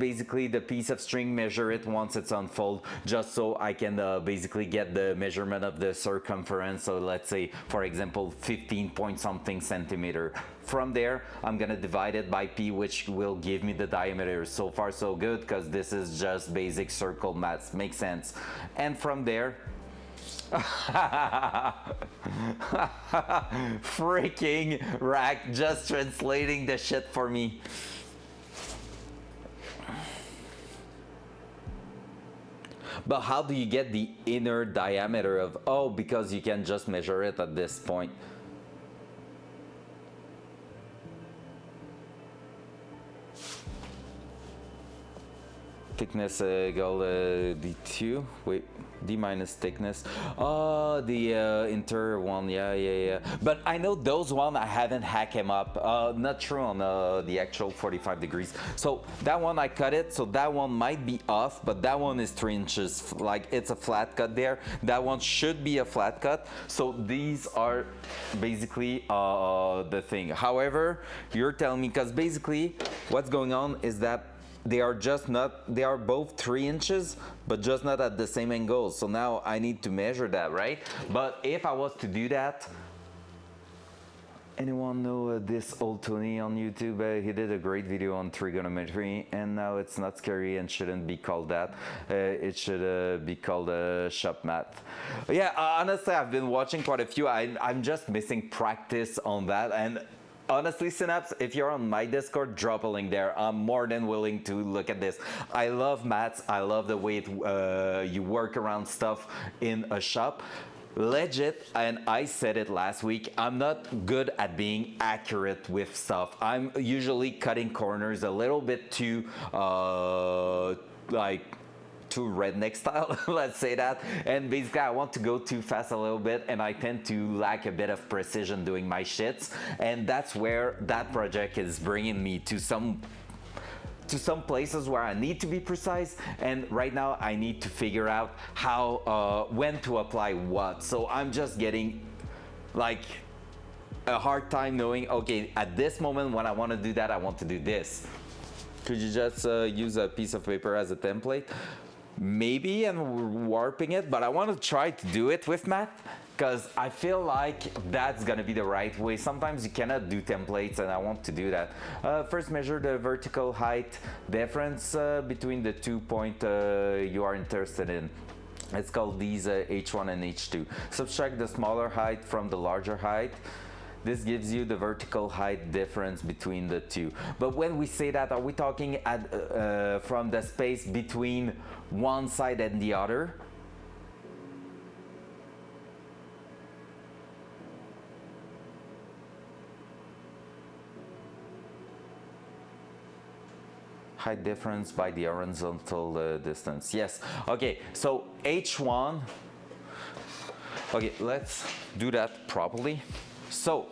S1: basically the piece of string, measure it once it's unfold, just so I can basically get the measurement of the circumference. So let's say, for example, 15 point something centimeter. From there, I'm gonna divide it by P, which will give me the diameter. So far, so good, because this is just basic circle maths. Makes sense. And from there, freaking Rack just translating the shit for me. But how do you get the inner diameter of, oh, because you can just measure it at this point. Thickness equal D2. Wait, D minus thickness. Oh, the inter one. Yeah. But I know those one I haven't hacked him up. Not true on the actual 45 degrees. So that one I cut it. So that one might be off, but that one is 3 inches. Like it's a flat cut there. That one should be a flat cut. So these are basically the thing. However, you're telling me, because basically what's going on is that they are both 3 inches, but just not at the same angle. So now I need to measure that, right? But if I was to do that, anyone know this old Tony on YouTube? He did a great video on trigonometry, and now it's not scary and shouldn't be called that. It should be called shop math. Yeah, honestly, I've been watching quite a few. I'm just missing practice on that. And honestly, Synapse, if you're on my Discord, drop a link there. I'm more than willing to look at this. I love maths. I love the way you work around stuff in a shop. Legit, and I said it last week, I'm not good at being accurate with stuff. I'm usually cutting corners a little bit too, too redneck style, let's say that. And basically I want to go too fast a little bit, and I tend to lack a bit of precision doing my shits. And that's where that project is bringing me to some places where I need to be precise, and right now I need to figure out how, when to apply what. So I'm just getting like a hard time knowing, okay, at this moment when I want to do that, I want to do this. Could you just use a piece of paper as a template? Maybe, and warping it, but I want to try to do it with math, because I feel like that's gonna be the right way. Sometimes you cannot do templates, and I want to do that. First, measure the vertical height difference between the 2 points you are interested in. It's called these H1 and H2. Subtract the smaller height from the larger height. this gives you the vertical height difference between the two. But when we say that, are we talking from the space between one side and the other? Height difference by the horizontal distance. Yes. Okay, so H1. Okay, let's do that properly. So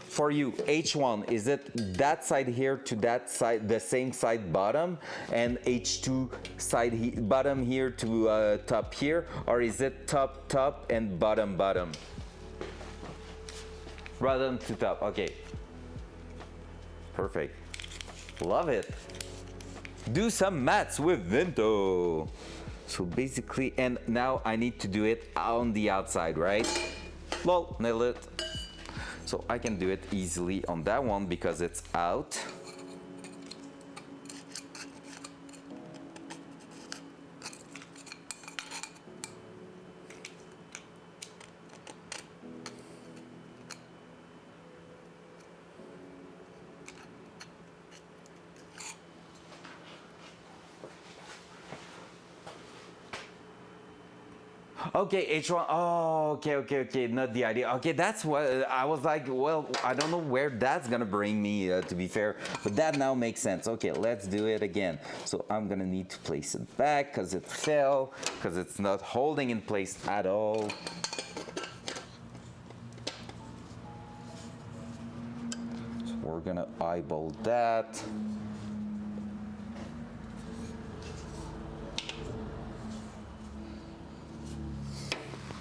S1: for you, H1, is it that side here to that side, the same side bottom, and H2 side bottom here to top here, or is it top top and bottom bottom? Bottom to top. Okay. Perfect. Love it. Do some maths with Vinto. So basically, and now I need to do it on the outside, right? Well, nail it. So I can do it easily on that one because it's out. Okay, H1. Oh, okay. Not the idea. Okay, that's what I was like. Well, I don't know where that's gonna bring me, to be fair, but that now makes sense. Okay, let's do it again. So I'm gonna need to place it back because it fell, because it's not holding in place at all. So we're gonna eyeball that.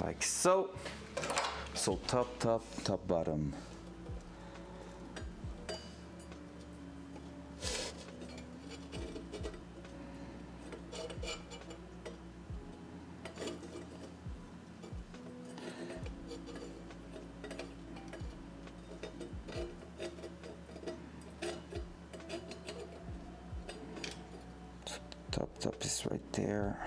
S1: Like so. So top, bottom. Top is right there.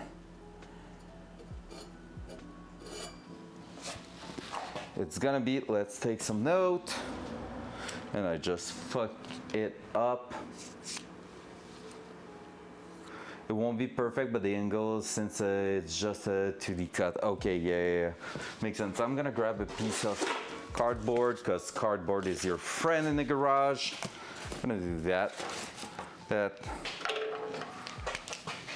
S1: It's gonna be, let's take some note, and I just fuck it up. It won't be perfect, but the angle, since it's just a 2D cut. Okay, yeah. Makes sense. I'm gonna grab a piece of cardboard, because cardboard is your friend in the garage. I'm gonna do that.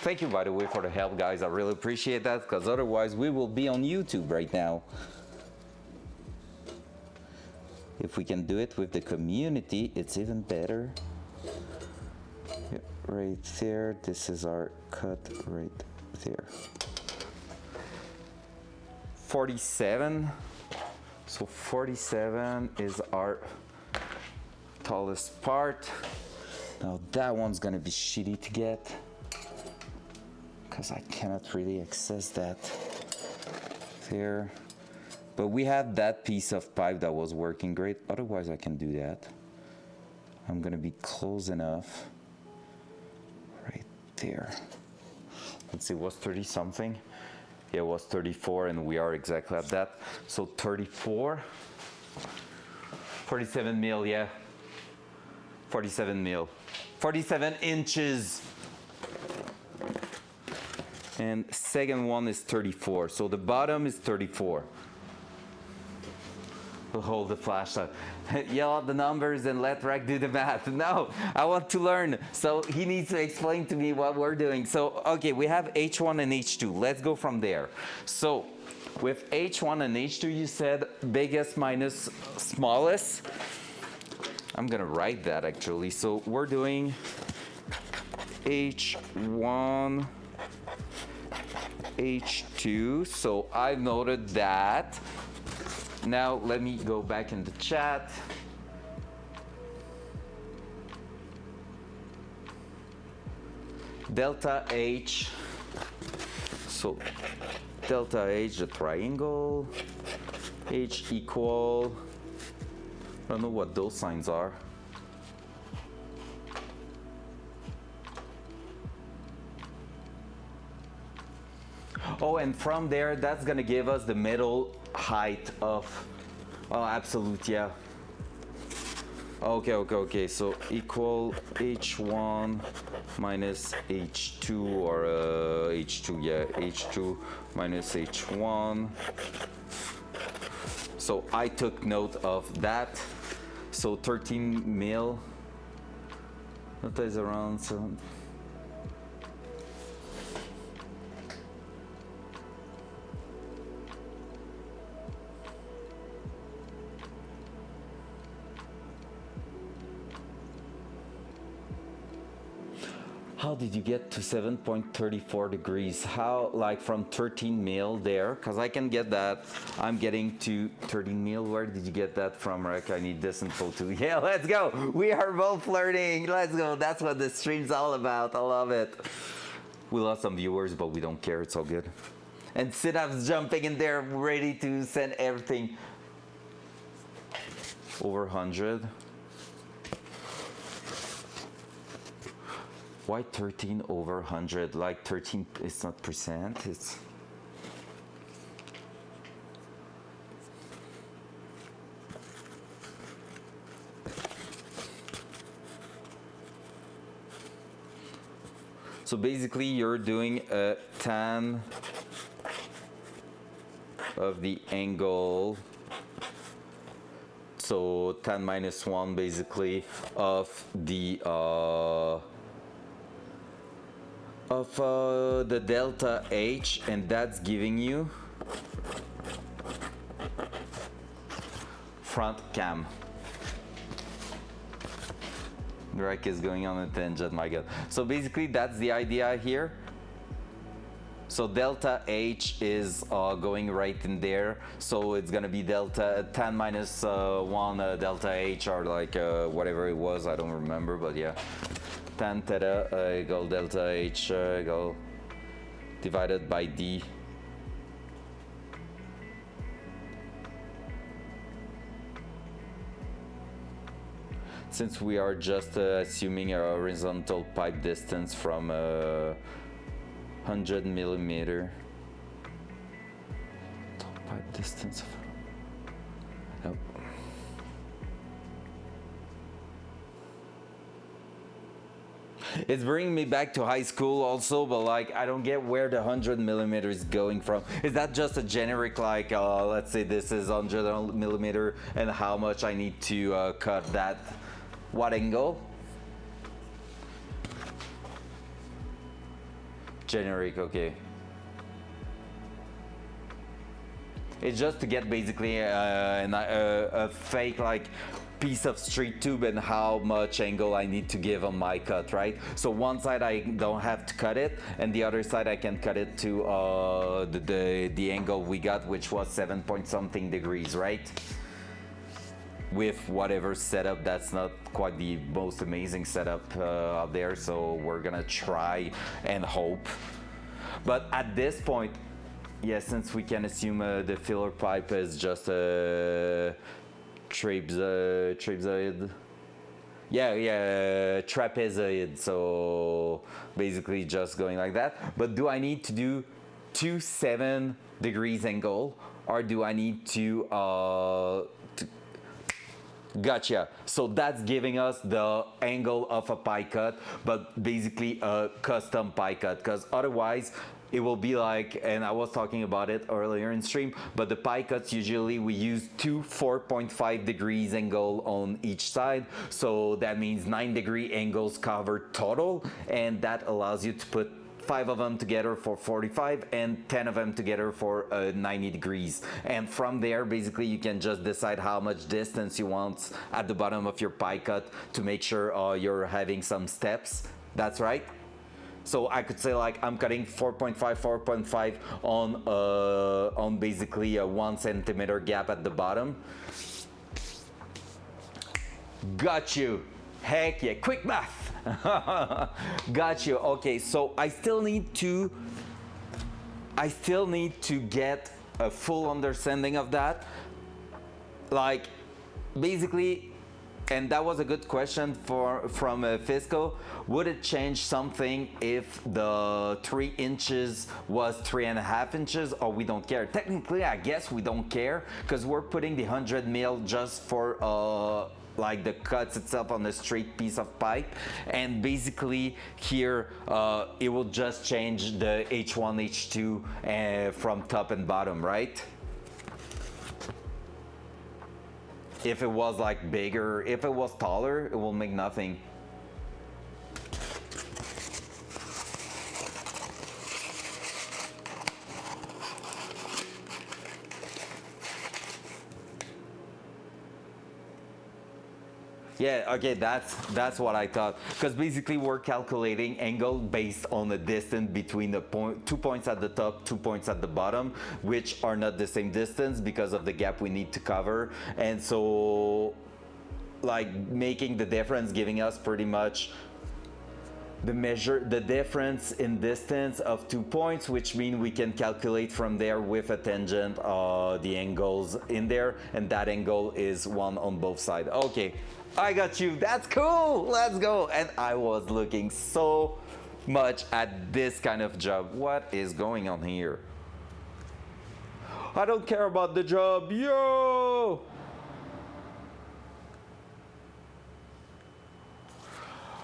S1: Thank you, by the way, for the help, guys. I really appreciate that, because otherwise we will be on YouTube right now. If we can do it with the community, it's even better. Yeah, right there, this is our cut right there. 47. So 47 is our tallest part. Now that one's gonna be shitty to get, because I cannot really access that there. But we have that piece of pipe that was working great. Otherwise, I can do that. I'm gonna be close enough. Right there. Let's see, was 30 something? Yeah, it was 34, and we are exactly at that. So 34. 47 mil, yeah. 47 mil. 47 inches. And second one is 34. So the bottom is 34. We'll hold the flashlight. Yell out the numbers and let Rec do the math. No, I want to learn. So he needs to explain to me what we're doing. So, okay, we have H1 and H2. Let's go from there. So, with H1 and H2, you said biggest minus smallest. I'm gonna write that actually. So we're doing H1, H2. So I've noted that. Now let me go back in the chat. Delta H. So delta H, the triangle. H equal. I don't know what those signs are. Oh, and from there, that's gonna give us the middle height of Oh, absolute, yeah. Okay. So equal H1 minus H2 or H2, yeah, H2 minus H1. So I took note of that. So 13 mil. That is around 7. How did you get to 7.34 degrees? How, like from 13 mil there? Because I can get that. I'm getting to 13 mil. Where did you get that from, Rick? I need this info too. Yeah, let's go. We are both flirting. Let's go. That's what the stream's all about. I love it. We lost some viewers, but we don't care. It's all good. And Sidav's jumping in there, ready to send everything. Over 100. Why 13 over 100? Like 13, it's not percent, it's... So basically you're doing a tan of the angle. So tan minus 1 basically of the the delta H, and that's giving you front cam. Greg is going on a tangent, my god. So basically that's the idea here. So delta H is going right in there. So it's gonna be delta tan minus 1 delta H, or like whatever it was, I don't remember, but yeah. Tan theta equal delta H equal divided by D. Since we are just assuming a horizontal pipe distance from 100 millimeter. Pipe distance. Oh. It's bringing me back to high school also, but like I don't get where the 100 millimeter is going from. Is that just a generic, like let's say this is 100 millimeter and how much I need to cut that, what angle? Generic, okay. It's just to get basically a fake like piece of street tube and how much angle I need to give on my cut, right? So one side I don't have to cut it, and the other side I can cut it to the angle we got, which was 7 point something degrees, right? With whatever setup. That's not quite the most amazing setup out there, so we're gonna try and hope. But at this point, yeah, since we can assume the filler pipe is just a trapezoid. Yeah, trapezoid. So basically just going like that. But do I need to do 7 degrees angle, or do I need to Gotcha. So that's giving us the angle of a pie cut, but basically a custom pie cut, because otherwise it will be like, and I was talking about it earlier in stream, but the pie cuts usually we use 2 4.5 degrees angle on each side. So that means 9 degree angles covered total, and that allows you to put 5 of them together for 45 and 10 of them together for 90 degrees. And from there, basically, you can just decide how much distance you want at the bottom of your pie cut to make sure you're having some steps. That's right. So I could say like I'm cutting 4.5 on basically a 1 centimeter gap at the bottom. Got you. Heck yeah, quick math. Got you. Okay, so I still need to get a full understanding of that. Like basically And that was a good question from Fisco. Would it change something if the 3 inches was 3.5 inches, or we don't care? Technically, I guess we don't care because we're putting the 100 mil just for like the cuts itself on the straight piece of pipe, and basically here it will just change the H1 H2 from top and bottom, right? If it was like bigger, if it was taller, it will make nothing. Yeah, okay, that's what I thought. Because basically we're calculating angle based on the distance between the 2 points at the top, 2 points at the bottom, which are not the same distance because of the gap we need to cover. And so, like, making the difference, giving us pretty much the difference in distance of 2 points, which means we can calculate from there with a tangent the angles in there, and that angle is 1 on both sides. Okay, I got you. That's cool. Let's go. And I was looking so much at this kind of job. What is going on here? I don't care about the job. Yo!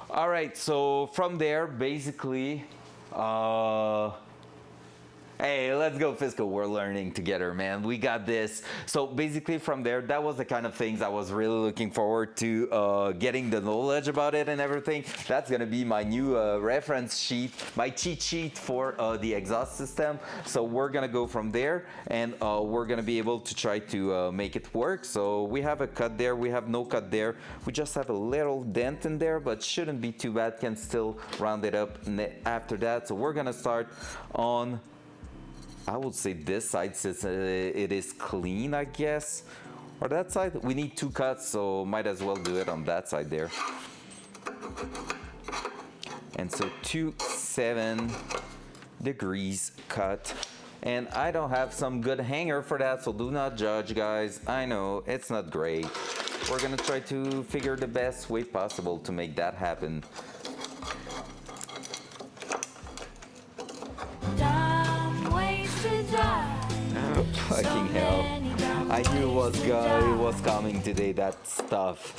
S1: All right, so from there, basically, hey, let's go, Fiscal. We're learning together, man. We got this. So basically from there, that was the kind of things I was really looking forward to, getting the knowledge about it and everything. That's gonna be my new reference sheet, my cheat sheet for the exhaust system. So we're gonna go from there, and we're gonna be able to try to make it work. So we have a cut there, we have no cut there. We just have a little dent in there, but shouldn't be too bad. Can still round it up after that. So we're gonna start on, I would say this side, since it is clean, I guess. Or that side. We need 2 cuts, so might as well do it on that side there. And so 7 degrees cut. And I don't have some good hanger for that, so do not judge, guys. I know, it's not great. We're gonna try to figure the best way possible to make that happen. Fucking hell. I knew it was coming today, that stuff.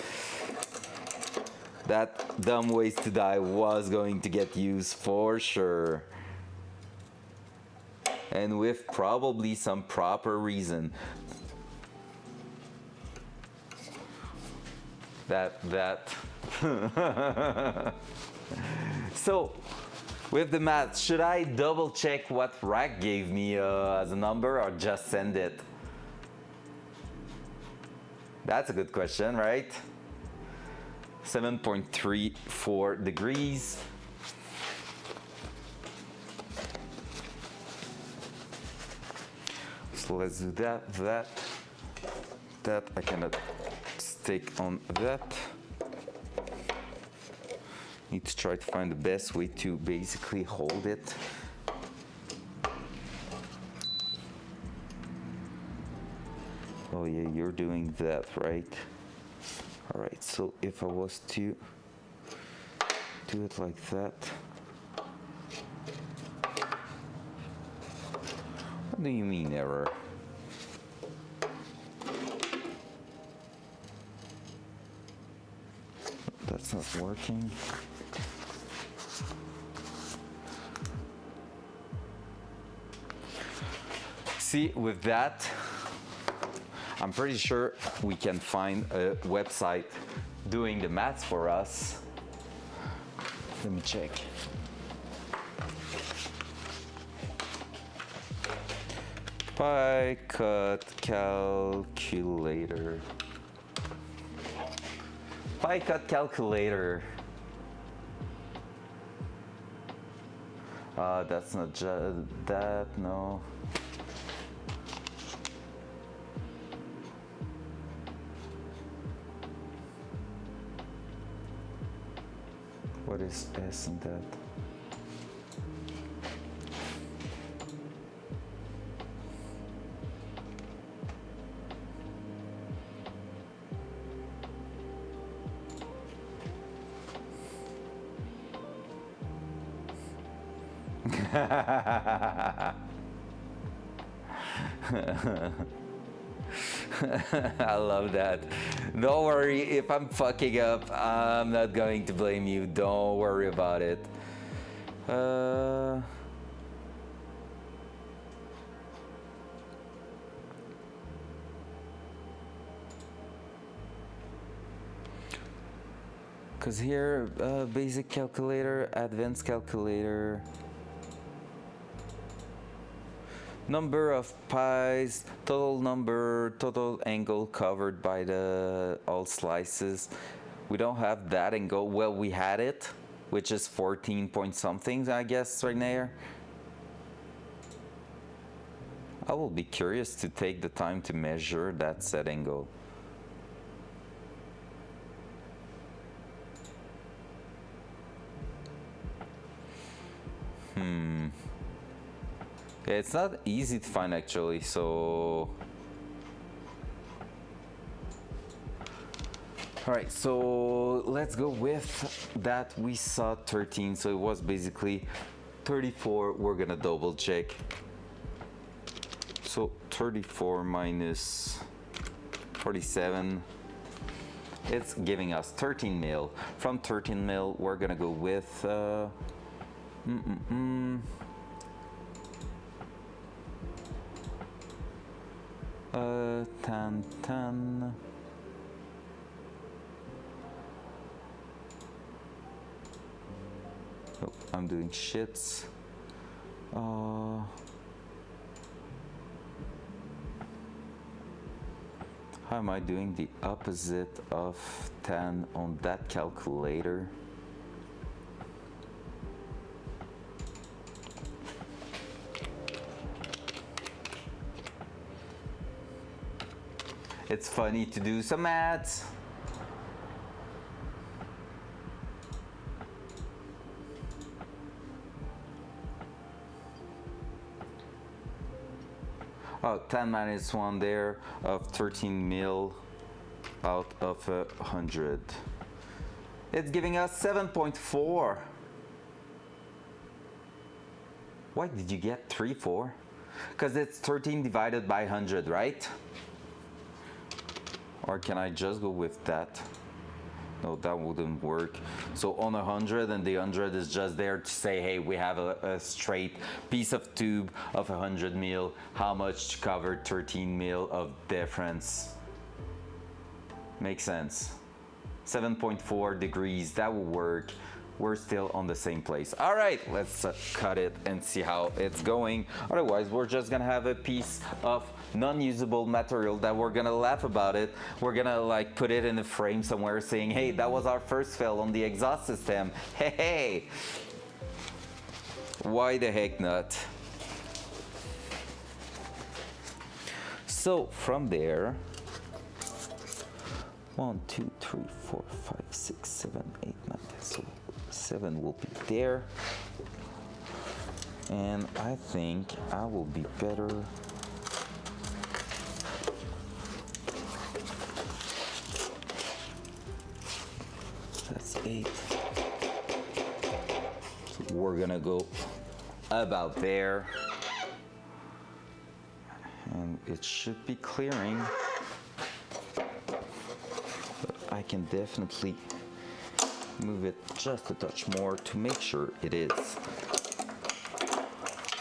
S1: That dumb ways to die was going to get used for sure. And with probably some proper reason. That. So, with the math, should I double check what Rack gave me as a number, or just send it? That's a good question, right? 7.34 degrees. So let's do that. I cannot stick on that. Need to try to find the best way to basically hold it. Oh yeah, you're doing that, right? All right, so if I was to do it like that. What do you mean error? That's not working. See, with that, I'm pretty sure we can find a website doing the maths for us. Let me check. Pie cut calculator. Pie cut calculator. That's not that, no. What is S in that? I love that. Don't worry, if I'm fucking up, I'm not going to blame you. Don't worry about it. Because here, basic calculator, advanced calculator, number of pies, total number, total angle covered by the all slices. We don't have that angle. Well, we had it, which is 14 point something, I guess, right there. I will be curious to take the time to measure that set angle. Yeah, it's not easy to find actually, so... Alright, so let's go with that. We saw 13, so it was basically 34. We're gonna double check. So 34 minus 47, it's giving us 13 mil. From 13 mil, we're gonna go with 10. Oh, I'm doing shits. How am I doing the opposite of 10 on that calculator? It's funny to do some maths. Oh, 10 minus 1 there of 13 mil out of 100. It's giving us 7.4. Why did you get 3.4? Because it's 13 divided by 100, right? Or can I just go with that? No, that wouldn't work. So on 100, and the 100 is just there to say, hey, we have a straight piece of tube of 100 mil. How much to cover 13 mil of difference? Makes sense. 7.4 degrees, that will work. We're still on the same place. All right, let's cut it and see how it's going. Otherwise, we're just gonna have a piece of non-usable material that we're gonna laugh about it. We're gonna like put it in a frame somewhere saying, hey, that was our first fail on the exhaust system. Hey, hey. Why the heck not? So from there, 1, 2, 3, 4, 5, 6, 7, 8, 9, 10. So 7 will be there. And I think I will be better. That's 8. So we're gonna go about there. And it should be clearing. I can definitely move it just a touch more to make sure it is.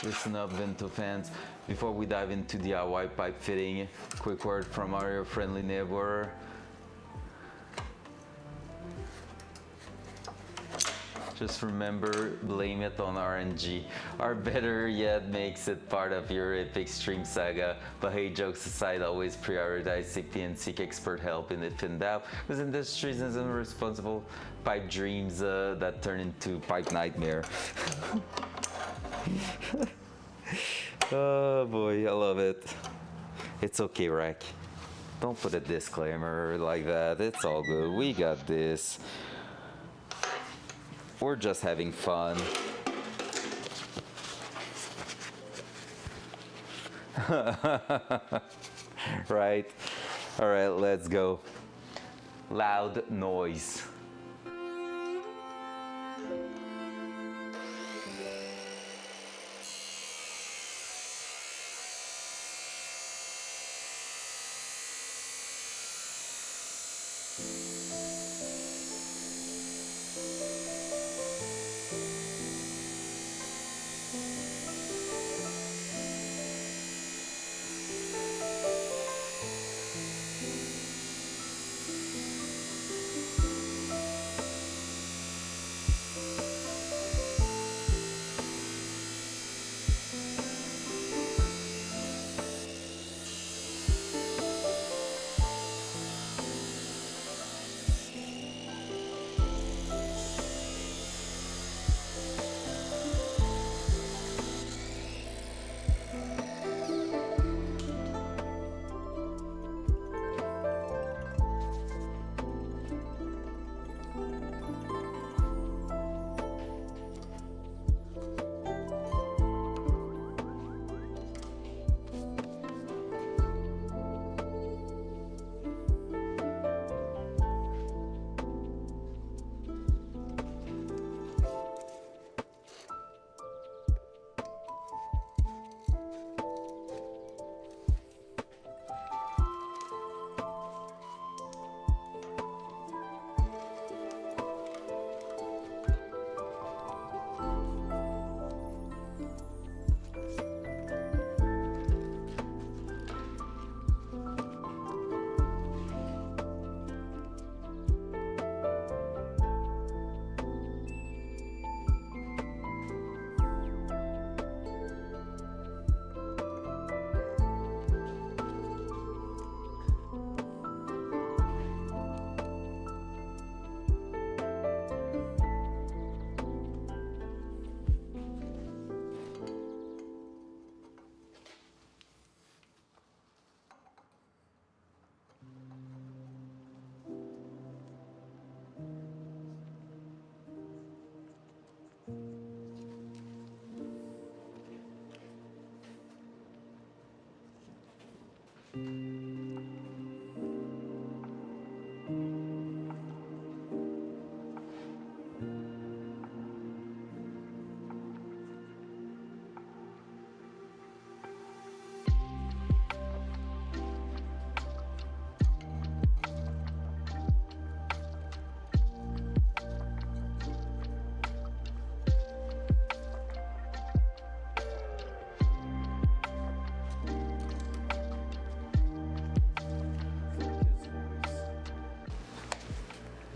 S1: Listen up, Vento fans. Before we dive into DIY pipe fitting, quick word from our friendly neighbor. Just remember, blame it on RNG. Or better yet, makes it part of your epic stream saga. But hey, jokes aside, always prioritize safety and seek expert help in if in doubt. Because industries and irresponsible pipe dreams that turn into pipe nightmare. Oh boy, I love it. It's okay, Rack. Don't put a disclaimer like that. It's all good. We got this. We're just having fun. Right? All right, let's go. Loud noise.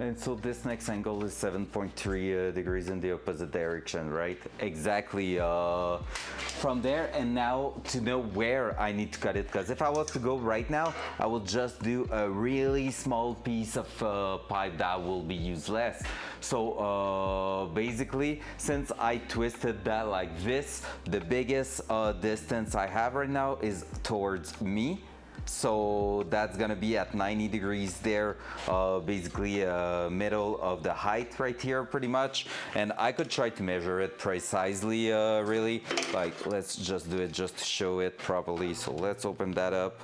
S1: And so this next angle is 7.3 degrees in the opposite direction, right? Exactly from there. And now to know where I need to cut it, because if I was to go right now, I will just do a really small piece of pipe that will be useless. So basically, since I twisted that like this, the biggest distance I have right now is towards me. So that's gonna be at 90 degrees there, basically middle of the height right here pretty much. And I could try to measure it precisely, really. Like, let's just do it just to show it properly. So let's open that up.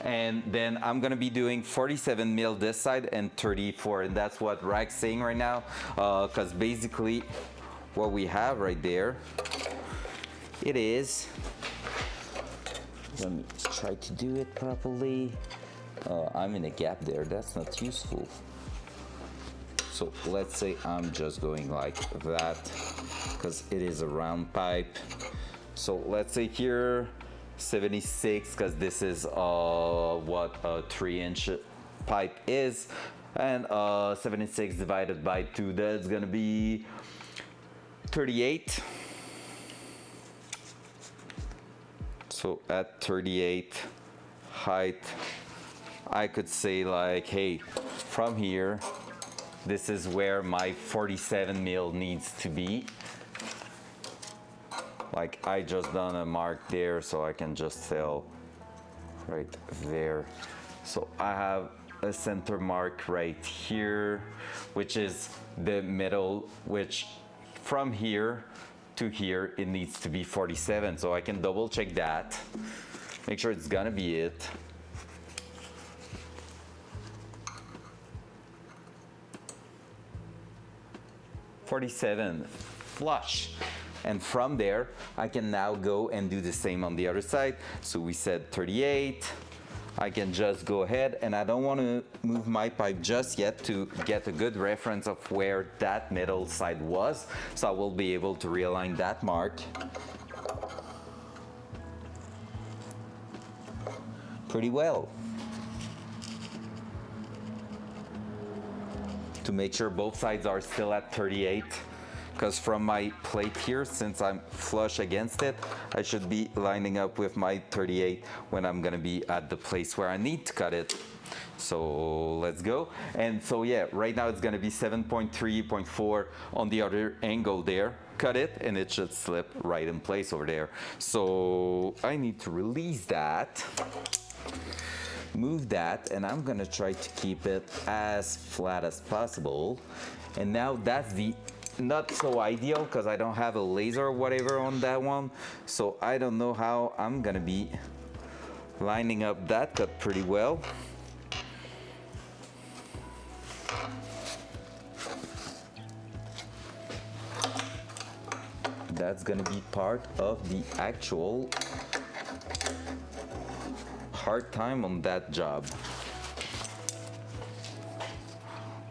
S1: And then I'm gonna be doing 47 mil this side and 34, and that's what Rack's saying right now, because basically what we have right there, it is, let me try to do it properly. I'm in a gap there, that's not useful. So let's say I'm just going like that, because it is a round pipe. So let's say here 76, because this is what a 3-inch pipe is, and 76 divided by 2, that's gonna be 38. So at 38 height, I could say like, hey, from here, this is where my 47 mil needs to be. Like, I just done a mark there, so I can just tell right there. So I have a center mark right here, which is the middle, which from here to here, it needs to be 47. So I can double check that, make sure it's gonna be it. $47 flush. And from there, I can now go and do the same on the other side. So we said 38. I can just go ahead, and I don't want to move my pipe just yet to get a good reference of where that middle side was. So I will be able to realign that mark pretty well, to make sure both sides are still at 38. Because from my plate here, since I'm flush against it, I should be lining up with my 38 when I'm gonna be at the place where I need to cut it. So let's go. And so yeah, right now it's gonna be 7.3.4 on the other angle there. Cut it and it should slip right in place over there. So I need to release that, move that, and I'm gonna try to keep it as flat as possible. And now that's the not so ideal, because I don't have a laser or whatever on that one, so I don't know how I'm gonna be lining up that cut pretty well. That's gonna be part of the actual hard time on that job.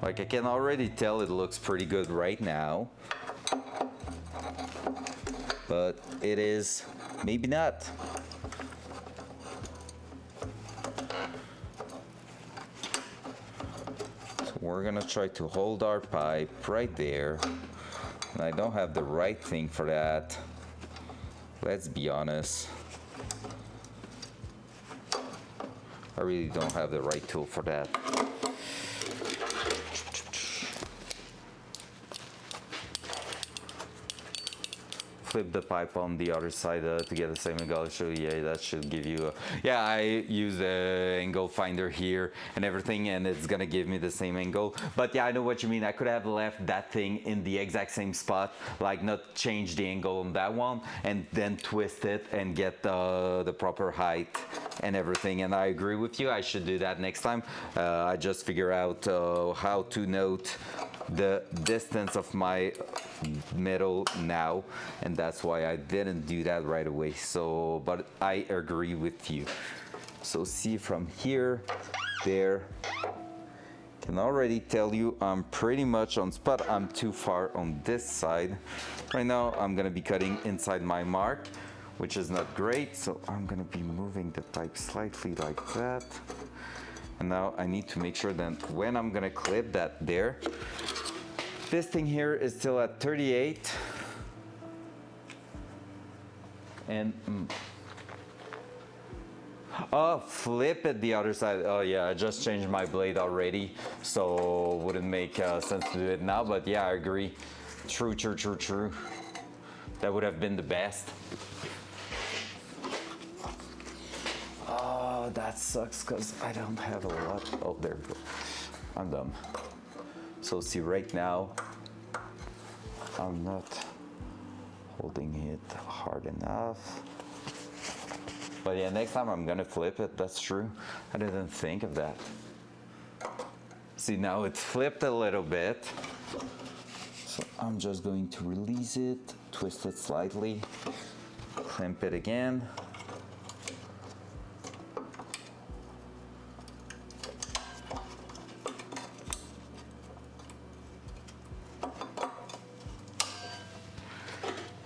S1: Like, I can already tell it looks pretty good right now, but it is maybe not. So we're gonna try to hold our pipe right there. And I don't have the right thing for that. Let's be honest. I really don't have the right tool for that. Flip the pipe on the other side to get the same angle. So yeah, that should give you a, yeah, I use the angle finder here and everything, and it's gonna give me the same angle. But yeah, I know what you mean. I could have left that thing in the exact same spot, like not change the angle on that one, and then twist it and get the proper height and everything. And I agree with you, I should do that next time. I just figure out how to note the distance of my metal now, and that's why I didn't do that right away. So, but I agree with you. So see, from here, there, can already tell you I'm pretty much on spot. I'm too far on this side. Right now I'm gonna be cutting inside my mark, which is not great. So I'm gonna be moving the pipe slightly like that. And now I need to make sure that when I'm gonna clip that there, this thing here is still at 38. And oh, flip it the other side. Oh yeah, I just changed my blade already, so wouldn't make sense to do it now, but yeah, I agree. True. That would have been the best. Oh, that sucks because I don't have a lot. Oh, there we go. I'm done. So see, right now, I'm not holding it hard enough. But yeah, next time I'm gonna flip it, that's true. I didn't think of that. See, now it's flipped a little bit. So I'm just going to release it, twist it slightly, clamp it again.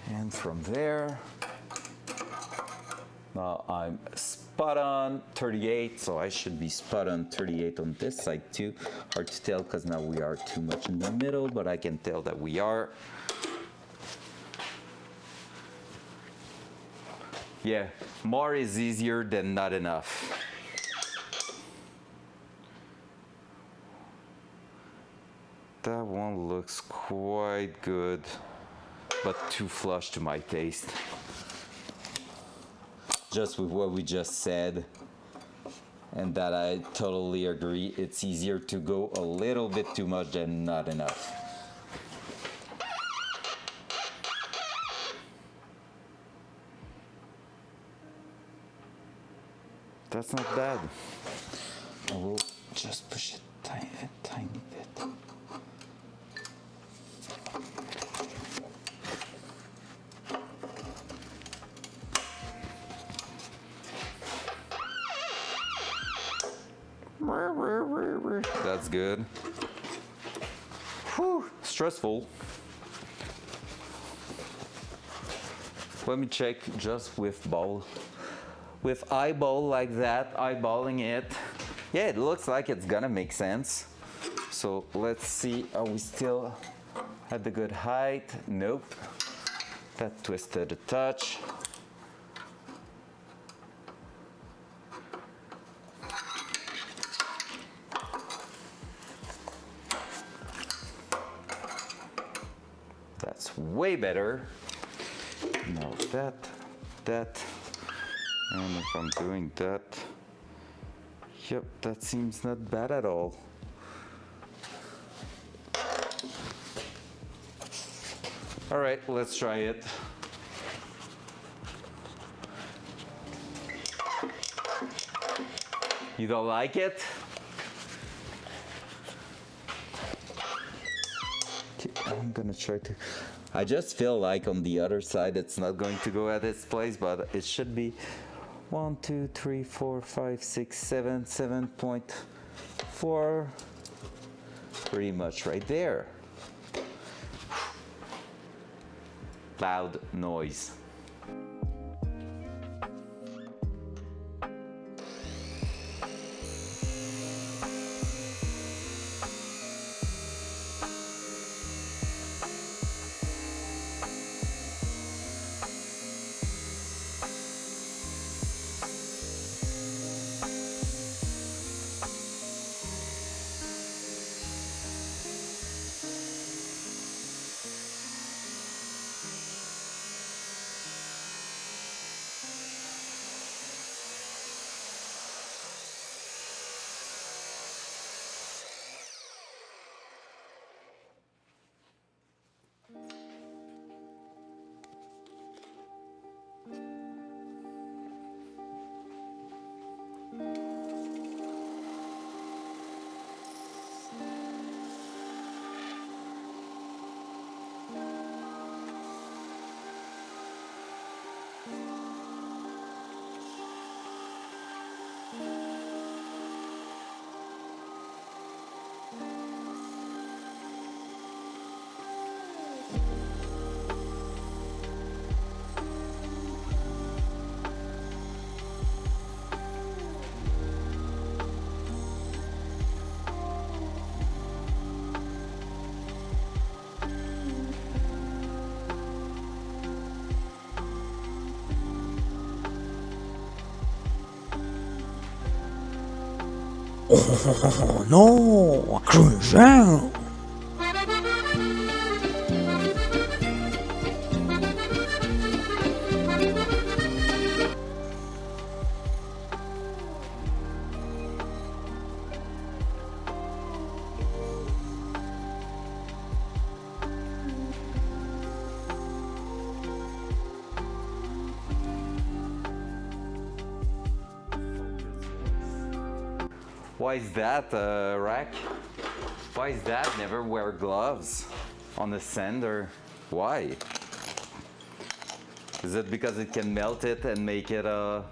S1: And from there, now I'm spot on 38, so I should be spot on 38 on this side too. Hard to tell because now we are too much in the middle, but I can tell that we are. Yeah, more is easier than not enough. That one looks quite good, but too flush to my taste. Just with what we just said, and that I totally agree, it's easier to go a little bit too much than not enough. That's not bad. I will just push it a tiny bit. That's good. Whew, stressful. Let me check just with eyeball like that, eyeballing it. Yeah, it looks like it's gonna make sense. So let's see, are we still at the good height? Nope. That twisted a touch. That's way better. Now that, and if I'm doing that, yep, that seems not bad at all. All right, let's try it. You don't like it? I'm gonna try to. I just feel like on the other side it's not going to go at its place, but it should be 1, 2, 3, 4, 5, 6, 7, 7.4. Pretty much right there. Loud noise.
S4: Oh no! Cruising!
S1: Why is that, Rack? Why is that? Never wear gloves on the sander. Why? Is it because it can melt it and make it Oh.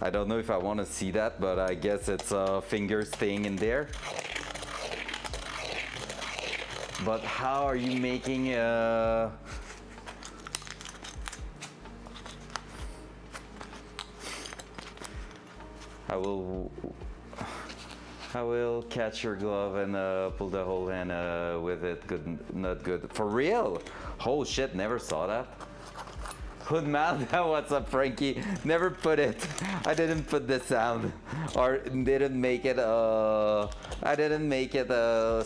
S1: I don't know if I want to see that, but I guess it's a finger staying in there. But how are you making I will catch your glove and pull the whole hand with it. Good, not good. For real? Oh shit, never saw that. Hood mouth, what's up, Frankie? Never put it. I didn't put the sound, or didn't make it. I didn't make it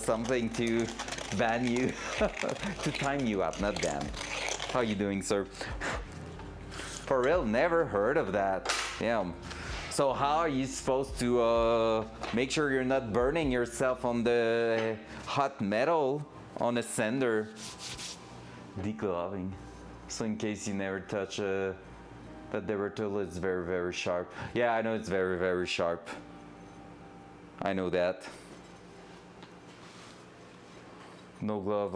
S1: something to ban you, to time you up, not ban. How you doing, sir? For real, never heard of that. Yeah. So how are you supposed to make sure you're not burning yourself on the hot metal on a sander? Degloving. So in case you never touch that the tool is very, very sharp. Yeah, I know it's very, very sharp. I know that. No glove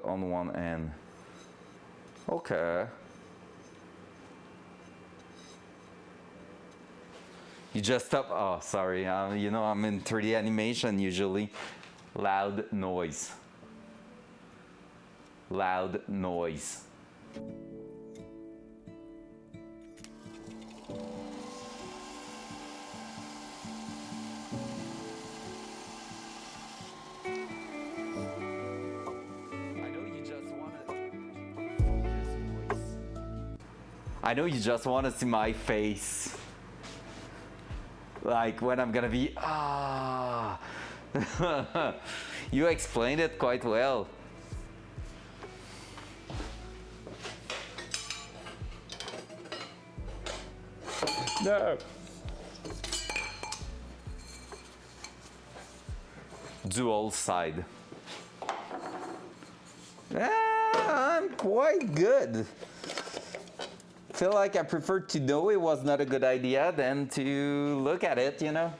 S1: on one end. Okay. You just stop. Oh, sorry. You know, I'm in 3D animation usually. Loud noise. Loud noise. I know you just want to see my face. Like when I'm gonna be, You explained it quite well. No. Dual side. I'm quite good. Feel like I prefer to know it was not a good idea than to look at it, you know?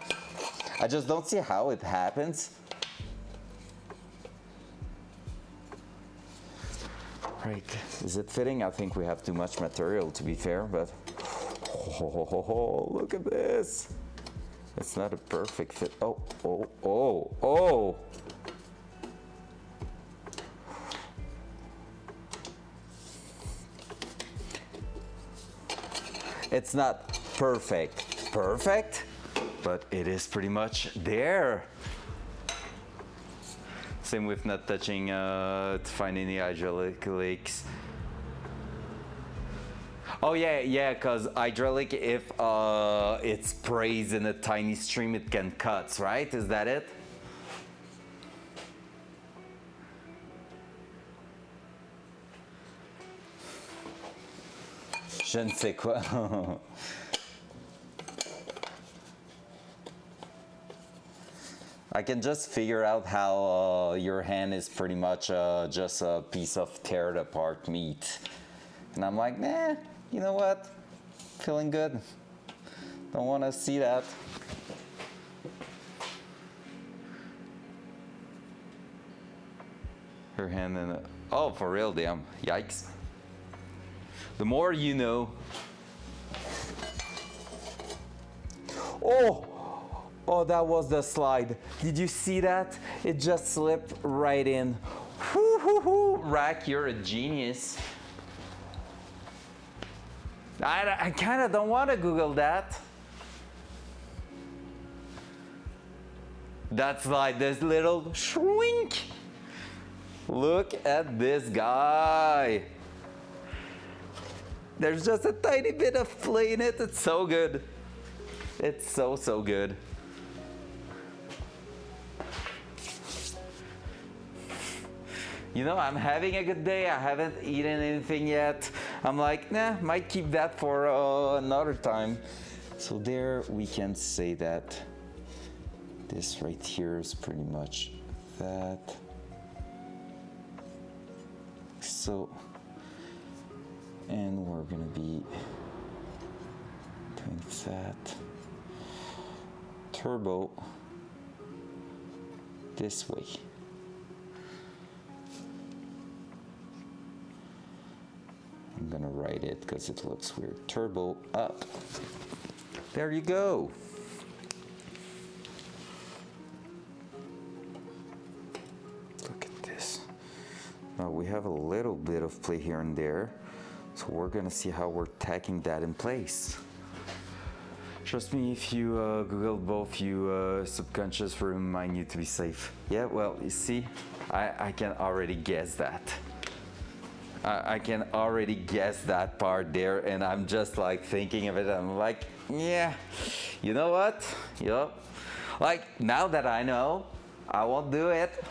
S1: I just don't see how it happens. Right, is it fitting? I think we have too much material to be fair, but look at this. It's not a perfect fit. Oh. It's not perfect, but it is pretty much there. Same with not touching to find any hydraulic leaks. Oh yeah, cause hydraulic, if it sprays in a tiny stream, it can cut, right? Is that it? Je ne sais quoi. I can just figure out how your hand is pretty much just a piece of teared apart meat. And I'm like, nah, you know what? Feeling good. Don't want to see that. Her hand in it. Oh, for real, damn. Yikes. The more you know. Oh, that was the slide. Did you see that? It just slipped right in. Rack, you're a genius. I kind of don't want to Google that. That's like this little shrink. Look at this guy. There's just a tiny bit of play in it. It's so good. It's so, so good. You know, I'm having a good day. I haven't eaten anything yet. I'm like, nah, might keep that for another time. So there we can say that this right here is pretty much that. So, and we're gonna be doing that turbo this way. I'm gonna write it because it looks weird. Turbo up. There you go. Look at this. Now we have a little bit of play here and there. So we're gonna see how we're tacking that in place. Trust me, if you Google both, you subconscious will remind you to be safe. Yeah, well, you see, I can already guess that. I can already guess that part there, and I'm just like thinking of it. I'm like, yeah, you know what? Yup. Like, now that I know, I won't do it.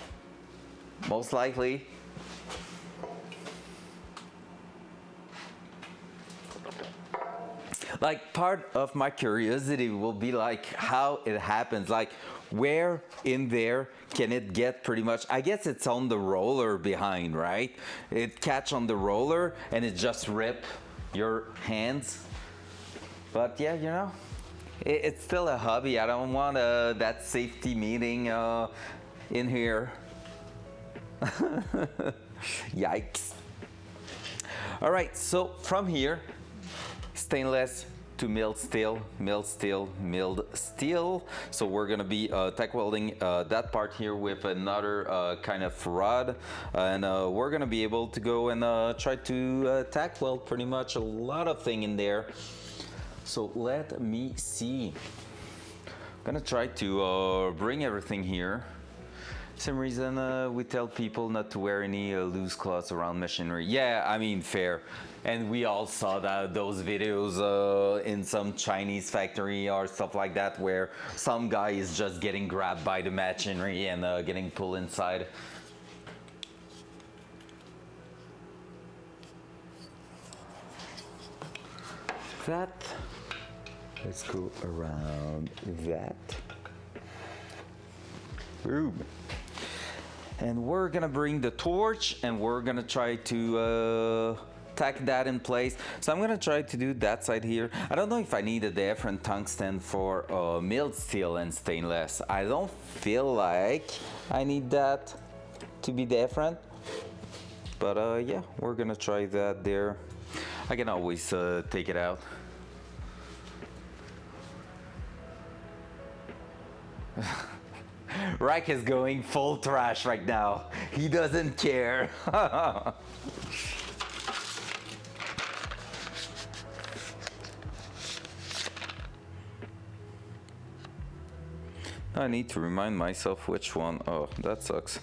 S1: Most likely. Like, part of my curiosity will be like how it happens, like where in there can it get pretty much, I guess it's on the roller behind, right? It catch on the roller and it just rip your hands. But yeah, you know, it's still a hobby. I don't want that safety meeting in here. Yikes. All right, so from here, stainless to milled steel, milled steel, milled steel. So we're gonna be tack welding that part here with another kind of rod, and we're gonna be able to go and try to tack weld pretty much a lot of thing in there. So let me see. I'm gonna try to bring everything here. Same reason we tell people not to wear any loose cloths around machinery. Yeah, I mean, fair. And we all saw those videos in some Chinese factory or stuff like that, where some guy is just getting grabbed by the machinery and getting pulled inside. That. Let's go around that. Boom. And we're gonna bring the torch and we're gonna try to tack that in place. So I'm gonna try to do that side here. I don't know if I need a different tungsten for milled steel and stainless. I don't feel like I need that to be different. But yeah, we're gonna try that there. I can always take it out. Rack is going full trash right now. He doesn't care. I need to remind myself which one. Oh, that sucks.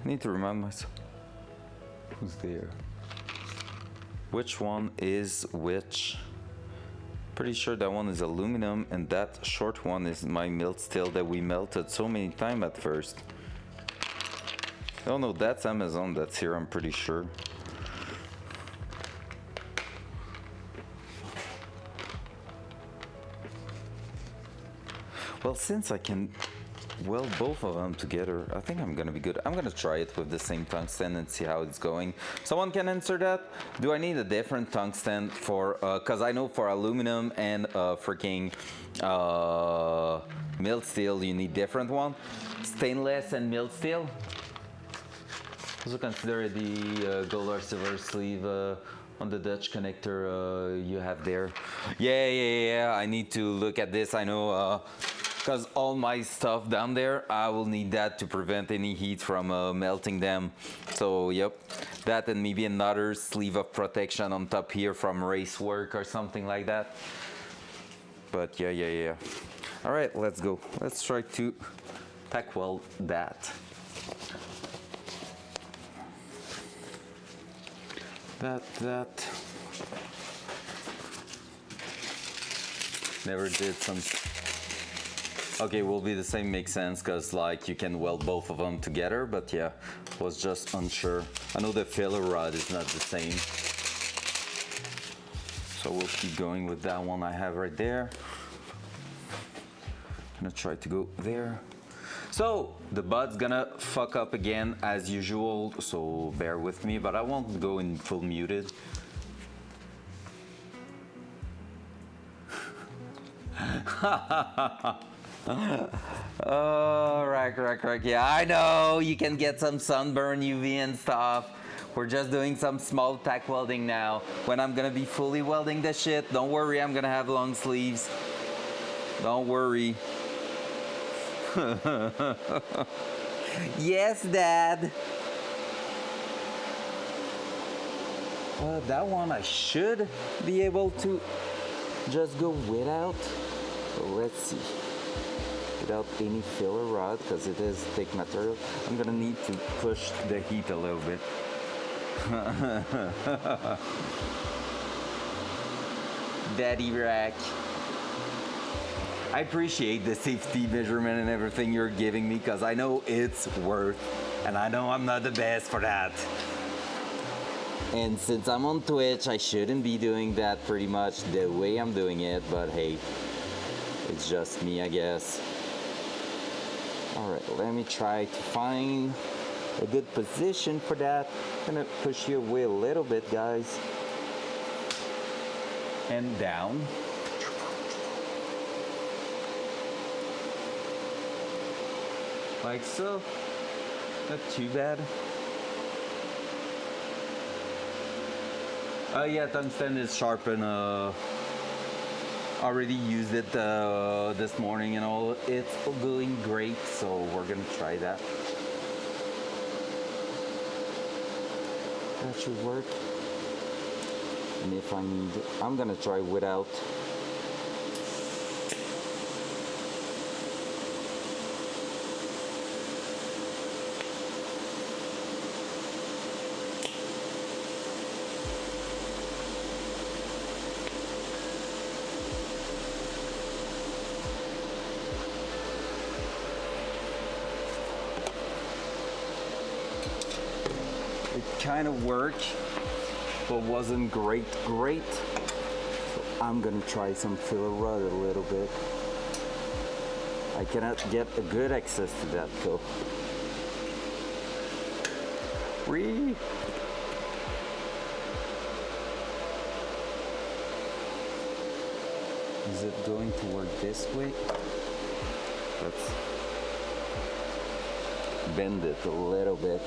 S1: I need to remind myself. Who's there? Which one is which? Pretty sure that one is aluminum and that short one is my milled steel that we melted so many times at first. Oh no, that's Amazon, that's here, I'm pretty sure. Well, since I can weld both of them together, I think I'm gonna be good. I'm gonna try it with the same tungsten and see how it's going. Someone can answer that? Do I need a different tungsten for, cause I know for aluminum and freaking milled steel, you need different one. Stainless and milled steel. Also consider the gold or silver sleeve on the Dutch connector you have there. Yeah, I need to look at this. I know, because all my stuff down there, I will need that to prevent any heat from melting them. So yep, that and maybe another sleeve of protection on top here from race work or something like that. But yeah. All right, let's go. Let's try to tack weld that. That. Never did some. Okay, will be the same, makes sense, because like you can weld both of them together, but yeah, was just unsure. I know the filler rod is not the same. So we'll keep going with that one I have right there. I'm gonna try to go there. So the bud's gonna fuck up again as usual, so bear with me, but I won't go in full muted. Oh, rack. Yeah, I know you can get some sunburn UV and stuff. We're just doing some small tack welding now. When I'm gonna be fully welding the shit, don't worry, I'm gonna have long sleeves. Don't worry. Yes, Dad. That one I should be able to just go without. So let's see. Without any filler rod, because it is thick material. I'm gonna need to push the heat a little bit. Daddy rack. I appreciate the safety measurement and everything you're giving me, because I know it's worth, and I know I'm not the best for that. And since I'm on Twitch, I shouldn't be doing that pretty much the way I'm doing it, but hey, it's just me, I guess. All right, let me try to find a good position for that. I'm gonna push you away a little bit, guys. And down. Like so. Not too bad. Yeah, tungsten is sharpened. Already used it this morning and all. It's going great, so we're gonna try that. That should work. And if I need, I'm gonna try without. Kind of worked, but wasn't great. So I'm gonna try some filler rod a little bit. I cannot get a good access to that though. Is it going to work this way? Let's bend it a little bit.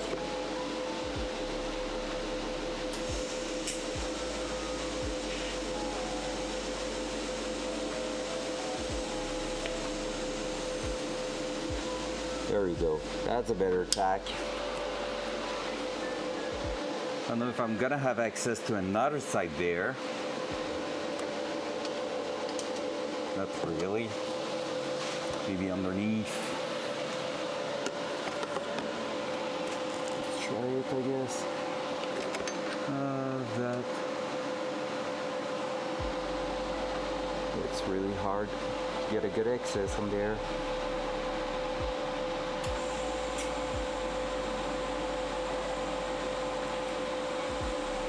S1: There we go. That's a better tack. I don't know if I'm gonna have access to another side there. Not really. Maybe underneath. Let's try it, I guess. That. It's really hard to get a good access on there.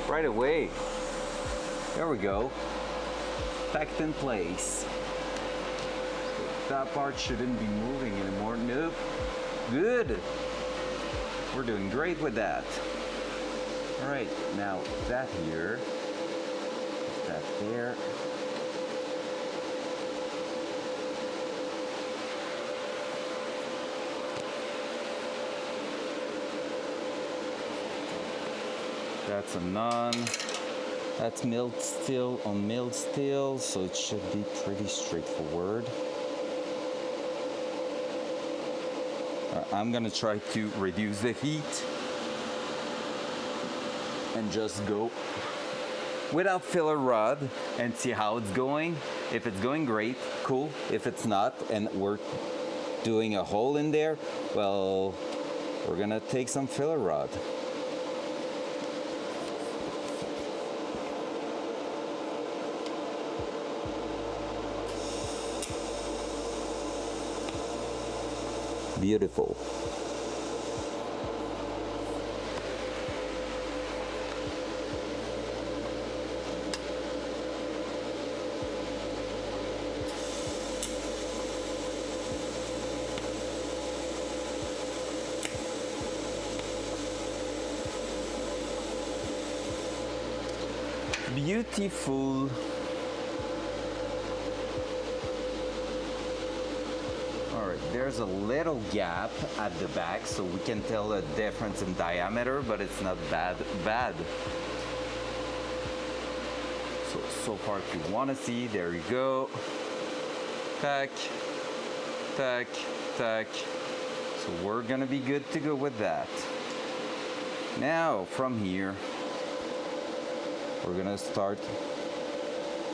S1: Right away. There we go. Packed in place. That part shouldn't be moving anymore. Nope. Good. We're doing great with that. All right, now that here, that there. That's a none. That's milled steel on milled steel, so it should be pretty straightforward. I'm gonna try to reduce the heat and just go without filler rod and see how it's going. If it's going great, cool. If it's not, and we're doing a hole in there, well, we're gonna take some filler rod. Beautiful. Beautiful. All right, there's a little gap at the back, so we can tell a difference in diameter, but it's not bad. So far, if you want to see, there you go. Tack, tack, tack. So we're gonna be good to go with that. Now, from here, we're gonna start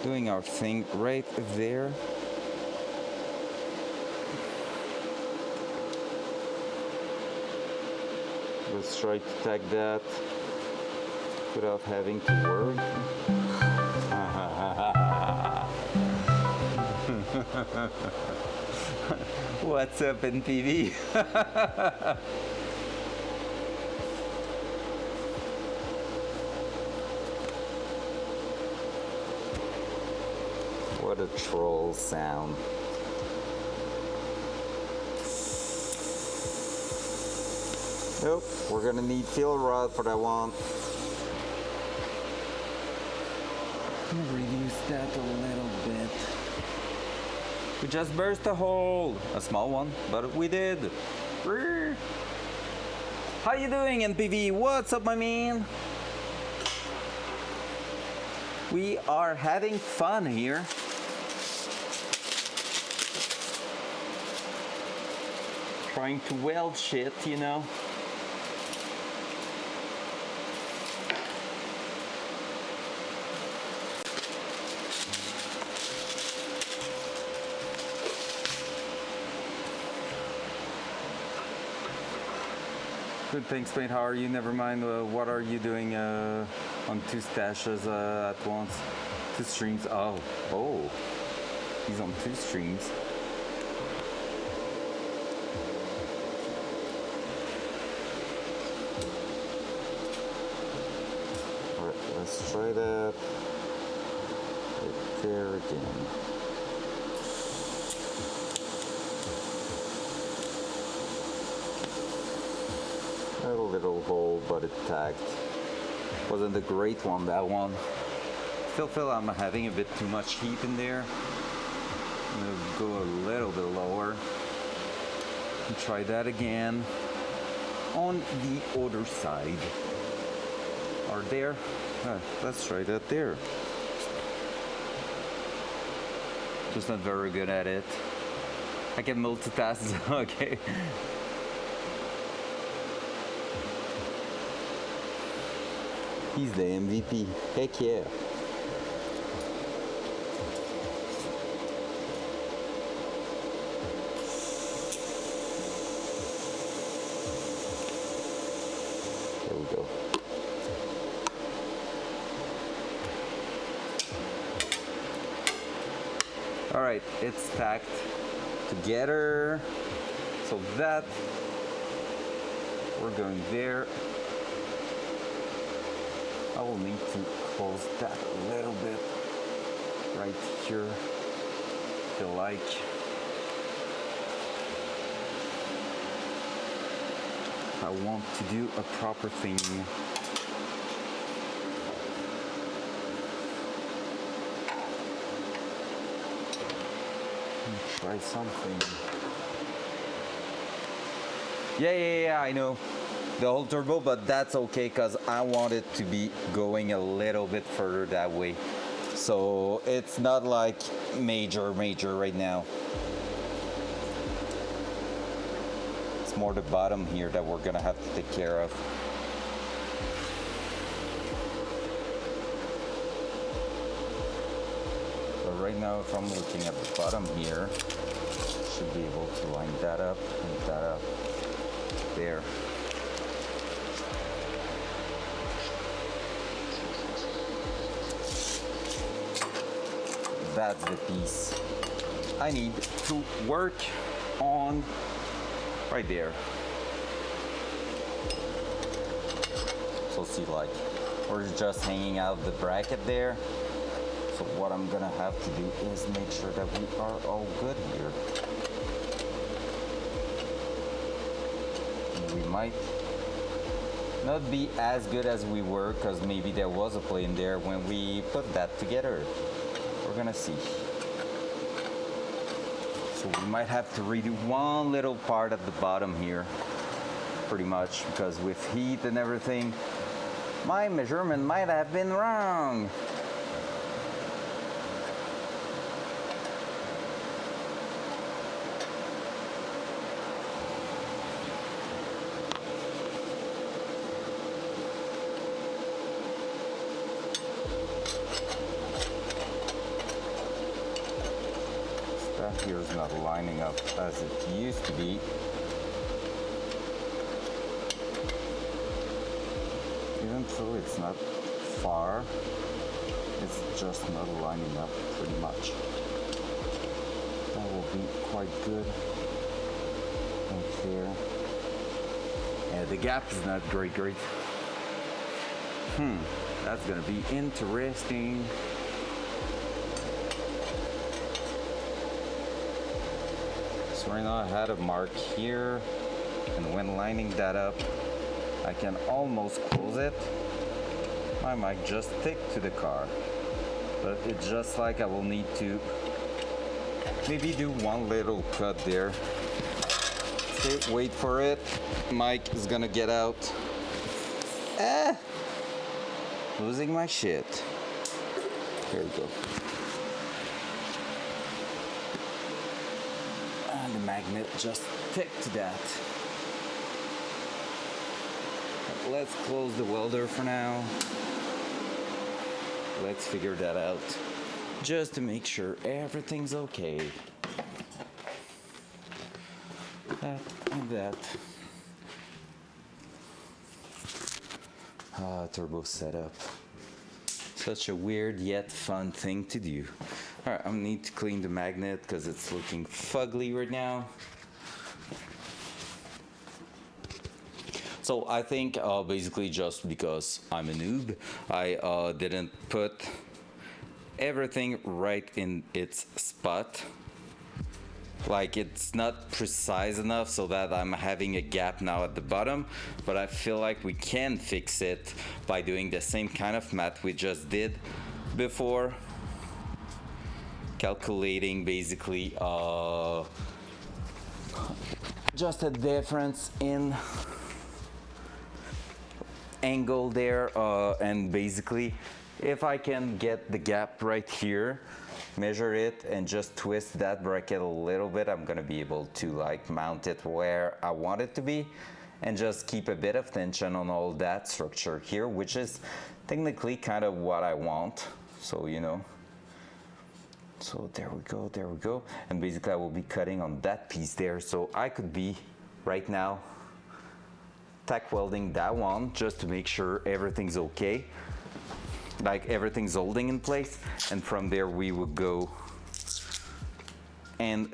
S1: doing our thing right there. Let's try to tag that without having to worry. What's up, NPV? What a troll sound. Nope, we're gonna need fill rod for that one. I'm gonna reduce that a little bit. We just burst a hole. A small one, but we did. How you doing, NPV? What's up, my man? We are having fun here. Trying to weld shit, you know. Good, thanks, mate. How are you? Never mind. What are you doing on two stashes at once? Two streams. Oh, he's on two streams. All right, let's try that right there again. A little hole, but it tagged. Wasn't a great one, that one. Still feel I'm having a bit too much heat in there. I'm gonna go a little bit lower. And try that again. On the other side. Or there. Let's try that there. Just not very good at it. I can multitask, okay. He's the MVP. Heck yeah. There we go. All right, it's stacked together. So that, we're going there. I will need to close that a little bit right here, if you like. I want to do a proper thing. Try something. Yeah, I know. The whole turbo, but that's okay because I want it to be going a little bit further that way. So it's not like major right now. It's more the bottom here that we're gonna have to take care of. But right now, if I'm looking at the bottom here, I should be able to line that up and that up there. That's the piece I need to work on right there. So see, like, we're just hanging out the bracket there. So what I'm gonna have to do is make sure that we are all good here. We might not be as good as we were because maybe there was a plane there when we put that together. We're gonna see. So we might have to redo one little part at the bottom here, pretty much, because with heat and everything, my measurement might have been wrong. Stuff here is not lining up as it used to be. Even though it's not far, it's just not lining up pretty much. That will be quite good right there. Yeah, the gap is not great. That's gonna be interesting. So right now I had a mark here, and when lining that up, I can almost close it. I might just stick to the car, but it's just like I will need to maybe do one little cut there. Okay, wait for it. Mike is gonna get out. Losing my shit. Here we go. And the magnet just stick to that. Let's close the welder for now. Let's figure that out just to make sure everything's okay. That and that. Turbo setup. Such a weird yet fun thing to do. Alright, I need to clean the magnet because it's looking fugly right now. So I think basically just because I'm a noob, I didn't put everything right in its spot. Like, it's not precise enough so that I'm having a gap now at the bottom, but I feel like we can fix it by doing the same kind of math we just did before. Calculating basically just a difference in angle there, and basically if I can get the gap right here, measure it and just twist that bracket a little bit, I'm gonna be able to like mount it where I want it to be and just keep a bit of tension on all that structure here, which is technically kind of what I want. So, you know, so there we go. And basically I will be cutting on that piece there, so I could be right now tack welding that one just to make sure everything's okay, like everything's holding in place, and from there we would go and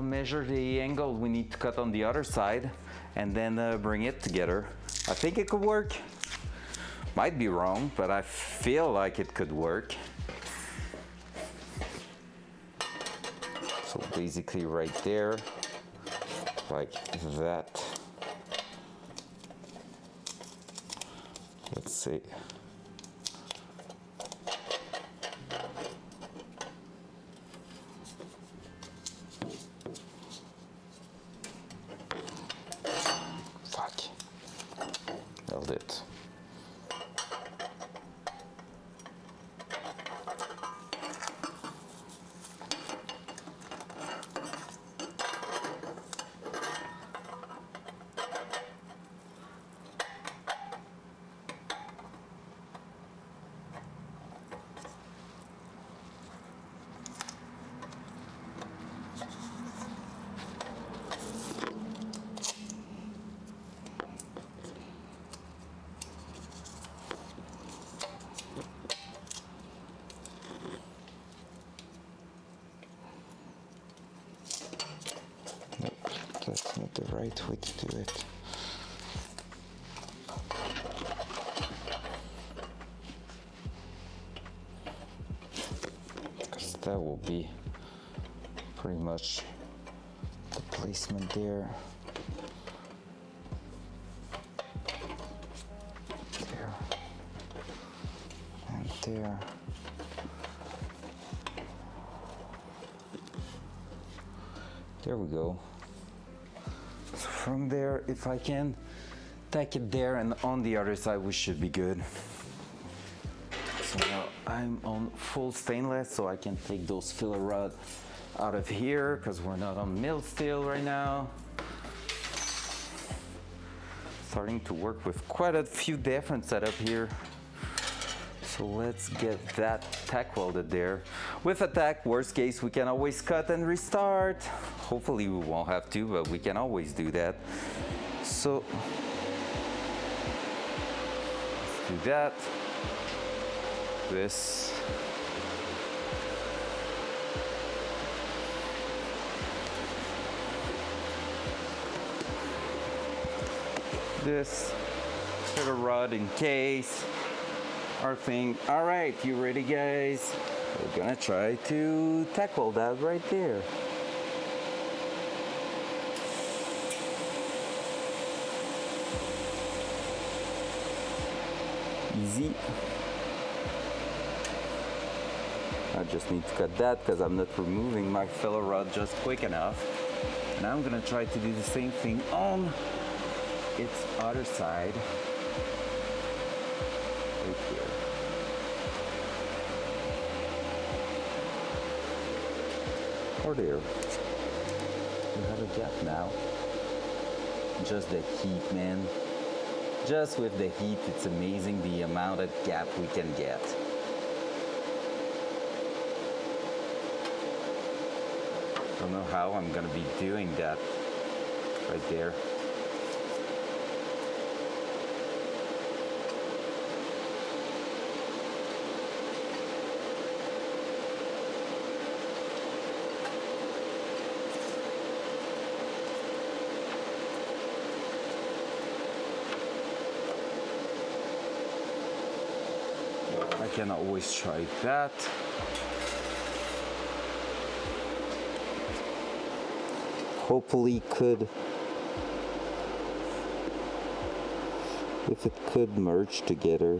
S1: measure the angle we need to cut on the other side and then bring it together. I think it could work. Might be wrong, but I feel like it could work. So basically right there, like that. Let's see. Fuck. Held it. that the right way to do it? Because that will be pretty much the placement there. There. And there. There we go. So from there, if I can tack it there and on the other side, we should be good. So now I'm on full stainless, so I can take those filler rods out of here because we're not on mild steel right now. Starting to work with quite a few different setup here. So let's get that tack welded there. With a tack, worst case, we can always cut and restart. Hopefully we won't have to, but we can always do that. So let's do that. This. This. Put a rod in case. Our thing. All right, you ready, guys? We're gonna try to tackle that right there. Easy. I just need to cut that because I'm not removing my filler rod just quick enough. And I'm gonna try to do the same thing on its other side. Right here. Or there. We have a gap now. Just the heat, man. Just with the heat, it's amazing the amount of gap we can get. Don't know how I'm gonna be doing that right there. I can always try that. Hopefully if it could merge together.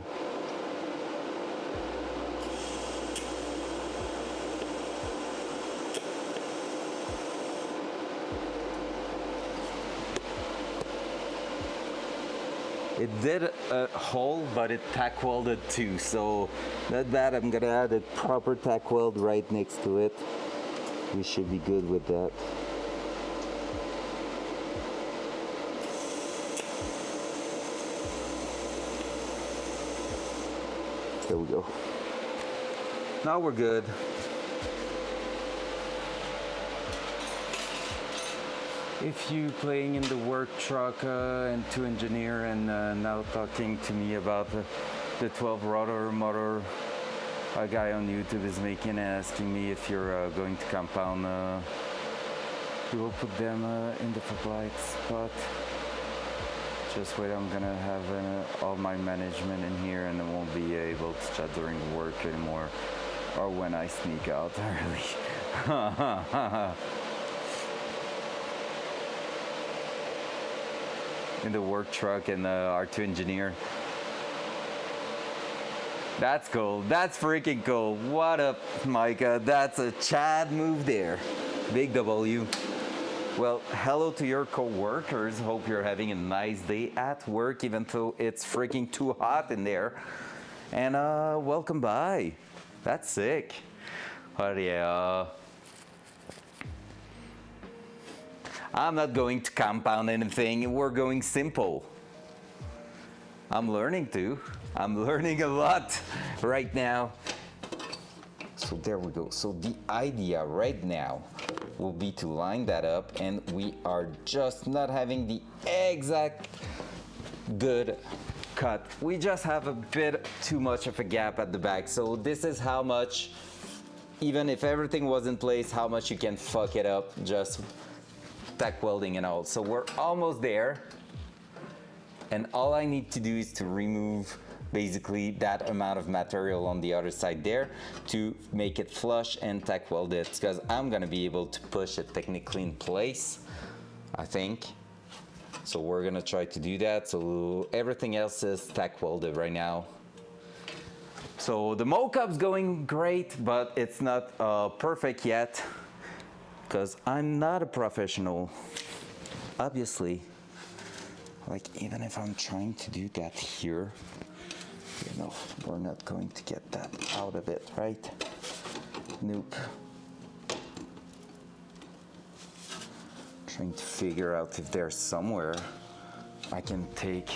S1: It did a hole, but it tack welded too, so not bad. I'm gonna add a proper tack weld right next to it. We should be good with that. There we go. Now we're good. If you playing in the work truck and to engineer and now talking to me about the 12 rotor motor, a guy on YouTube is making and asking me if you're going to compound, we will put them in the light spot. Just wait, I'm gonna have all my management in here and I won't be able to chat during work anymore or when I sneak out early. In the work truck and the R2 engineer. That's cool. That's freaking cool. What up, Micah? That's a Chad move there. Big W. Well, hello to your co-workers. Hope you're having a nice day at work, even though it's freaking too hot in there. And welcome by. That's sick. Oh yeah. I'm not going to compound anything. We're going simple. I'm learning to. I'm learning a lot right now. So there we go. So the idea right now will be to line that up, and we are just not having the exact good cut. We just have a bit too much of a gap at the back. So this is how much, even if everything was in place, how much you can fuck it up just tack welding and all. So we're almost there. And all I need to do is to remove basically that amount of material on the other side there to make it flush and tack weld it, because I'm gonna be able to push it technically in place, I think. So we're gonna try to do that. So everything else is tack welded right now. So the mock-up's going great, but it's not perfect yet, because I'm not a professional, obviously. Like, even if I'm trying to do that here, you know, we're not going to get that out of it, right? Nope. Trying to figure out if there's somewhere I can take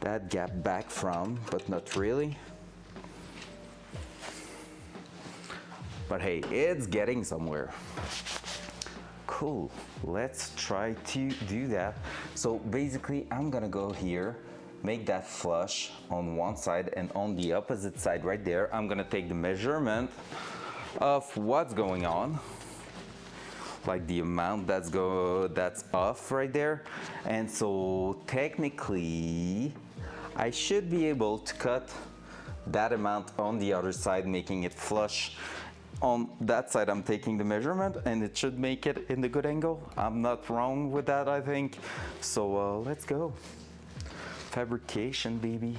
S1: that gap back from, but not really. But hey, it's getting somewhere. Cool, let's try to do that. So basically, I'm gonna go here, make that flush on one side, and on the opposite side right there, I'm gonna take the measurement of what's going on, like the amount that's off right there. And so technically, I should be able to cut that amount on the other side, making it flush. On that side, I'm taking the measurement, and it should make it in the good angle. I'm not wrong with that, I think. So let's go. Fabrication, baby.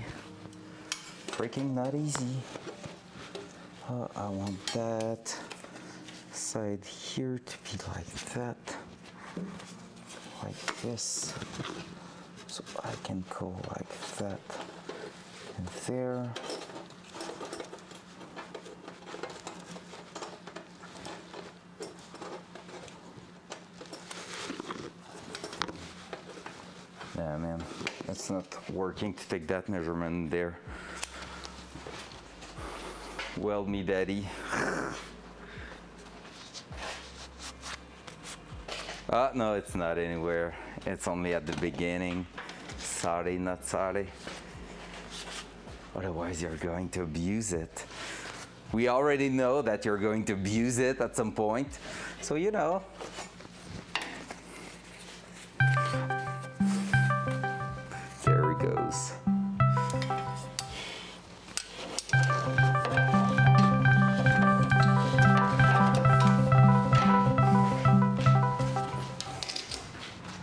S1: Freaking not easy. I want that side here to be like that, like this. So I can go like that and there. Yeah, man, it's not working to take that measurement there. Weld me, daddy. No, it's not anywhere. It's only at the beginning. Sorry, not sorry. Otherwise, you're going to abuse it. We already know that you're going to abuse it at some point. So, you know. There it goes.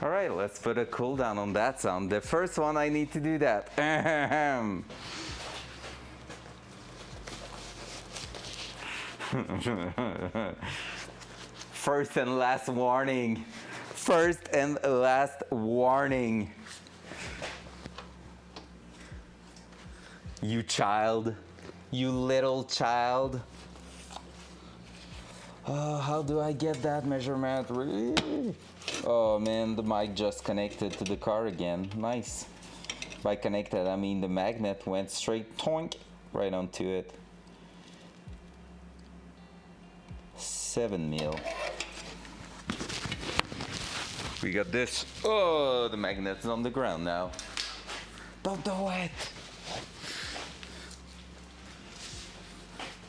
S1: All right, let's put a cooldown on that sound. The first one, I need to do that. First and last warning. First and last warning. You child, you little child. How do I get that measurement? Oh man, the mic just connected to the car again. Nice. By connected, I mean the magnet went straight toink right onto it. 7 mil. We got this. Oh, the magnet's on the ground now. Don't do it.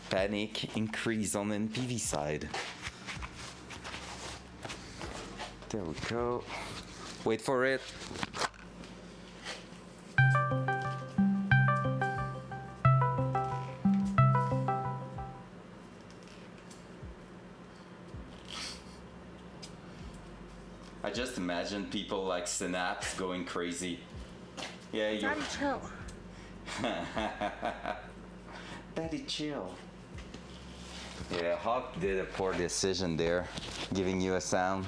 S1: Panic increase on NPV side. There we go. Wait for it. I just imagine people like Synapse going crazy. Yeah, you.
S5: Daddy, chill.
S1: Daddy, chill. Yeah, Hawk did a poor decision there, giving you a sound.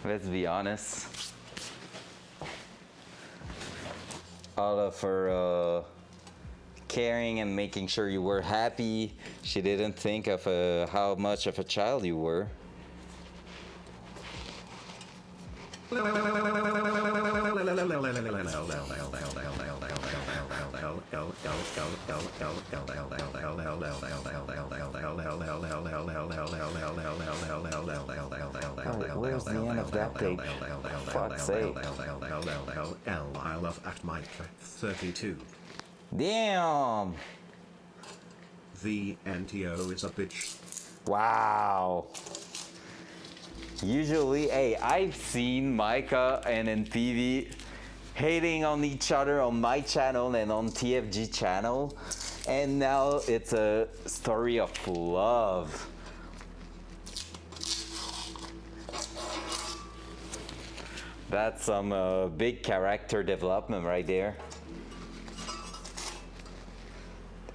S1: Let's be honest. All of her caring and making sure you were happy, she didn't think of how much of a child you were. Where's the end of that tape? Fuck's sake.
S3: I love at Mike 32.
S1: Damn!
S3: The NTO is a bitch.
S1: Wow. Usually, hey, I've seen Micah and NPV hating on each other on my channel and on TFG channel, and now it's a story of love. That's some big character development right there.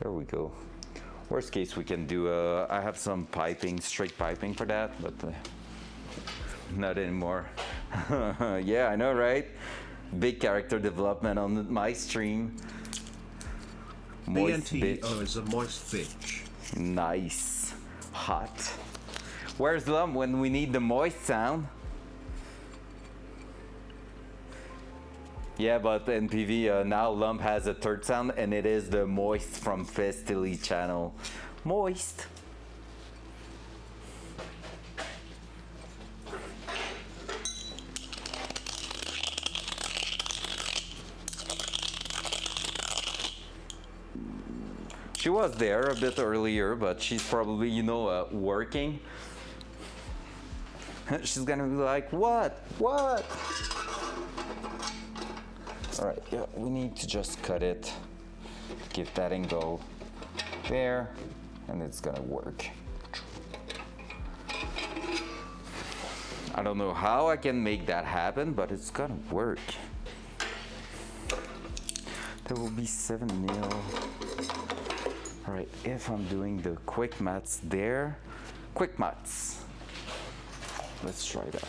S1: There we go. Worst case, we can do, I have some piping, straight piping for that, but not anymore. Yeah, I know, right? Big character development on my stream. Moist bitch.
S3: BNTO is a moist bitch.
S1: Nice. Hot. Where's Lump when we need the moist sound? Yeah, but NPV, now Lump has a third sound, and it is the moist from Festily channel. Moist. She was there a bit earlier, but she's probably, you know, working. She's gonna be like, what? What? All right, yeah, we need to just cut it, give that angle there, and it's gonna work. I don't know how I can make that happen, but it's gonna work. There will be 7 mil. All right, if I'm doing the quick mats there, quick mats. Let's try that.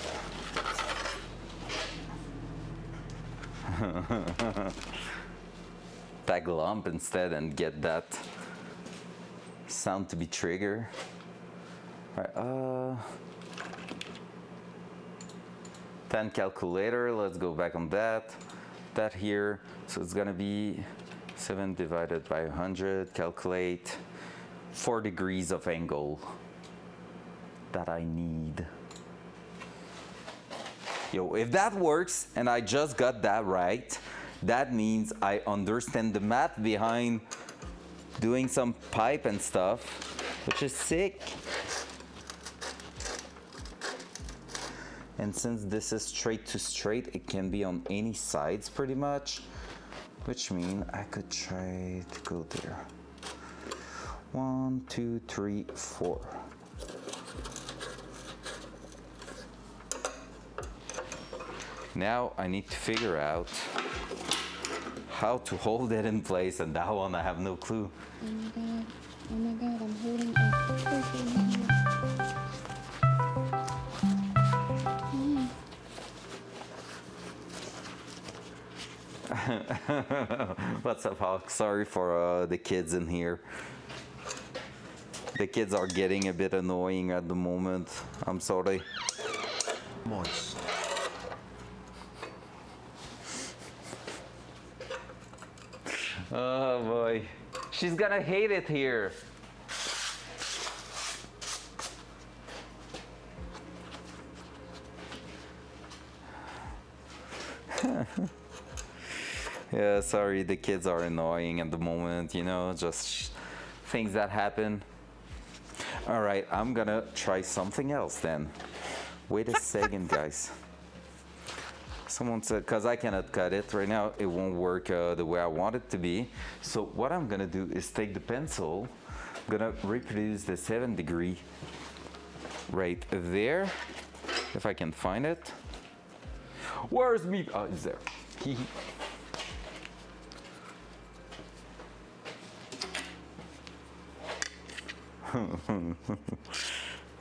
S1: Tag Lump instead and get that sound to be trigger. All right, 10 calculator, let's go back on that. That here, so it's gonna be 7 divided by 100, calculate 4 degrees of angle that I need. Yo, if that works and I just got that right, that means I understand the math behind doing some pipe and stuff, which is sick. And since this is straight to straight, it can be on any sides pretty much, which means I could try to go there. 1, 2, 3, 4. Now I need to figure out how to hold it in place, and that one I have no clue.
S5: Oh my god, I'm holding a
S1: What's up, Hawk? Sorry for the kids in here. The kids are getting a bit annoying at the moment. I'm sorry.
S3: Moist.
S1: Oh boy. She's gonna hate it here. Yeah, sorry, the kids are annoying at the moment, you know, just things that happen. All right, I'm gonna try something else then. Wait a second, guys. Someone said, because I cannot cut it right now, it won't work the way I want it to be. So what I'm gonna do is take the pencil, gonna reproduce the 7 degree right there, if I can find it. Where's me? Oh, it's there.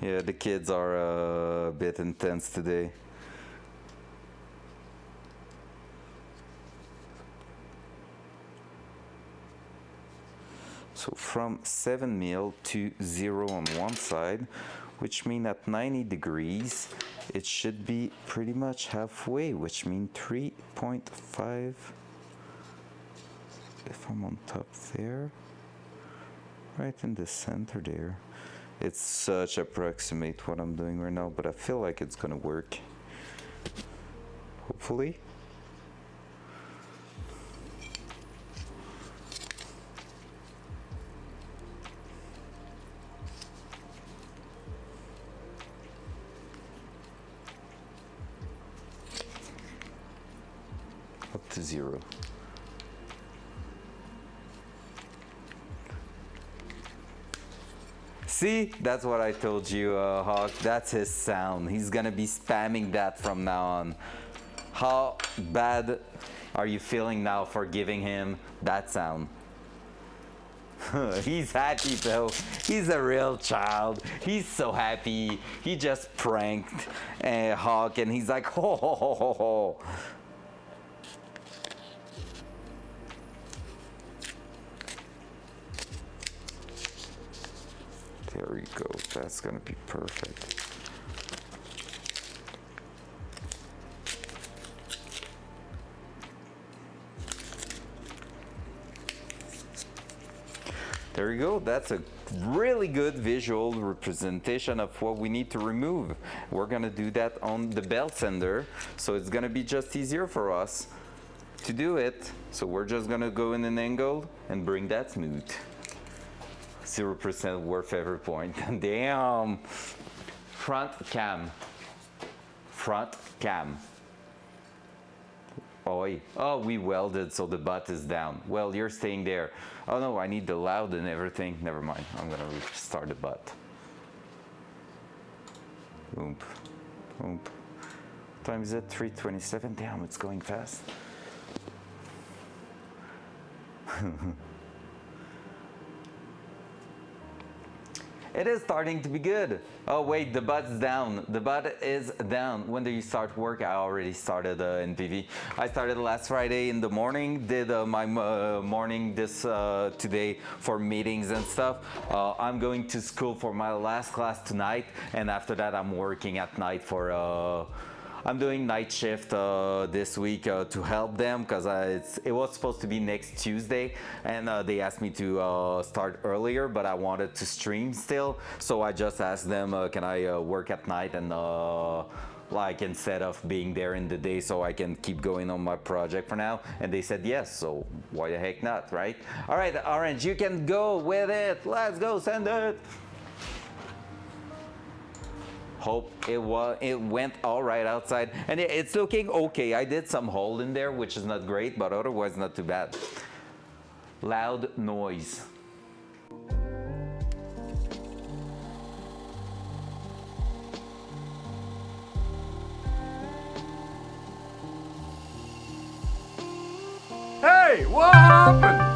S1: Yeah, the kids are a bit intense today. So from 7 mil to 0 on one side, which means at 90 degrees, it should be pretty much halfway, which means 3.5 if I'm on top there, right in the center there. It's such approximate what I'm doing right now, but I feel like it's gonna work. Hopefully. to 0. See, that's what I told you, Hawk. That's his sound. He's gonna be spamming that from now on. How bad are you feeling now for giving him that sound? He's happy though. He's a real child. He's so happy. He just pranked Hawk and he's like, ho ho ho ho ho. There we go. That's gonna be perfect. There you go. That's a really good visual representation of what we need to remove. We're gonna do that on the belt sander, so it's gonna be just easier for us to do it. So we're just gonna go in an angle and bring that smooth. 0% worth every point. Damn. Front cam. Front cam. Oh, we welded so the butt is down. Well, you're staying there. Oh no, I need the loud and everything. Never mind. I'm gonna restart the butt. Boom. Boom. What time is it? 3:27. Damn, it's going fast. It is starting to be good. Oh wait, the butt's down. The butt is down. When do you start work? I already started in PV. I started last Friday in the morning. Did my morning this today for meetings and stuff. I'm going to school for my last class tonight, and after that I'm working at night for. I'm doing night shift this week to help them because it was supposed to be next Tuesday and they asked me to start earlier, but I wanted to stream still. So I just asked them, can I work at night and like instead of being there in the day so I can keep going on my project for now? And they said yes, so why the heck not, right? All right, Orange, you can go with it. Let's go, send it. Hope it went all right outside, and it's looking okay. I did some hole in there, which is not great, but otherwise not too bad. Loud noise.
S2: Hey, what happened?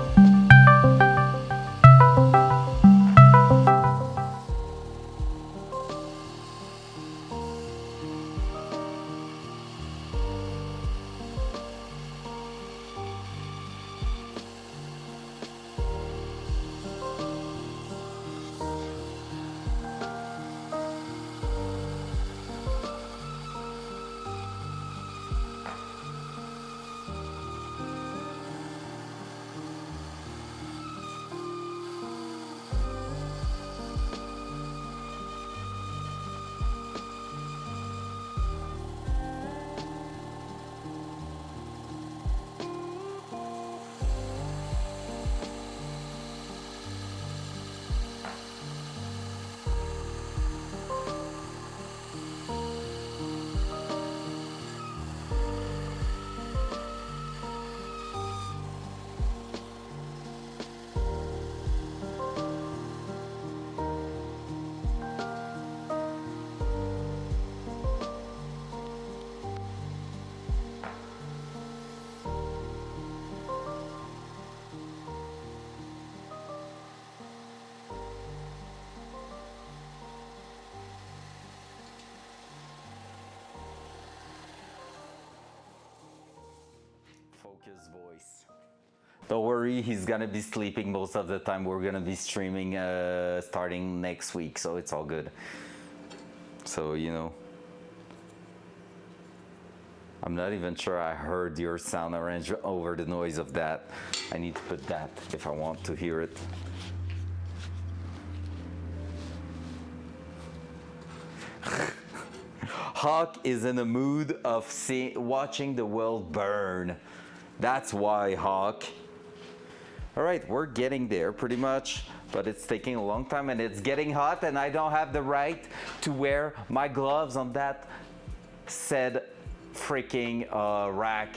S1: Focus voice. Don't worry, he's gonna be sleeping most of the time. We're gonna be streaming starting next week, so it's all good. So, you know. I'm not even sure I heard your sound arrangement over the noise of that. I need to put that if I want to hear it. Hawk is in the mood of watching the world burn. That's why, Hawk. All right, we're getting there pretty much, but it's taking a long time and it's getting hot and I don't have the right to wear my gloves on that said freaking rack.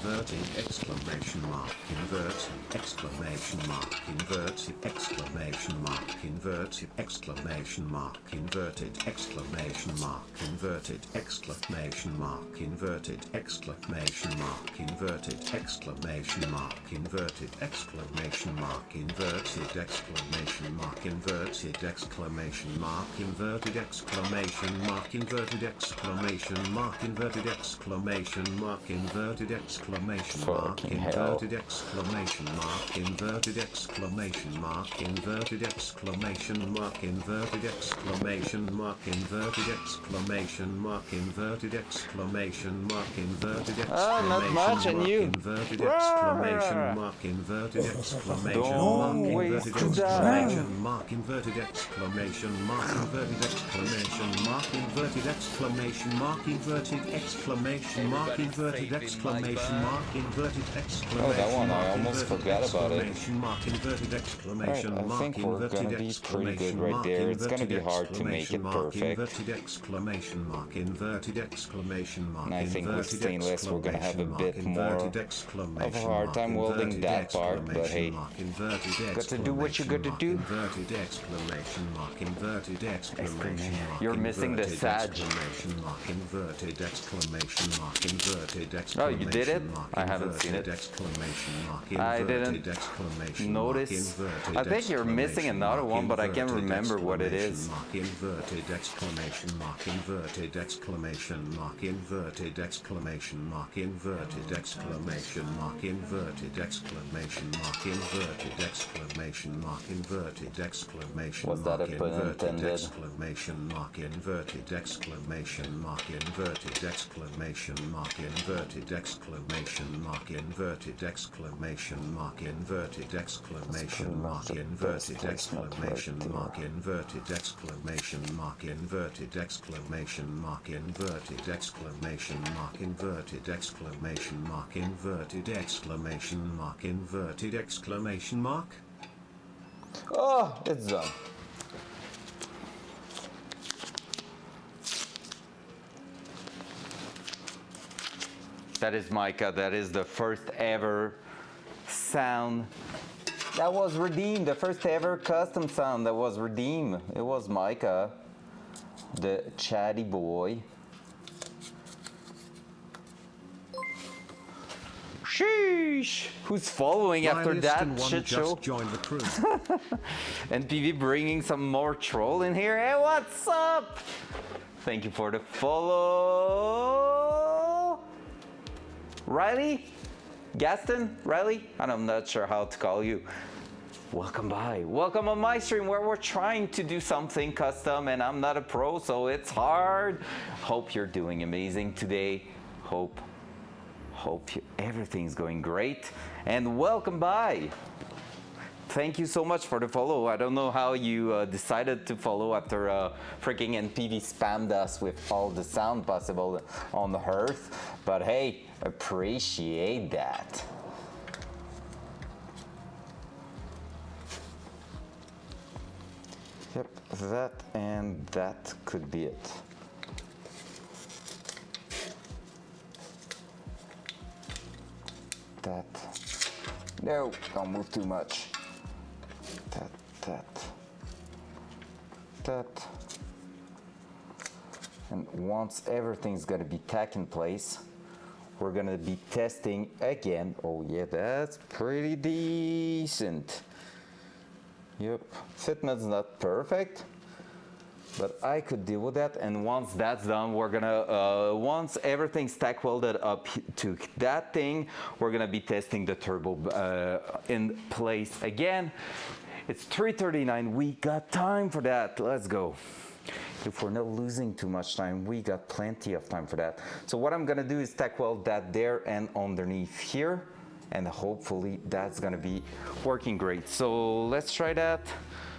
S3: inverted exclamation mark inverted exclamation mark inverted exclamation mark inverted exclamation mark inverted exclamation mark inverted exclamation mark inverted exclamation mark inverted exclamation mark inverted exclamation mark inverted exclamation mark inverted exclamation mark inverted exclamation mark inverted exclamation mark inverted exclamation mark inverted exclamation mark
S1: Fucking hell.
S3: inverted exclamation mark inverted exclamation mark inverted exclamation mark inverted exclamation mark inverted exclamation mark inverted exclamation mark inverted
S1: Ah, not much,
S3: exclamation
S1: and
S3: mark
S1: you.
S3: inverted exclamation mark inverted exclamation mark
S1: Don't waste
S3: inverted
S1: time.
S3: exclamation mark inverted exclamation mark inverted exclamation mark inverted exclamation mark inverted exclamation mark inverted exclamation mark inverted
S1: Oh, that
S3: exclamation
S1: one, I
S3: mark
S1: almost
S3: inverted
S1: forgot about it.
S3: exclamation mark inverted
S1: Alright,
S3: exclamation
S1: I
S3: mark
S1: think we're gonna
S3: inverted
S1: be pretty good
S3: exclamation
S1: right
S3: mark
S1: there. It's gonna
S3: inverted
S1: be hard to make
S3: exclamation
S1: it
S3: mark
S1: perfect.
S3: inverted exclamation mark inverted exclamation
S1: And
S3: mark
S1: I think with
S3: inverted
S1: stainless we're gonna have a
S3: exclamation
S1: bit
S3: mark
S1: more
S3: inverted
S1: of a
S3: exclamation
S1: hard
S3: mark
S1: time welding
S3: inverted
S1: that part, but
S3: exclamation
S1: hey,
S3: mark inverted
S1: got to do what you got to
S3: exclamation mark
S1: do.
S3: inverted exclamation mark inverted exclamation mark
S1: You're missing the
S3: inverted
S1: sag.
S3: exclamation mark inverted exclamation mark inverted
S1: Oh, you did it?
S3: exclamation mark
S1: I haven't seen
S3: inverted
S1: it.
S3: exclamation mark
S1: I
S3: inverted
S1: didn't
S3: exclamation mark
S1: notice.
S3: inverted
S1: I think you're missing
S3: exclamation
S1: another
S3: mark
S1: one, but I can't
S3: inverted
S1: remember what it
S3: exclamation
S1: is.
S3: mark inverted exclamation mark inverted exclamation mark inverted exclamation mark inverted exclamation mark inverted exclamation mark inverted exclamation mark inverted exclamation
S1: Was that a
S3: mark
S1: pun
S3: inverted
S1: intended?
S3: exclamation mark inverted exclamation mark inverted exclamation mark inverted exclamation mark inverted exclamation mark inverted exclamation mark inverted exclamation mark inverted exclamation mark inverted exclamation mark inverted exclamation mark inverted exclamation mark inverted exclamation mark inverted exclamation mark.
S1: Oh, it's done. That is Micah. That is the first ever sound that was redeemed. The first ever custom sound that was redeemed. It was Micah, the chatty boy. Sheesh! Who's following after that shit show?
S3: Join the crew.
S1: And PV bringing some more troll in here. Hey, what's up? Thank you for the follow. Riley? Gaston? Riley? I'm not sure how to call you. Welcome by. Welcome on my stream where we're trying to do something custom and I'm not a pro, so it's hard. Hope you're doing amazing today. Hope everything's going great. And welcome by. Thank you so much for the follow. I don't know how you decided to follow after freaking NPV spammed us with all the sound possible on the earth, but hey, appreciate that. Yep, that and that could be it. That. No, don't move too much. That. And once everything's gonna be tack in place, we're gonna be testing again. Oh yeah, that's pretty decent. Yep, fitment's not perfect, but I could deal with that. And once that's done, we're gonna, once everything's tack welded up to that thing, we're gonna be testing the turbo in place again. It's 3:39, we got time for that, let's go. If we're not losing too much time, we got plenty of time for that. So what I'm gonna do is tack weld that there and underneath here, and hopefully that's gonna be working great. So let's try that.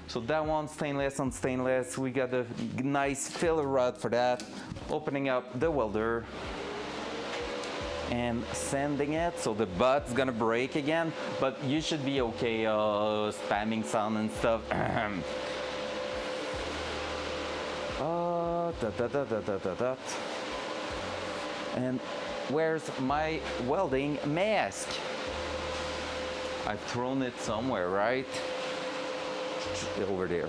S1: So that one, stainless on stainless. We got a nice filler rod for that. Opening up the welder and sanding it. So the butt's gonna break again, but you should be okay spamming sound and stuff. And Where's my welding mask? I've thrown it somewhere, right? Over there.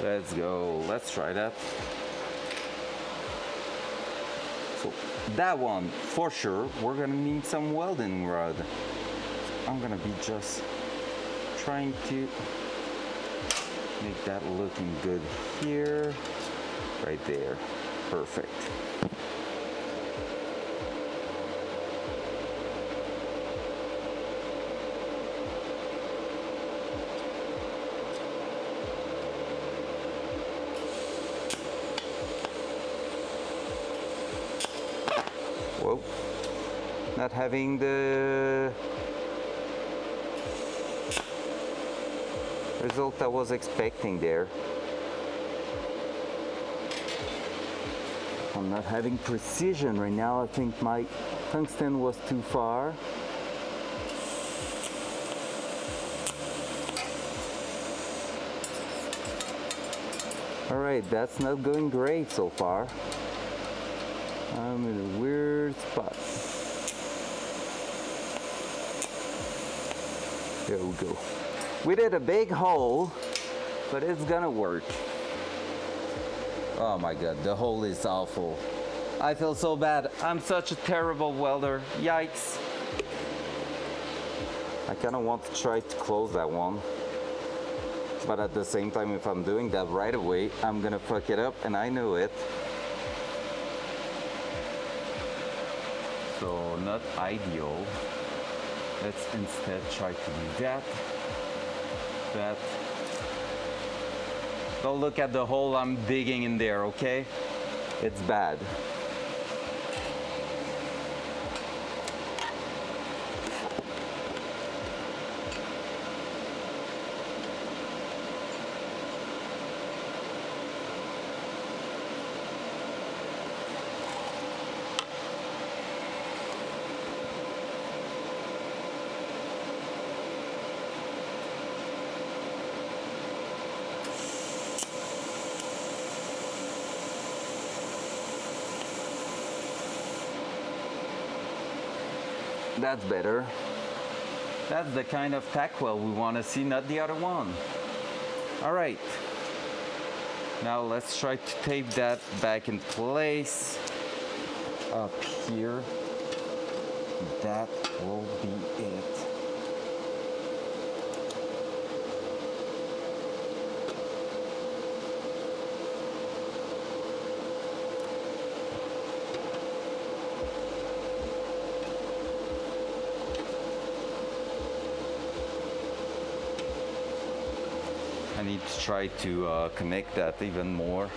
S1: Let's go. Let's try that. So that one, for sure, we're gonna need some welding rod. I'm gonna be just trying to make that looking good here. Right there. Perfect. Whoa. Not having the result I was expecting there. I'm not having precision right now. I think my tungsten was too far. All right, that's not going great so far. I'm in a weird spot. There we go. We did a big hole, but it's gonna work. Oh my God, the hole is awful. I feel so bad. I'm such a terrible welder. Yikes. I kind of want to try to close that one. But at the same time, if I'm doing that right away, I'm gonna fuck it up, and I know it. So not ideal. Let's instead try to do that. Don't look at the hole I'm digging in there, okay? It's bad. That's better. That's the kind of tack weld we want to see, not the other one. All right. Now let's try to tape that back in place. Up here. That will be it. I need to try to connect that even more.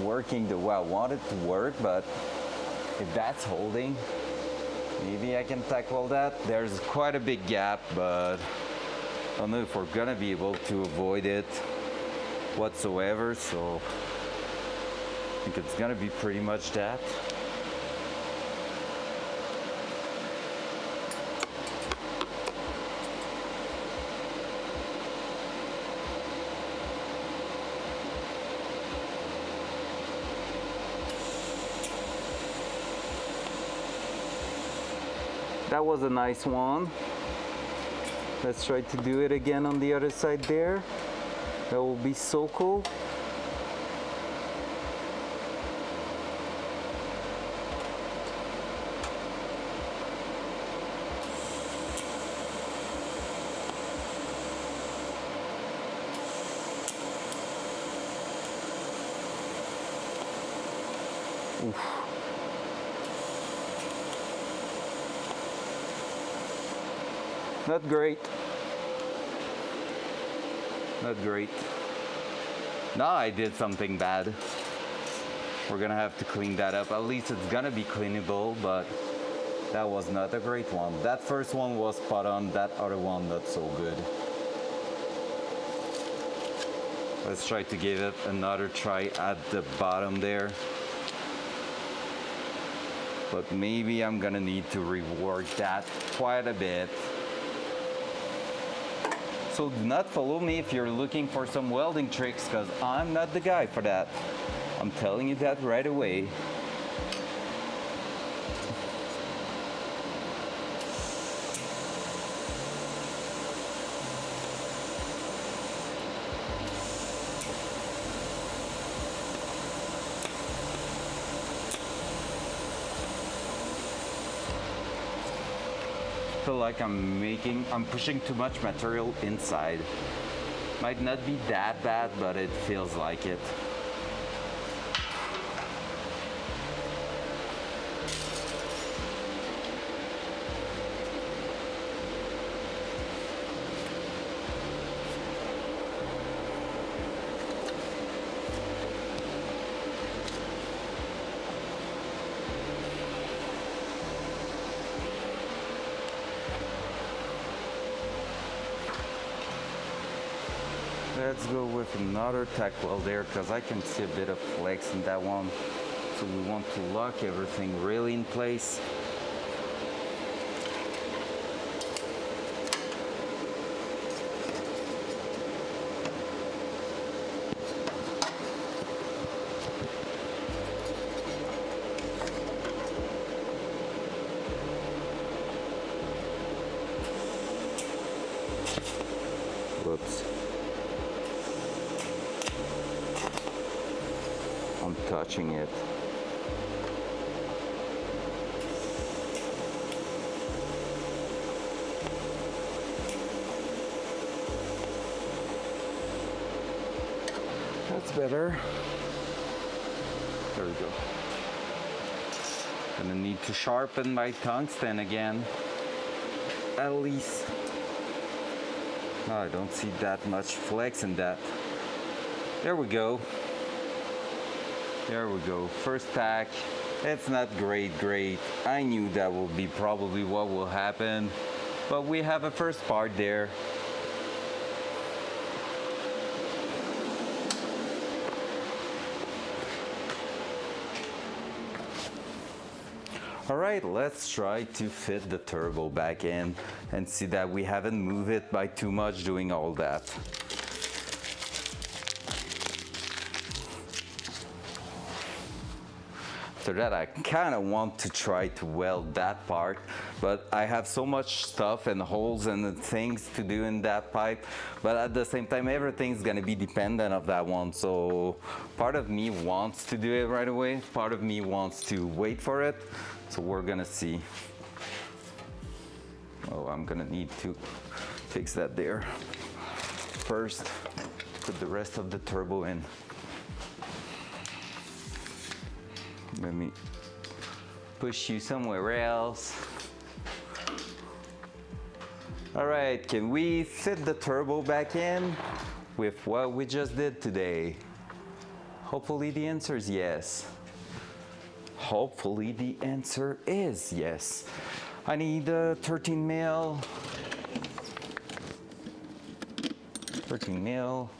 S1: Working the way I want it to work, but if that's holding, maybe I can tackle that. There's quite a big gap, but I don't know if we're gonna be able to avoid it whatsoever, so I think it's gonna be pretty much that. That was a nice one. Let's try to do it again on the other side there. That will be so cool. Oof. Not great. Not great. Now I did something bad. We're gonna have to clean that up. At least it's gonna be cleanable, but that was not a great one. That first one was spot on, that other one not so good. Let's try to give it another try at the bottom there. But maybe I'm gonna need to rework that quite a bit. So do not follow me if you're looking for some welding tricks, because I'm not the guy for that. I'm telling you that right away. I feel like I'm pushing too much material inside. Might not be that bad, but it feels like it. Let's go with another tack weld there, because I can see a bit of flex in that one. So we want to lock everything really in place. Whoops. I'm touching it. That's better. There we go. Gonna need to sharpen my tungsten again. At least. Oh, I don't see that much flex in that. There we go. There we go, first tack. It's not great. I knew that would be probably what will happen, but we have a first part there. All right, let's try to fit the turbo back in and see that we haven't moved it by too much doing all that. After that, I kind of want to try to weld that part, but I have so much stuff and holes and things to do in that pipe, but at the same time, everything's gonna be dependent of that one. So part of me wants to do it right away, part of me wants to wait for it. So we're gonna see. Oh, I'm gonna need to fix that there. First, put the rest of the turbo in. Let me push you somewhere else. All right, can we fit the turbo back in with what we just did today? Hopefully the answer is yes. Hopefully the answer is yes. I need a 13 mil. 13 mil.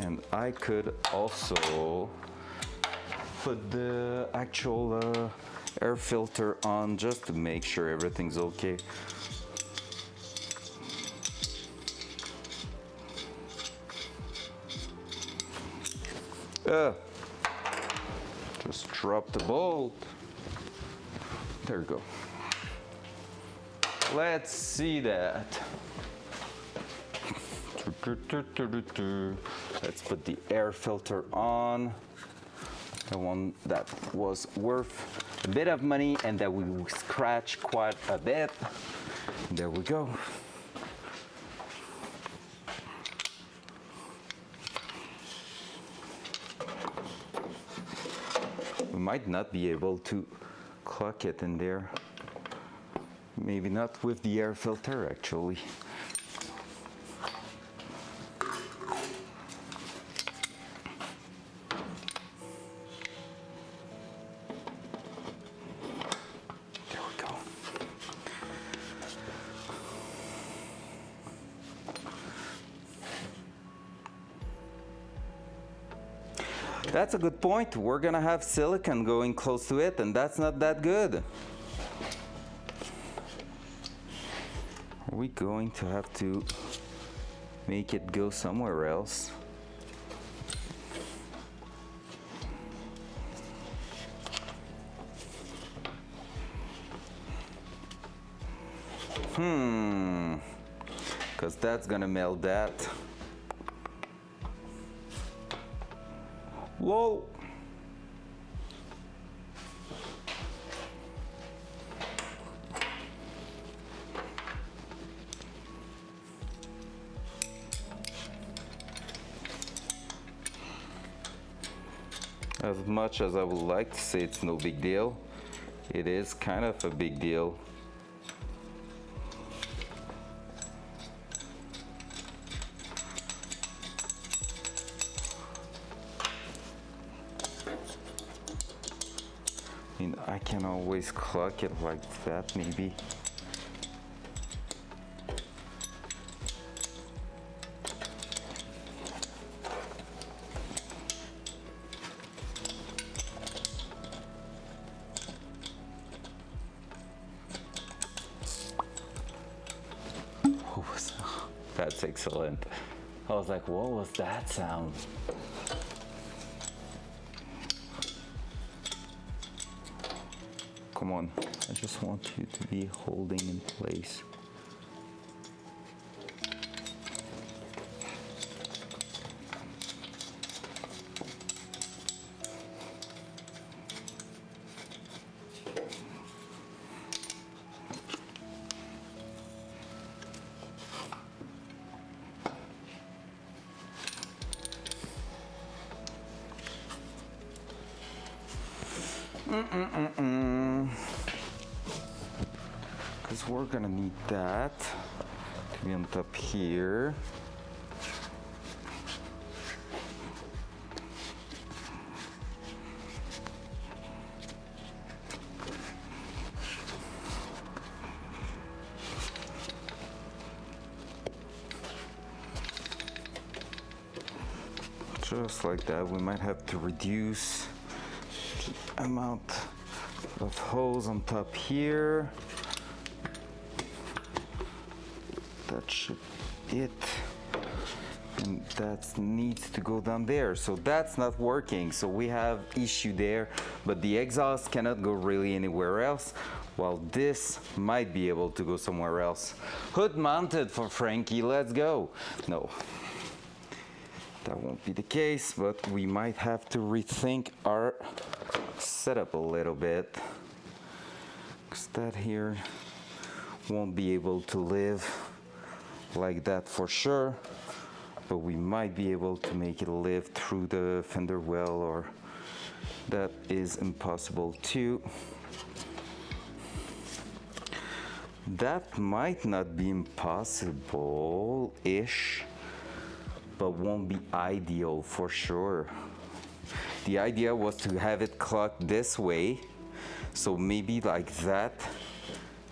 S1: And I could also put the actual air filter on just to make sure everything's okay. Just drop the bolt. There we go. Let's see that. Let's put the air filter on. The one that was worth a bit of money and that we scratched quite a bit. There we go. We might not be able to clock it in there. Maybe not with the air filter actually. There we go. That's a good point. We're gonna have silicon going close to it, and that's not that good. Are we going to have to make it go somewhere else? Because that's gonna melt that. Whoa! As much as I would like to say it's no big deal, it is kind of a big deal. I mean, I can always clock it like that, maybe. That's excellent. I was like, what was that sound? Come on, I just want you to be holding in place. Because we're gonna need that to be on top here. Just like that, we might have to reduce the amount of holes on top here. That should be it. And that needs to go down there. So that's not working. So we have issue there, but the exhaust cannot go really anywhere else, while this might be able to go somewhere else. Hood mounted for Frankie, let's go. No, that won't be the case, but we might have to rethink our setup a little bit, because that here won't be able to live like that for sure, but we might be able to make it live through the fender well, or that is impossible too. That might not be impossible-ish, but won't be ideal for sure. The idea was to have it clocked this way, so maybe like that,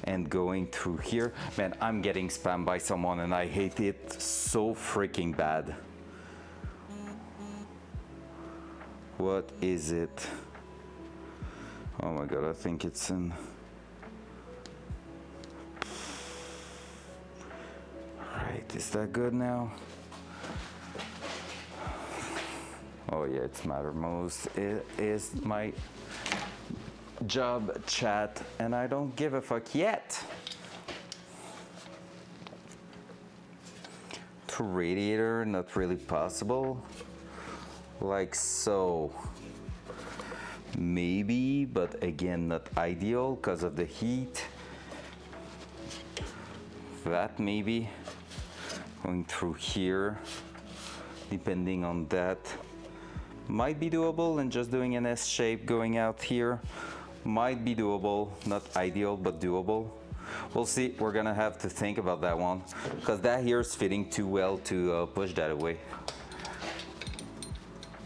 S1: and going through here. Man, I'm getting spammed by someone and I hate it so freaking bad. What is it? Oh my god, I think it's in... Right, is that good now? Oh yeah, it's Mattermost. It is my job chat, and I don't give a fuck yet. To radiator, not really possible. Like so. Maybe, but again, not ideal because of the heat. that maybe. Going through here, depending on that. Might be doable, and just doing an S shape going out here. Might be doable, not ideal, but doable. We'll see, we're gonna have to think about that one, because that here is fitting too well to push that away.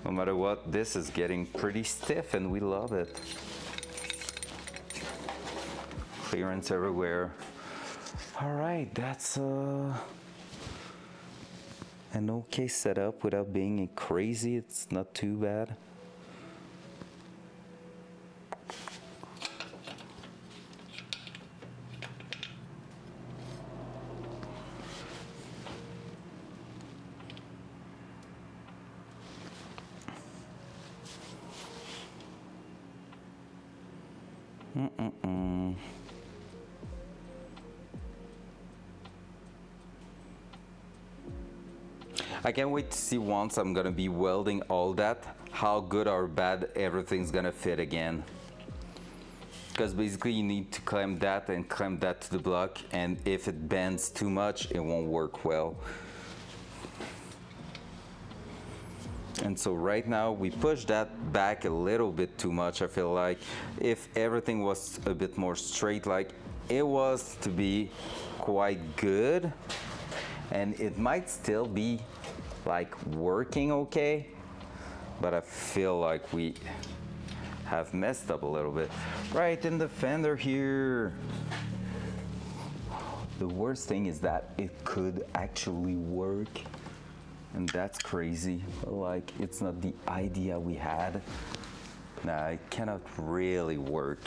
S1: No matter what, this is getting pretty stiff and we love it. Clearance everywhere. All right, that's an okay setup without being crazy. It's not too bad. I can't wait to see once I'm gonna be welding all that, how good or bad everything's gonna fit again. Because basically you need to clamp that and clamp that to the block, and if it bends too much, it won't work well. And so right now we push that back a little bit too much. I feel like if everything was a bit more straight like it was to be quite good, and it might still be like working okay, but I feel like we have messed up a little bit. Right in the fender here. The worst thing is that it could actually work, and that's crazy. Like, it's not the idea we had. Nah, it cannot really work.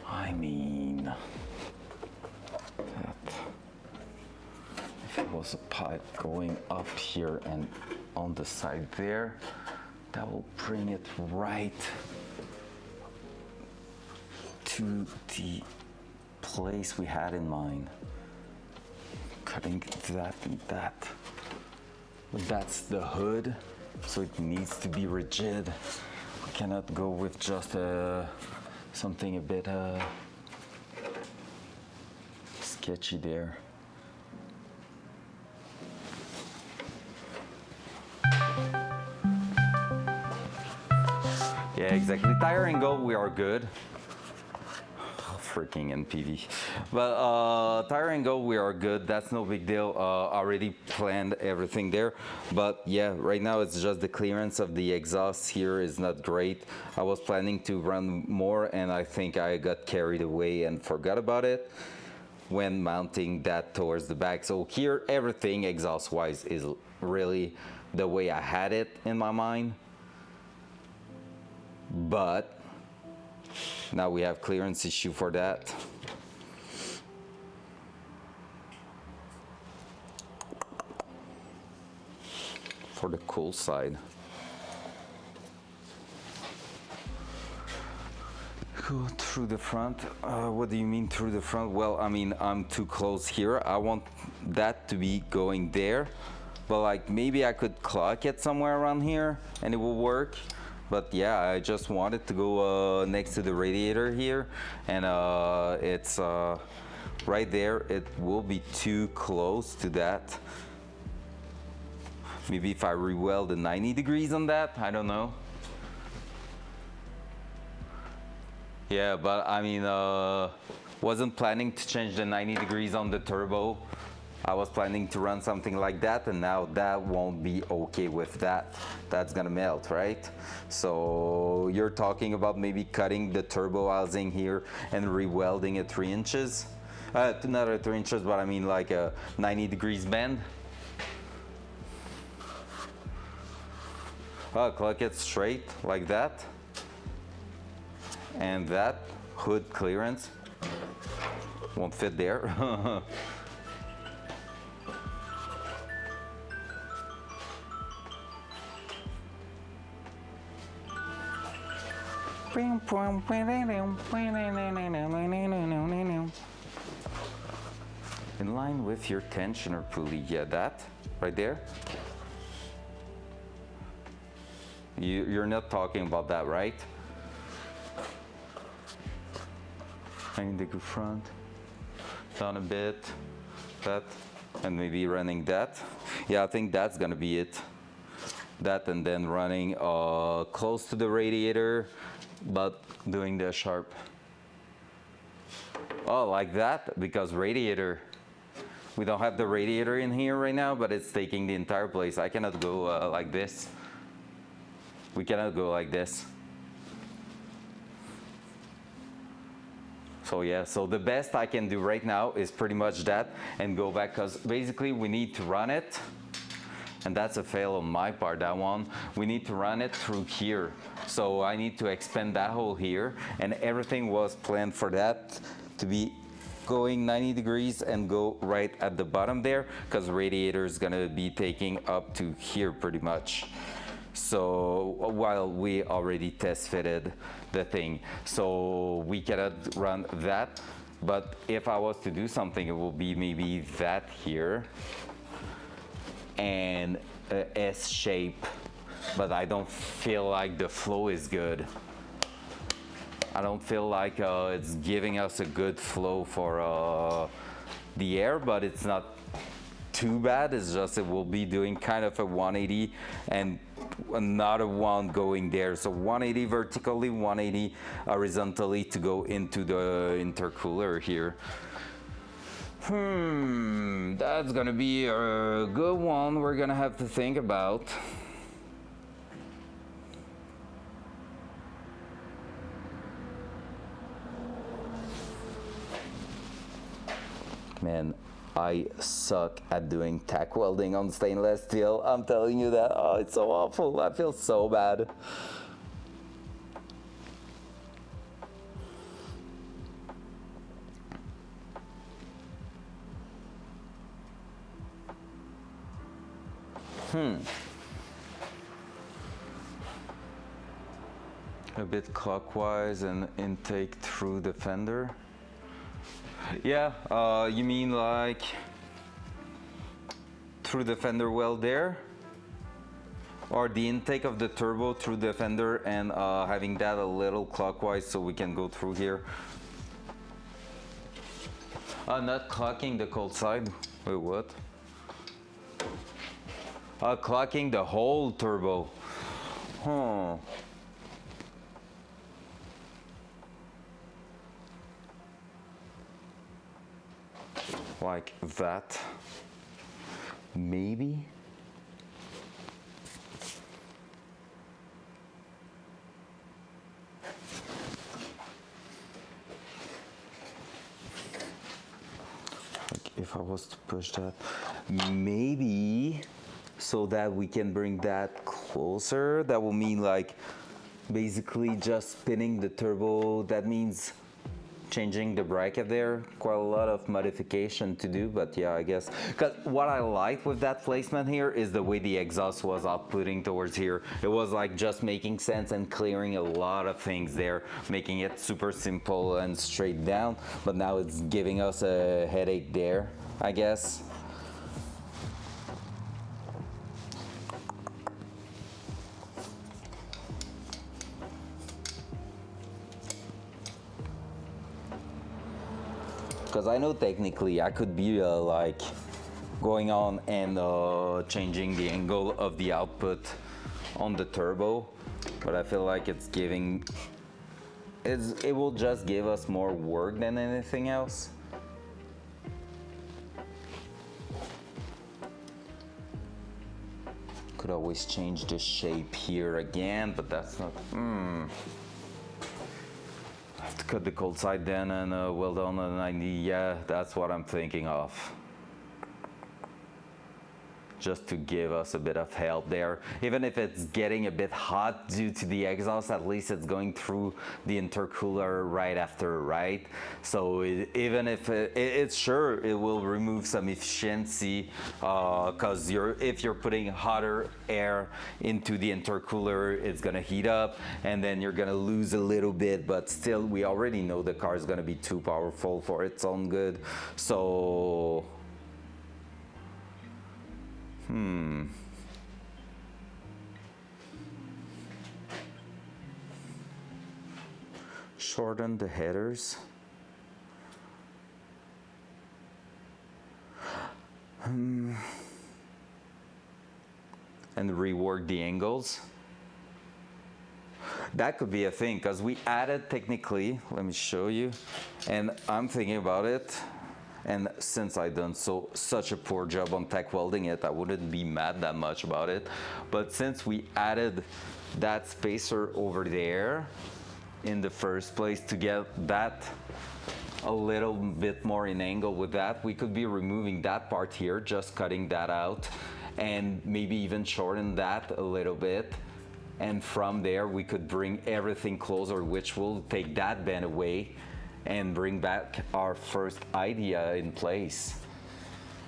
S1: I mean, that if it was a pipe going up here and on the side there, that will bring it right to the place we had in mind. Cutting that and that. But that's the hood, so it needs to be rigid. We cannot go with just something a bit sketchy there. Yeah, exactly. Tire angle, we are good. Freaking NPV. But tire angle, we are good. That's no big deal. Already planned everything there. But yeah, right now it's just the clearance of the exhaust here is not great. I was planning to run more, and I think I got carried away and forgot about it when mounting that towards the back. So here, everything exhaust wise is really the way I had it in my mind. But now we have clearance issue for that. For the cool side. Go through the front. What do you mean through the front? Well, I mean, I'm too close here. I want that to be going there. But like, maybe I could clock it somewhere around here and it will work. But yeah, I just wanted to go next to the radiator here, and it's right there. It will be too close to that. Maybe if I re-weld the 90 degrees on that, I don't know. Yeah, but I mean, wasn't planning to change the 90 degrees on the turbo. I was planning to run something like that, and now that won't be okay with that. That's gonna melt, right? So you're talking about maybe cutting the turbo housing here and re-welding it 3 inches? Not at 3 inches, but I mean like a 90 degrees bend. Clock it straight like that. And that hood clearance won't fit there. In line with your tensioner pulley, yeah, that right there. You're not talking about that, right? I need to go front, down a bit, that, and maybe running that. Yeah, I think that's gonna be it. That and then running close to the radiator, but doing the sharp. Oh, like that, because radiator. We don't have the radiator in here right now, but it's taking the entire place. I cannot go like this. We cannot go like this. So yeah, so the best I can do right now is pretty much that and go back, because basically we need to run it. And that's a fail on my part, that one. We need to run it through here. So I need to expand that hole here, and everything was planned for that to be going 90 degrees and go right at the bottom there, because radiator is gonna be taking up to here pretty much. So while we already test fitted the thing, so we cannot run that. But if I was to do something, it will be maybe that here and a S shape, but I don't feel like the flow is good. I don't feel like it's giving us a good flow for the air, but it's not too bad. It's just it will be doing kind of a 180 and another one going there. So 180 vertically, 180 horizontally to go into the intercooler here. That's gonna be a good one we're gonna have to think about. Man, I suck at doing tack welding on stainless steel. I'm telling you that. Oh, it's so awful. I feel so bad. A bit clockwise and intake through the fender. Yeah, you mean like through the fender well there? Or the intake of the turbo through the fender and having that a little clockwise so we can go through here? Not clocking the cold side. Wait, what? Clocking the whole turbo. Huh. Like that. Maybe. Like if I was to push that, maybe, so that we can bring that closer. That will mean like basically just spinning the turbo. That means changing the bracket there. Quite a lot of modification to do, but yeah, I guess. Because what I like with that placement here is the way the exhaust was outputting towards here. It was like just making sense and clearing a lot of things there, making it super simple and straight down. But now it's giving us a headache there, I guess. Because I know technically I could be like going on and changing the angle of the output on the turbo, but I feel like it will just give us more work than anything else. Could always change the shape here again, but that's not. Have to cut the cold side then and weld on the 90. Yeah, that's what I'm thinking of. Just to give us a bit of help there. Even if it's getting a bit hot due to the exhaust, at least it's going through the intercooler right after, right? So even if it's sure it will remove some efficiency, because if you're putting hotter air into the intercooler, it's gonna heat up and then you're gonna lose a little bit, but still we already know the car is gonna be too powerful for its own good. So shorten the headers. And rework the angles. That could be a thing, because we added technically, let me show you, and I'm thinking about it, and since I done such a poor job on tack welding it, I wouldn't be mad that much about it. But since we added that spacer over there in the first place to get that a little bit more in angle with that, we could be removing that part here, just cutting that out, and maybe even shorten that a little bit. And from there, we could bring everything closer, which will take that bend away and bring back our first idea in place.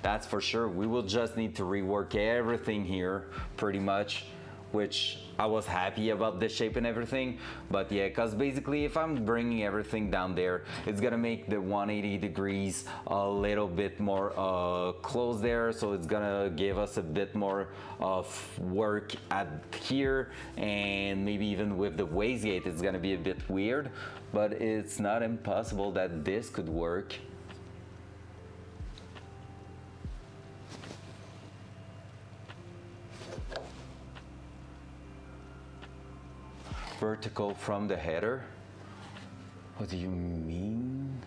S1: That's for sure. We will just need to rework everything here pretty much, which I was happy about the shape and everything. But yeah, because basically if I'm bringing everything down there, it's gonna make the 180 degrees a little bit more close there. So it's gonna give us a bit more of work at here, and maybe even with the wastegate it's gonna be a bit weird, but it's not impossible that this could work. Vertical from the header? What do you mean?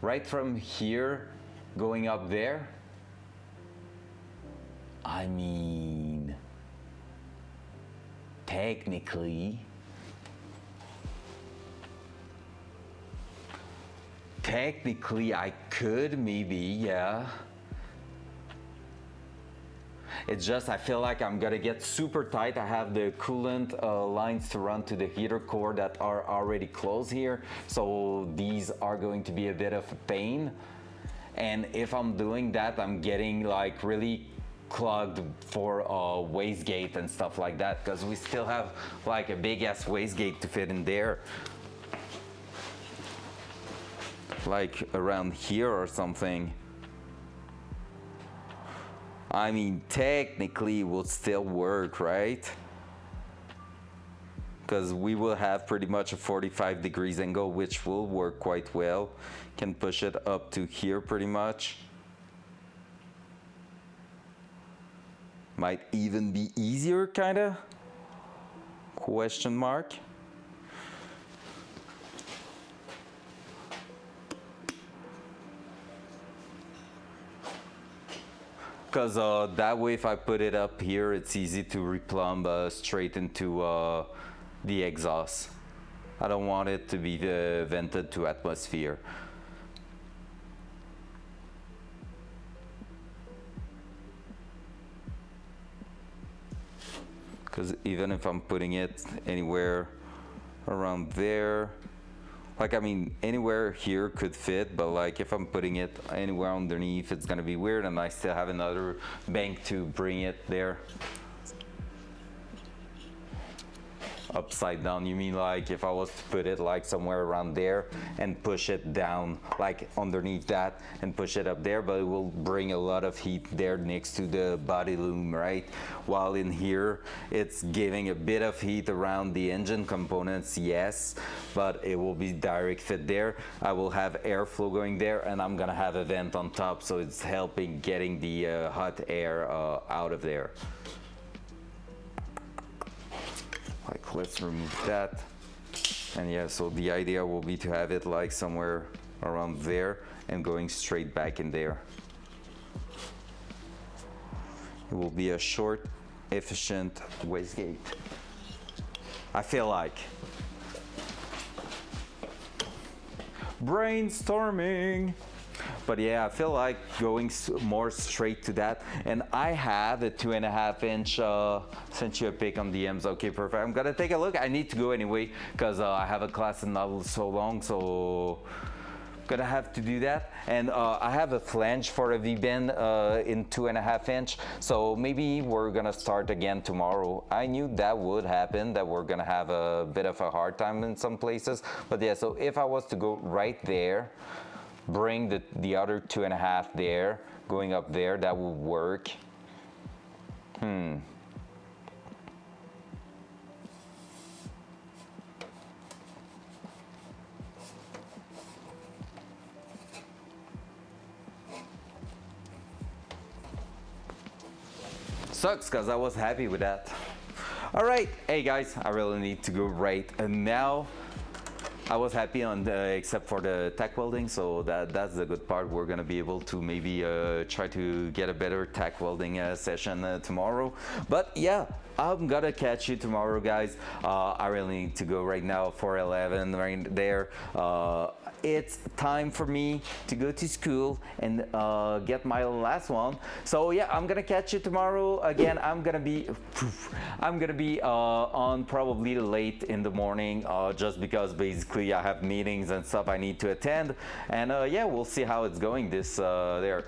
S1: Right from here going up there? I mean, technically I could maybe, yeah. It's just I feel like I'm gonna get super tight. I have the coolant lines to run to the heater core that are already closed here, so these are going to be a bit of a pain. And if I'm doing that, I'm getting like really clogged for wastegate and stuff like that, because we still have like a big ass wastegate to fit in there, like around here or something. I mean, technically it will still work, right? Because we will have pretty much a 45 degrees angle, which will work quite well. Can push it up to here pretty much. Might even be easier, kinda? Question mark. Because that way if I put it up here, it's easy to replumb straight into the exhaust. I don't want it to be vented to atmosphere. Because even if I'm putting it anywhere around there, like, I mean, anywhere here could fit, but like if I'm putting it anywhere underneath, it's gonna be weird, and I still have another bank to bring it there. Upside down, you mean like if I was to put it like somewhere around there and push it down, like underneath that and push it up there, but it will bring a lot of heat there next to the body loom, right? While in here, it's giving a bit of heat around the engine components, yes, but it will be direct fit there. I will have airflow going there, and I'm gonna have a vent on top, so it's helping getting the hot air out of there. Like, let's remove that. And yeah, so the idea will be to have it like somewhere around there and going straight back in there. It will be a short, efficient wastegate, I feel like. Brainstorming. But yeah, I feel like going more straight to that. And I have a 2.5 inch, sent you a pic on DMs. Okay, perfect. I'm gonna take a look. I need to go anyway, because I have a class in not so long, so gonna have to do that. And I have a flange for a V-bend in 2.5 inch. So maybe we're gonna start again tomorrow. I knew that would happen, that we're gonna have a bit of a hard time in some places. But yeah, so if I was to go right there, bring the other 2.5 there, going up there, that will work. sucks because I was happy with that. All right, hey guys, I really need to go right now. I was happy on except for the tack welding, so that's the good part. We're gonna be able to maybe try to get a better tack welding session tomorrow. But yeah, I'm gonna catch you tomorrow, guys. I really need to go right now. 4:11 right there. It's time for me to go to school and get my last one. So yeah, I'm gonna catch you tomorrow. Again, I'm gonna be on probably late in the morning, just because basically I have meetings and stuff I need to attend. And yeah, we'll see how it's going this there.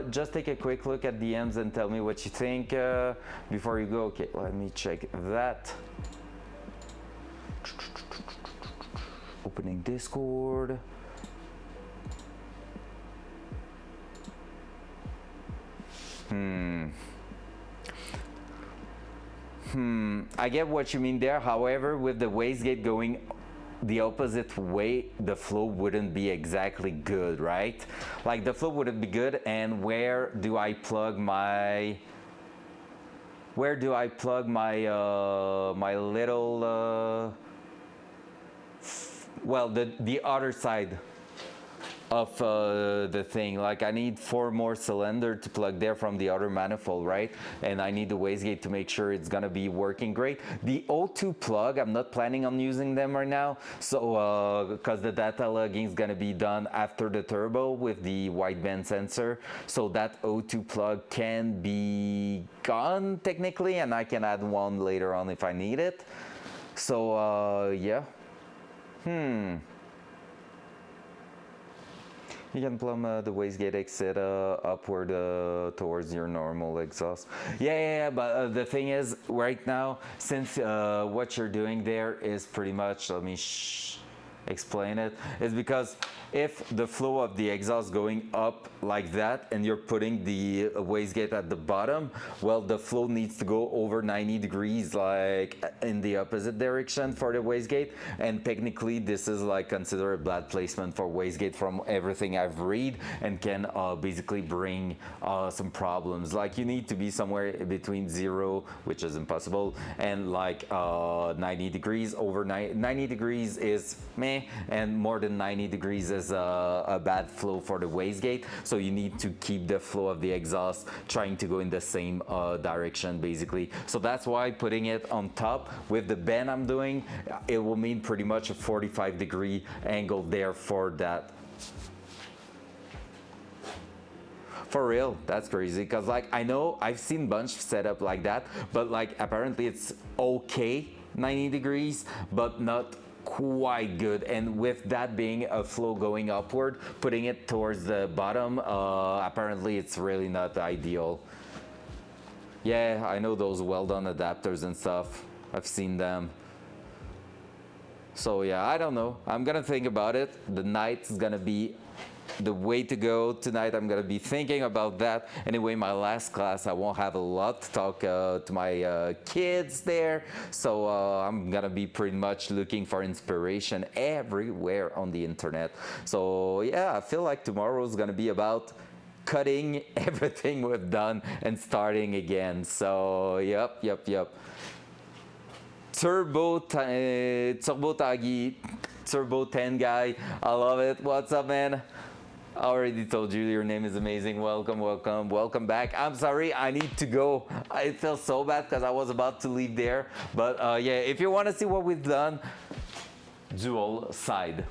S1: Just take a quick look at DMs and tell me what you think before you go. Okay, let me check that. Opening Discord. I get what you mean there. However, with the wastegate going the opposite way, the flow wouldn't be exactly good, right? Like the flow wouldn't be good. And where do I plug my my little well, the other side of the thing? Like I need 4 more cylinder to plug there from the other manifold, right? And I need the wastegate to make sure it's gonna be working great. The O2 plug, I'm not planning on using them right now, so because the data logging is gonna be done after the turbo with the wideband sensor, so that O2 plug can be gone technically, and I can add one later on if I need it. So yeah. You can plumb the wastegate exit upward towards your normal exhaust. Yeah, but the thing is, right now, since what you're doing there is pretty much, let me explain it, is because if the flow of the exhaust going up like that and you're putting the wastegate at the bottom, well, the flow needs to go over 90 degrees, like in the opposite direction for the wastegate. And technically this is like considered a bad placement for wastegate from everything I've read, and can basically bring some problems. Like you need to be somewhere between 0, which is impossible, and like 90 degrees. Over 90 degrees is meh, and more than 90 degrees is a bad flow for the wastegate. So you need to keep the flow of the exhaust trying to go in the same direction basically. So that's why putting it on top with the bend I'm doing, it will mean pretty much a 45-degree angle there for that. For real, that's crazy, because like I know I've seen bunch set up like that, but like apparently it's okay 90 degrees, but not quite good. And with that being a flow going upward, putting it towards the bottom, apparently it's really not ideal. Yeah, I know those well-done adapters and stuff. I've seen them. So yeah, I don't know. I'm gonna think about it. The night is gonna be the way to go tonight. I'm gonna be thinking about that. Anyway, my last class, I won't have a lot to talk to my kids there, so I'm gonna be pretty much looking for inspiration everywhere on the internet. So yeah, I feel like tomorrow's gonna be about cutting everything we've done and starting again. So yep. Turbo Taggy, Turbo 10 guy, I love it. What's up, man? I already told you your name is amazing. Welcome back. I'm sorry, I need to go. I feel so bad because I was about to leave there. But yeah, if you want to see what we've done, dual side.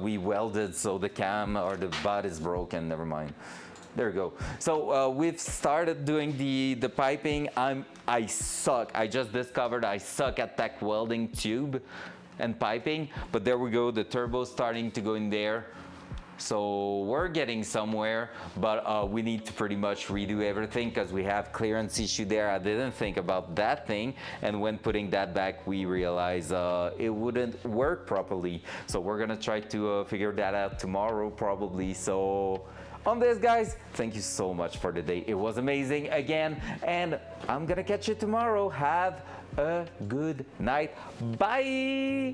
S1: We welded, so the cam or the butt is broken. Never mind. There we go. So we've started doing the piping. I suck. I just discovered I suck at tack welding tube and piping, but there we go. The turbo's starting to go in there. So we're getting somewhere, but we need to pretty much redo everything because we have clearance issue there. I didn't think about that thing, and when putting that back, we realized it wouldn't work properly. So we're gonna try to figure that out tomorrow probably. So on this, guys, thank you so much for the day. It was amazing again, and I'm gonna catch you tomorrow. Have a good night. Bye.